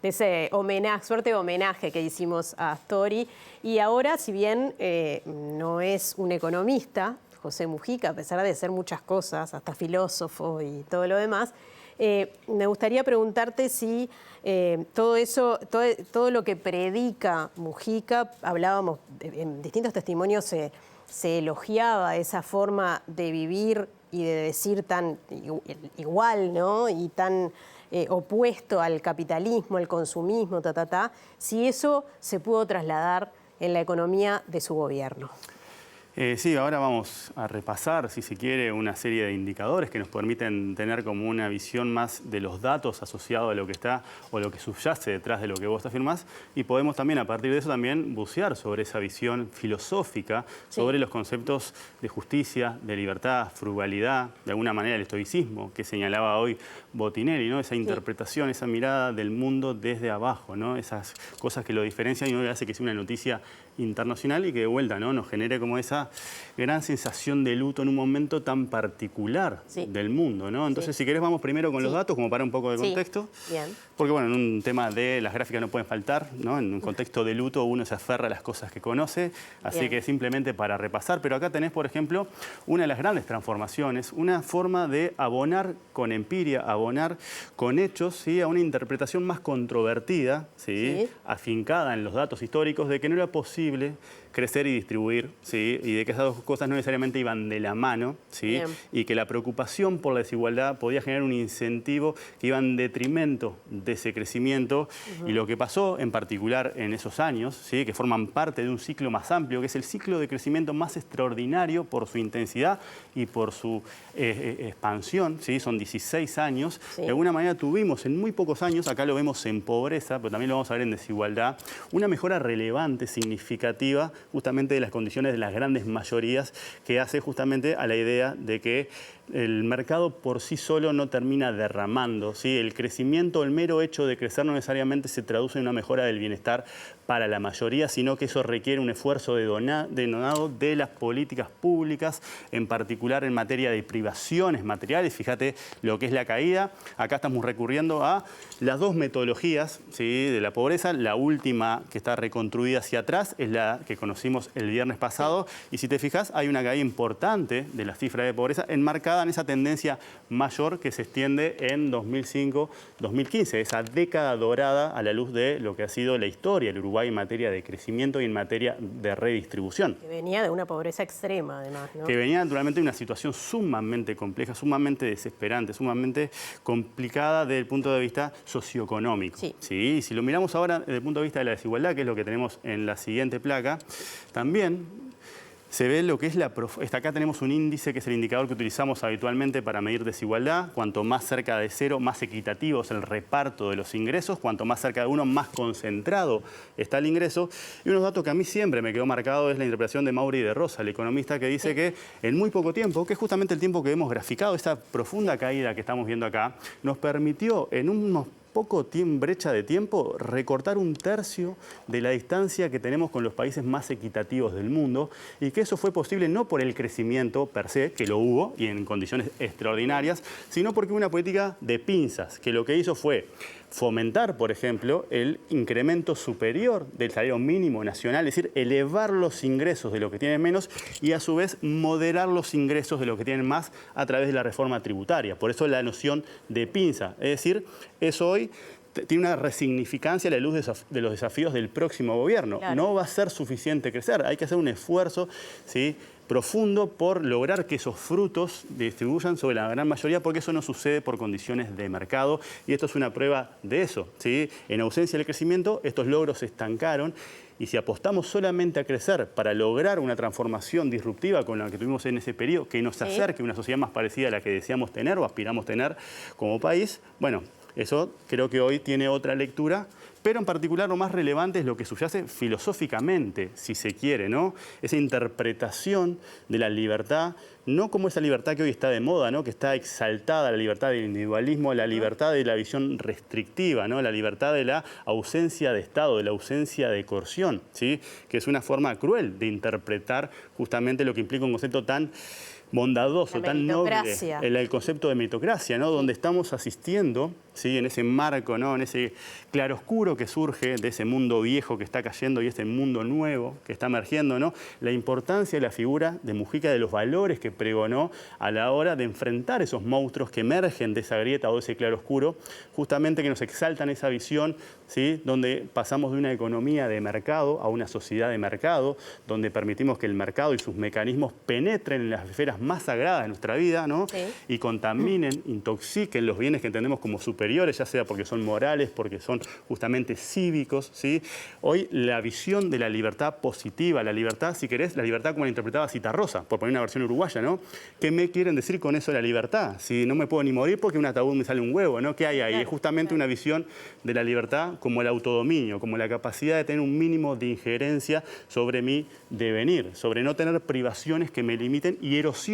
ese homenaje, suerte de homenaje que hicimos a Astori. Y ahora, si bien no es un economista, José Mujica, a pesar de ser muchas cosas, hasta filósofo y todo lo demás, me gustaría preguntarte si todo lo que predica Mujica, hablábamos, en distintos testimonios se elogiaba esa forma de vivir y de decir tan igual, ¿no? Y tan opuesto al capitalismo, al consumismo, si eso se pudo trasladar en la economía de su gobierno. Sí, ahora vamos a repasar, si se quiere, una serie de indicadores que nos permiten tener como una visión más de los datos asociados a lo que está o lo que subyace detrás de lo que vos afirmás, y podemos también, a partir de eso, también bucear sobre esa visión filosófica, sobre los conceptos de justicia, de libertad, frugalidad, de alguna manera el estoicismo que señalaba hoy Botinelli, ¿no? Esa interpretación, esa mirada del mundo desde abajo, ¿no? Esas cosas que lo diferencian y no le hace que sea una noticia internacional y que de vuelta, ¿no? Nos genere como esa gran sensación de luto en un momento tan particular del mundo, ¿no? Entonces, si querés, vamos primero con los datos, como para un poco de contexto. Bien. Porque, bueno, en un tema de las gráficas no pueden faltar, ¿no? En un contexto de luto uno se aferra a las cosas que conoce, así que simplemente para repasar. Pero acá tenés, por ejemplo, una de las grandes transformaciones, una forma de abonar con empiria, abonar con hechos, ¿sí? A una interpretación más controvertida, ¿sí? Afincada en los datos históricos de que no era posible crecer y distribuir, ¿sí? Y de que esas dos cosas no necesariamente iban de la mano, ¿sí? Y que la preocupación por la desigualdad podía generar un incentivo que iba en detrimento de ese crecimiento. Y lo que pasó en particular en esos años, ¿sí? Que forman parte de un ciclo más amplio, que es el ciclo de crecimiento más extraordinario por su intensidad y por su expansión, ¿sí? Son 16 años. De alguna manera tuvimos en muy pocos años, acá lo vemos en pobreza, pero también lo vamos a ver en desigualdad, una mejora relevante, significativa, justamente de las condiciones de las grandes mayorías, que hace justamente a la idea de que el mercado por sí solo no termina derramando, ¿sí? El crecimiento, el mero hecho de crecer no necesariamente se traduce en una mejora del bienestar para la mayoría, sino que eso requiere un esfuerzo denodado de las políticas públicas, en particular en materia de privaciones materiales. Fíjate lo que es la caída. Acá estamos recurriendo a las dos metodologías, ¿sí? De la pobreza. La última, que está reconstruida hacia atrás, es la que conocimos el viernes pasado. Y si te fijas, hay una caída importante de la cifra de pobreza enmarcada en esa tendencia mayor que se extiende en 2005-2015, esa década dorada a la luz de lo que ha sido la historia del Uruguay en materia de crecimiento y en materia de redistribución. Que venía de una pobreza extrema, además, ¿no? Que venía naturalmente de una situación sumamente compleja, sumamente desesperante, sumamente complicada desde el punto de vista socioeconómico. Sí. Y si lo miramos ahora desde el punto de vista de la desigualdad, que es lo que tenemos en la siguiente placa, también se ve lo que es acá tenemos un índice que es el indicador que utilizamos habitualmente para medir desigualdad. Cuanto más cerca de cero, más equitativo es el reparto de los ingresos. Cuanto más cerca de uno, más concentrado está el ingreso. Y unos datos que a mí siempre me quedó marcado es la interpretación de Mauri de Rosa, el economista, que dice que en muy poco tiempo, que es justamente el tiempo que hemos graficado, esa profunda caída que estamos viendo acá, nos permitió en unos brecha de tiempo, recortar un tercio de la distancia que tenemos con los países más equitativos del mundo, y que eso fue posible no por el crecimiento per se, que lo hubo y en condiciones extraordinarias, sino porque hubo una política de pinzas, que lo que hizo fue fomentar, por ejemplo, el incremento superior del salario mínimo nacional, es decir, elevar los ingresos de los que tienen menos y a su vez moderar los ingresos de los que tienen más a través de la reforma tributaria. Por eso la noción de pinza, es decir, eso hoy tiene una resignificancia a la luz de los desafíos del próximo gobierno. Claro. No va a ser suficiente crecer, hay que hacer un esfuerzo, ¿sí?, profundo por lograr que esos frutos distribuyan sobre la gran mayoría, porque eso no sucede por condiciones de mercado, y esto es una prueba de eso, ¿sí? En ausencia del crecimiento, estos logros se estancaron, y si apostamos solamente a crecer para lograr una transformación disruptiva con la que tuvimos en ese periodo, que nos acerque a una sociedad más parecida a la que deseamos tener o aspiramos tener como país, bueno, eso creo que hoy tiene otra lectura. Pero en particular lo más relevante es lo que subyace filosóficamente, si se quiere, ¿no? Esa interpretación de la libertad, no como esa libertad que hoy está de moda, ¿no?, que está exaltada, la libertad del individualismo, la libertad de la visión restrictiva, ¿no?, la libertad de la ausencia de Estado, de la ausencia de coerción, ¿sí?, que es una forma cruel de interpretar justamente lo que implica un concepto tan bondadoso, tan noble, el concepto de meritocracia, ¿no?, donde estamos asistiendo, ¿sí?, en ese marco, ¿no?, en ese claroscuro que surge de ese mundo viejo que está cayendo y este mundo nuevo que está emergiendo, ¿no?, la importancia de la figura de Mujica, de los valores que pregonó a la hora de enfrentar esos monstruos que emergen de esa grieta o de ese claroscuro, justamente que nos exaltan esa visión, ¿sí?, donde pasamos de una economía de mercado a una sociedad de mercado, donde permitimos que el mercado y sus mecanismos penetren en las esferas más sagradas de nuestra vida, ¿no?, y contaminen, intoxiquen los bienes que entendemos como superiores, ya sea porque son morales, porque son justamente cívicos, ¿sí? Hoy la visión de la libertad positiva, la libertad, si querés, la libertad como la interpretaba Citarrosa, por poner una versión uruguaya, ¿no? ¿Qué me quieren decir con eso de la libertad? Si no me puedo ni morir porque un ataúd me sale un huevo, ¿no? ¿Qué hay ahí? Es justamente una visión de la libertad como el autodominio, como la capacidad de tener un mínimo de injerencia sobre mi devenir, sobre no tener privaciones que me limiten y erosionen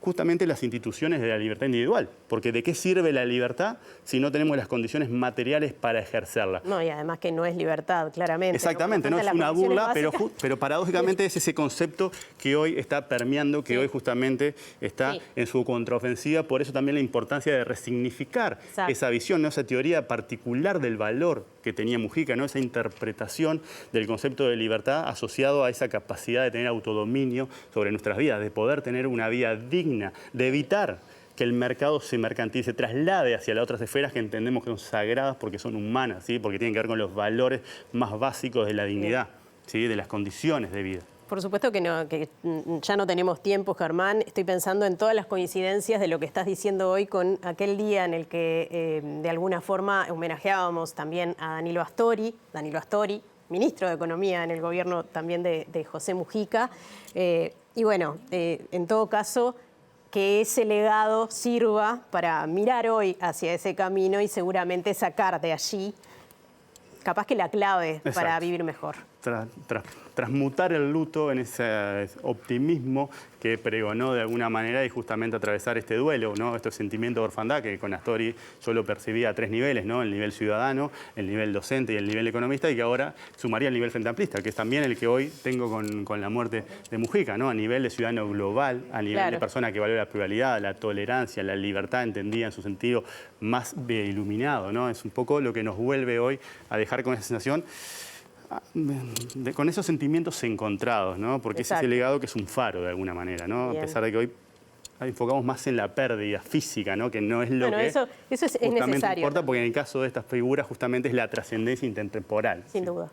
justamente las instituciones de la libertad individual. Porque ¿de qué sirve la libertad si no tenemos las condiciones materiales para ejercerla? No, y además que no es libertad, claramente. Exactamente, no es una burla, pero paradójicamente es ese concepto que hoy está permeando, que hoy justamente está en su contraofensiva. Por eso también la importancia de resignificar esa visión, ¿no?, esa teoría particular del valor que tenía Mujica, ¿no?, esa interpretación del concepto de libertad asociado a esa capacidad de tener autodominio sobre nuestras vidas, de poder tener una vida digna, de evitar que el mercado se mercantilice, se traslade hacia las otras esferas que entendemos que son sagradas porque son humanas, ¿sí?, porque tienen que ver con los valores más básicos de la dignidad. ¿sí? De las condiciones de vida. Por supuesto que ya no tenemos tiempo, Germán. Estoy pensando en todas las coincidencias de lo que estás diciendo hoy con aquel día en el que de alguna forma homenajeábamos también a Danilo Astori, ministro de Economía en el gobierno también de José Mujica. Y bueno, en todo caso, que ese legado sirva para mirar hoy hacia ese camino y seguramente sacar de allí capaz que la clave para vivir mejor. Transmutar el luto en ese optimismo que pregonó de alguna manera y justamente atravesar este duelo, ¿no? Este sentimiento de orfandad que con Astori yo lo percibía a 3 niveles, ¿no? El nivel ciudadano, el nivel docente y el nivel economista, y que ahora sumaría el nivel frente amplista, que es también el que hoy tengo con la muerte de Mujica, ¿no? A nivel de ciudadano global, a nivel de persona que valora la pluralidad, la tolerancia, la libertad entendida en su sentido más iluminado, ¿no? Es un poco lo que nos vuelve hoy a dejar con esa sensación, con esos sentimientos encontrados, ¿no? Porque ese es el legado que es un faro de alguna manera, ¿no? A pesar de que hoy enfocamos más en la pérdida física, ¿no? Que no es lo que eso es justamente necesario, importa, ¿no? Porque en el caso de estas figuras justamente es la trascendencia intertemporal. Sin duda.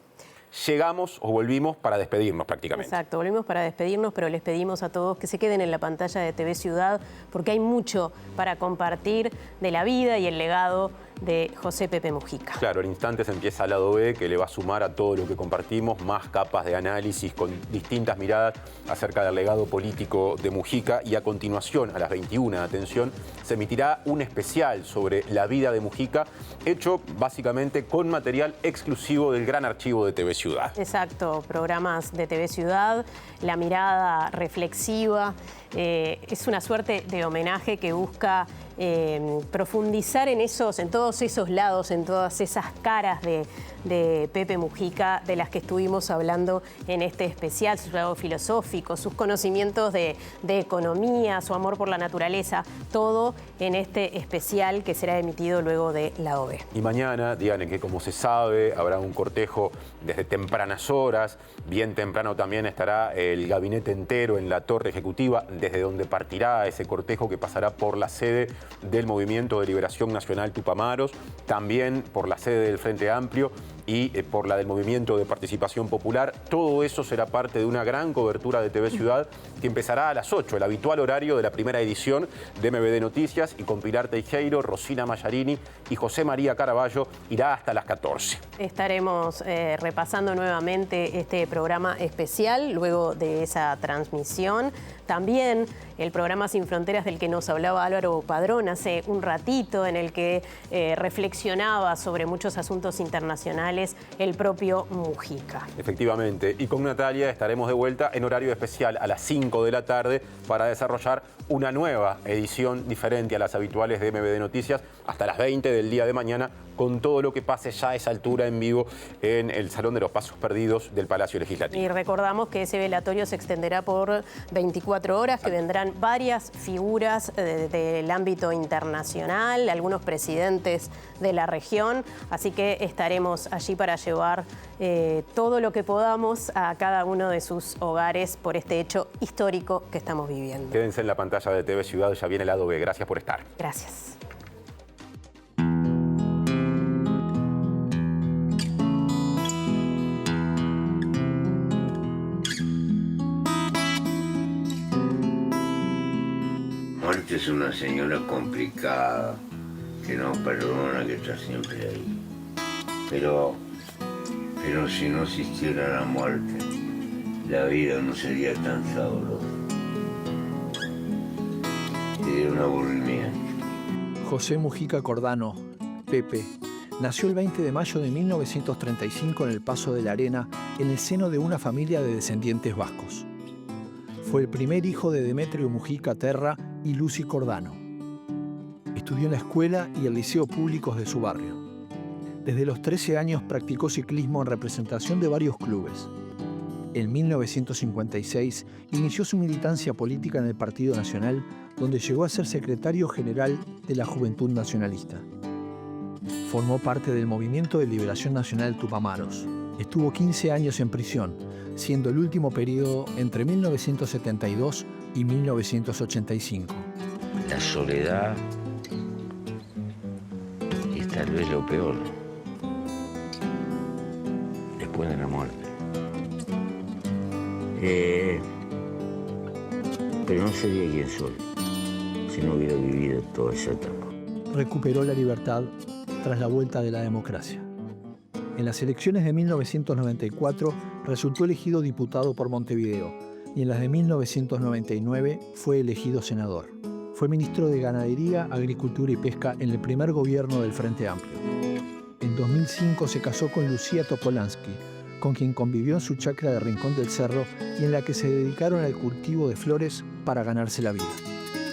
Llegamos o volvimos para despedirnos prácticamente. Exacto, volvimos para despedirnos, pero les pedimos a todos que se queden en la pantalla de TV Ciudad porque hay mucho para compartir de la vida y el legado de José Pepe Mujica. Claro, en instantes empieza el lado B, que le va a sumar a todo lo que compartimos, más capas de análisis con distintas miradas acerca del legado político de Mujica. Y a continuación, a las 21, atención, se emitirá un especial sobre la vida de Mujica, hecho básicamente con material exclusivo del gran archivo de TV Ciudad. Exacto, programas de TV Ciudad, la mirada reflexiva. Es una suerte de homenaje que busca profundizar en todos esos lados, en todas esas caras de Pepe Mujica, de las que estuvimos hablando en este especial, su lado filosófico, sus conocimientos de economía, su amor por la naturaleza, todo en este especial que será emitido luego de la OB. Y mañana, día en el que, como se sabe, habrá un cortejo desde tempranas horas. Bien temprano también estará el gabinete entero en la Torre Ejecutiva, desde donde partirá ese cortejo que pasará por la sede del Movimiento de Liberación Nacional Tupamaros, también por la sede del Frente Amplio y por la del Movimiento de Participación Popular. Todo eso será parte de una gran cobertura de TV Ciudad que empezará a las 8, el habitual horario de la primera edición de MBD Noticias, y con Pilar Teijeiro, Rosina Mallarini y José María Caraballo irá hasta las 14. Estaremos repasando nuevamente este programa especial luego de esa transmisión. También el programa Sin Fronteras del que nos hablaba Álvaro Padrón hace un ratito, en el que reflexionaba sobre muchos asuntos internacionales el propio Mujica. Efectivamente, y con Natalia estaremos de vuelta en horario especial a las 5 de la tarde para desarrollar una nueva edición diferente a las habituales de MBD Noticias hasta las 20 del día de mañana, con todo lo que pase ya a esa altura en vivo en el Salón de los Pasos Perdidos del Palacio Legislativo. Y recordamos que ese velatorio se extenderá por 24 horas, que vendrán varias figuras del ámbito internacional, algunos presidentes de la región, así que estaremos allí para llevar todo lo que podamos a cada uno de sus hogares por este hecho histórico que estamos viviendo. Quédense en la pantalla de TV Ciudad, ya viene el lado B. Gracias por estar. Gracias. Marta es una señora complicada, que no perdona, que está siempre ahí. Pero si no existiera la muerte, la vida no sería tan sabrosa. Sería un aburrimiento. José Mujica Cordano, Pepe, nació el 20 de mayo de 1935 en el Paso de la Arena, en el seno de una familia de descendientes vascos. Fue el primer hijo de Demetrio Mujica Terra y Lucy Cordano. Estudió en la escuela y el liceo públicos de su barrio. Desde los 13 años practicó ciclismo en representación de varios clubes. En 1956 inició su militancia política en el Partido Nacional, donde llegó a ser secretario general de la Juventud Nacionalista. Formó parte del Movimiento de Liberación Nacional Tupamaros. Estuvo 15 años en prisión, siendo el último periodo entre 1972 y 1985. La soledad es tal vez lo peor después de la muerte. Pero no sería quien soy si no hubiera vivido toda esa etapa. Recuperó la libertad tras la vuelta de la democracia. En las elecciones de 1994 resultó elegido diputado por Montevideo y en las de 1999 fue elegido senador. Fue ministro de Ganadería, Agricultura y Pesca en el primer gobierno del Frente Amplio. En 2005 se casó con Lucía Topolansky, con quien convivió en su chacra de Rincón del Cerro y en la que se dedicaron al cultivo de flores para ganarse la vida.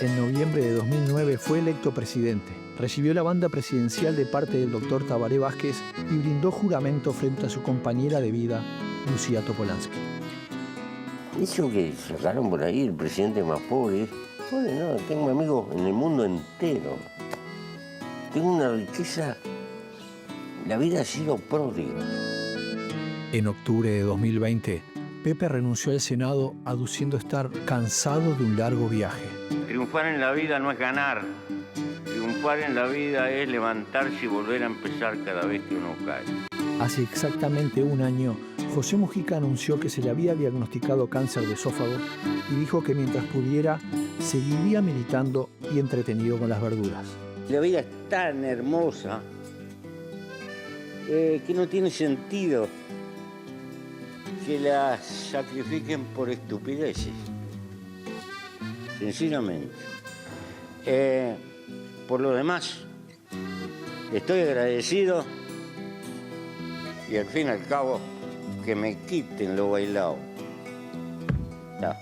En noviembre de 2009 fue electo presidente. Recibió la banda presidencial de parte del doctor Tabaré Vázquez y brindó juramento frente a su compañera de vida, Lucía Topolansky. Eso que sacaron por ahí, el presidente más pobre, no, tengo amigos en el mundo entero. Tengo una riqueza, la vida ha sido pródiga. En octubre de 2020, Pepe renunció al Senado aduciendo estar cansado de un largo viaje. Triunfar en la vida no es ganar. Triunfar en la vida es levantarse y volver a empezar cada vez que uno cae. Hace exactamente un año, José Mujica anunció que se le había diagnosticado cáncer de esófago y dijo que mientras pudiera, seguiría militando y entretenido con las verduras. La vida es tan hermosa que no tiene sentido que la sacrifiquen por estupideces. Sencillamente. Por lo demás, estoy agradecido y al fin y al cabo que me quiten lo bailado. Ya.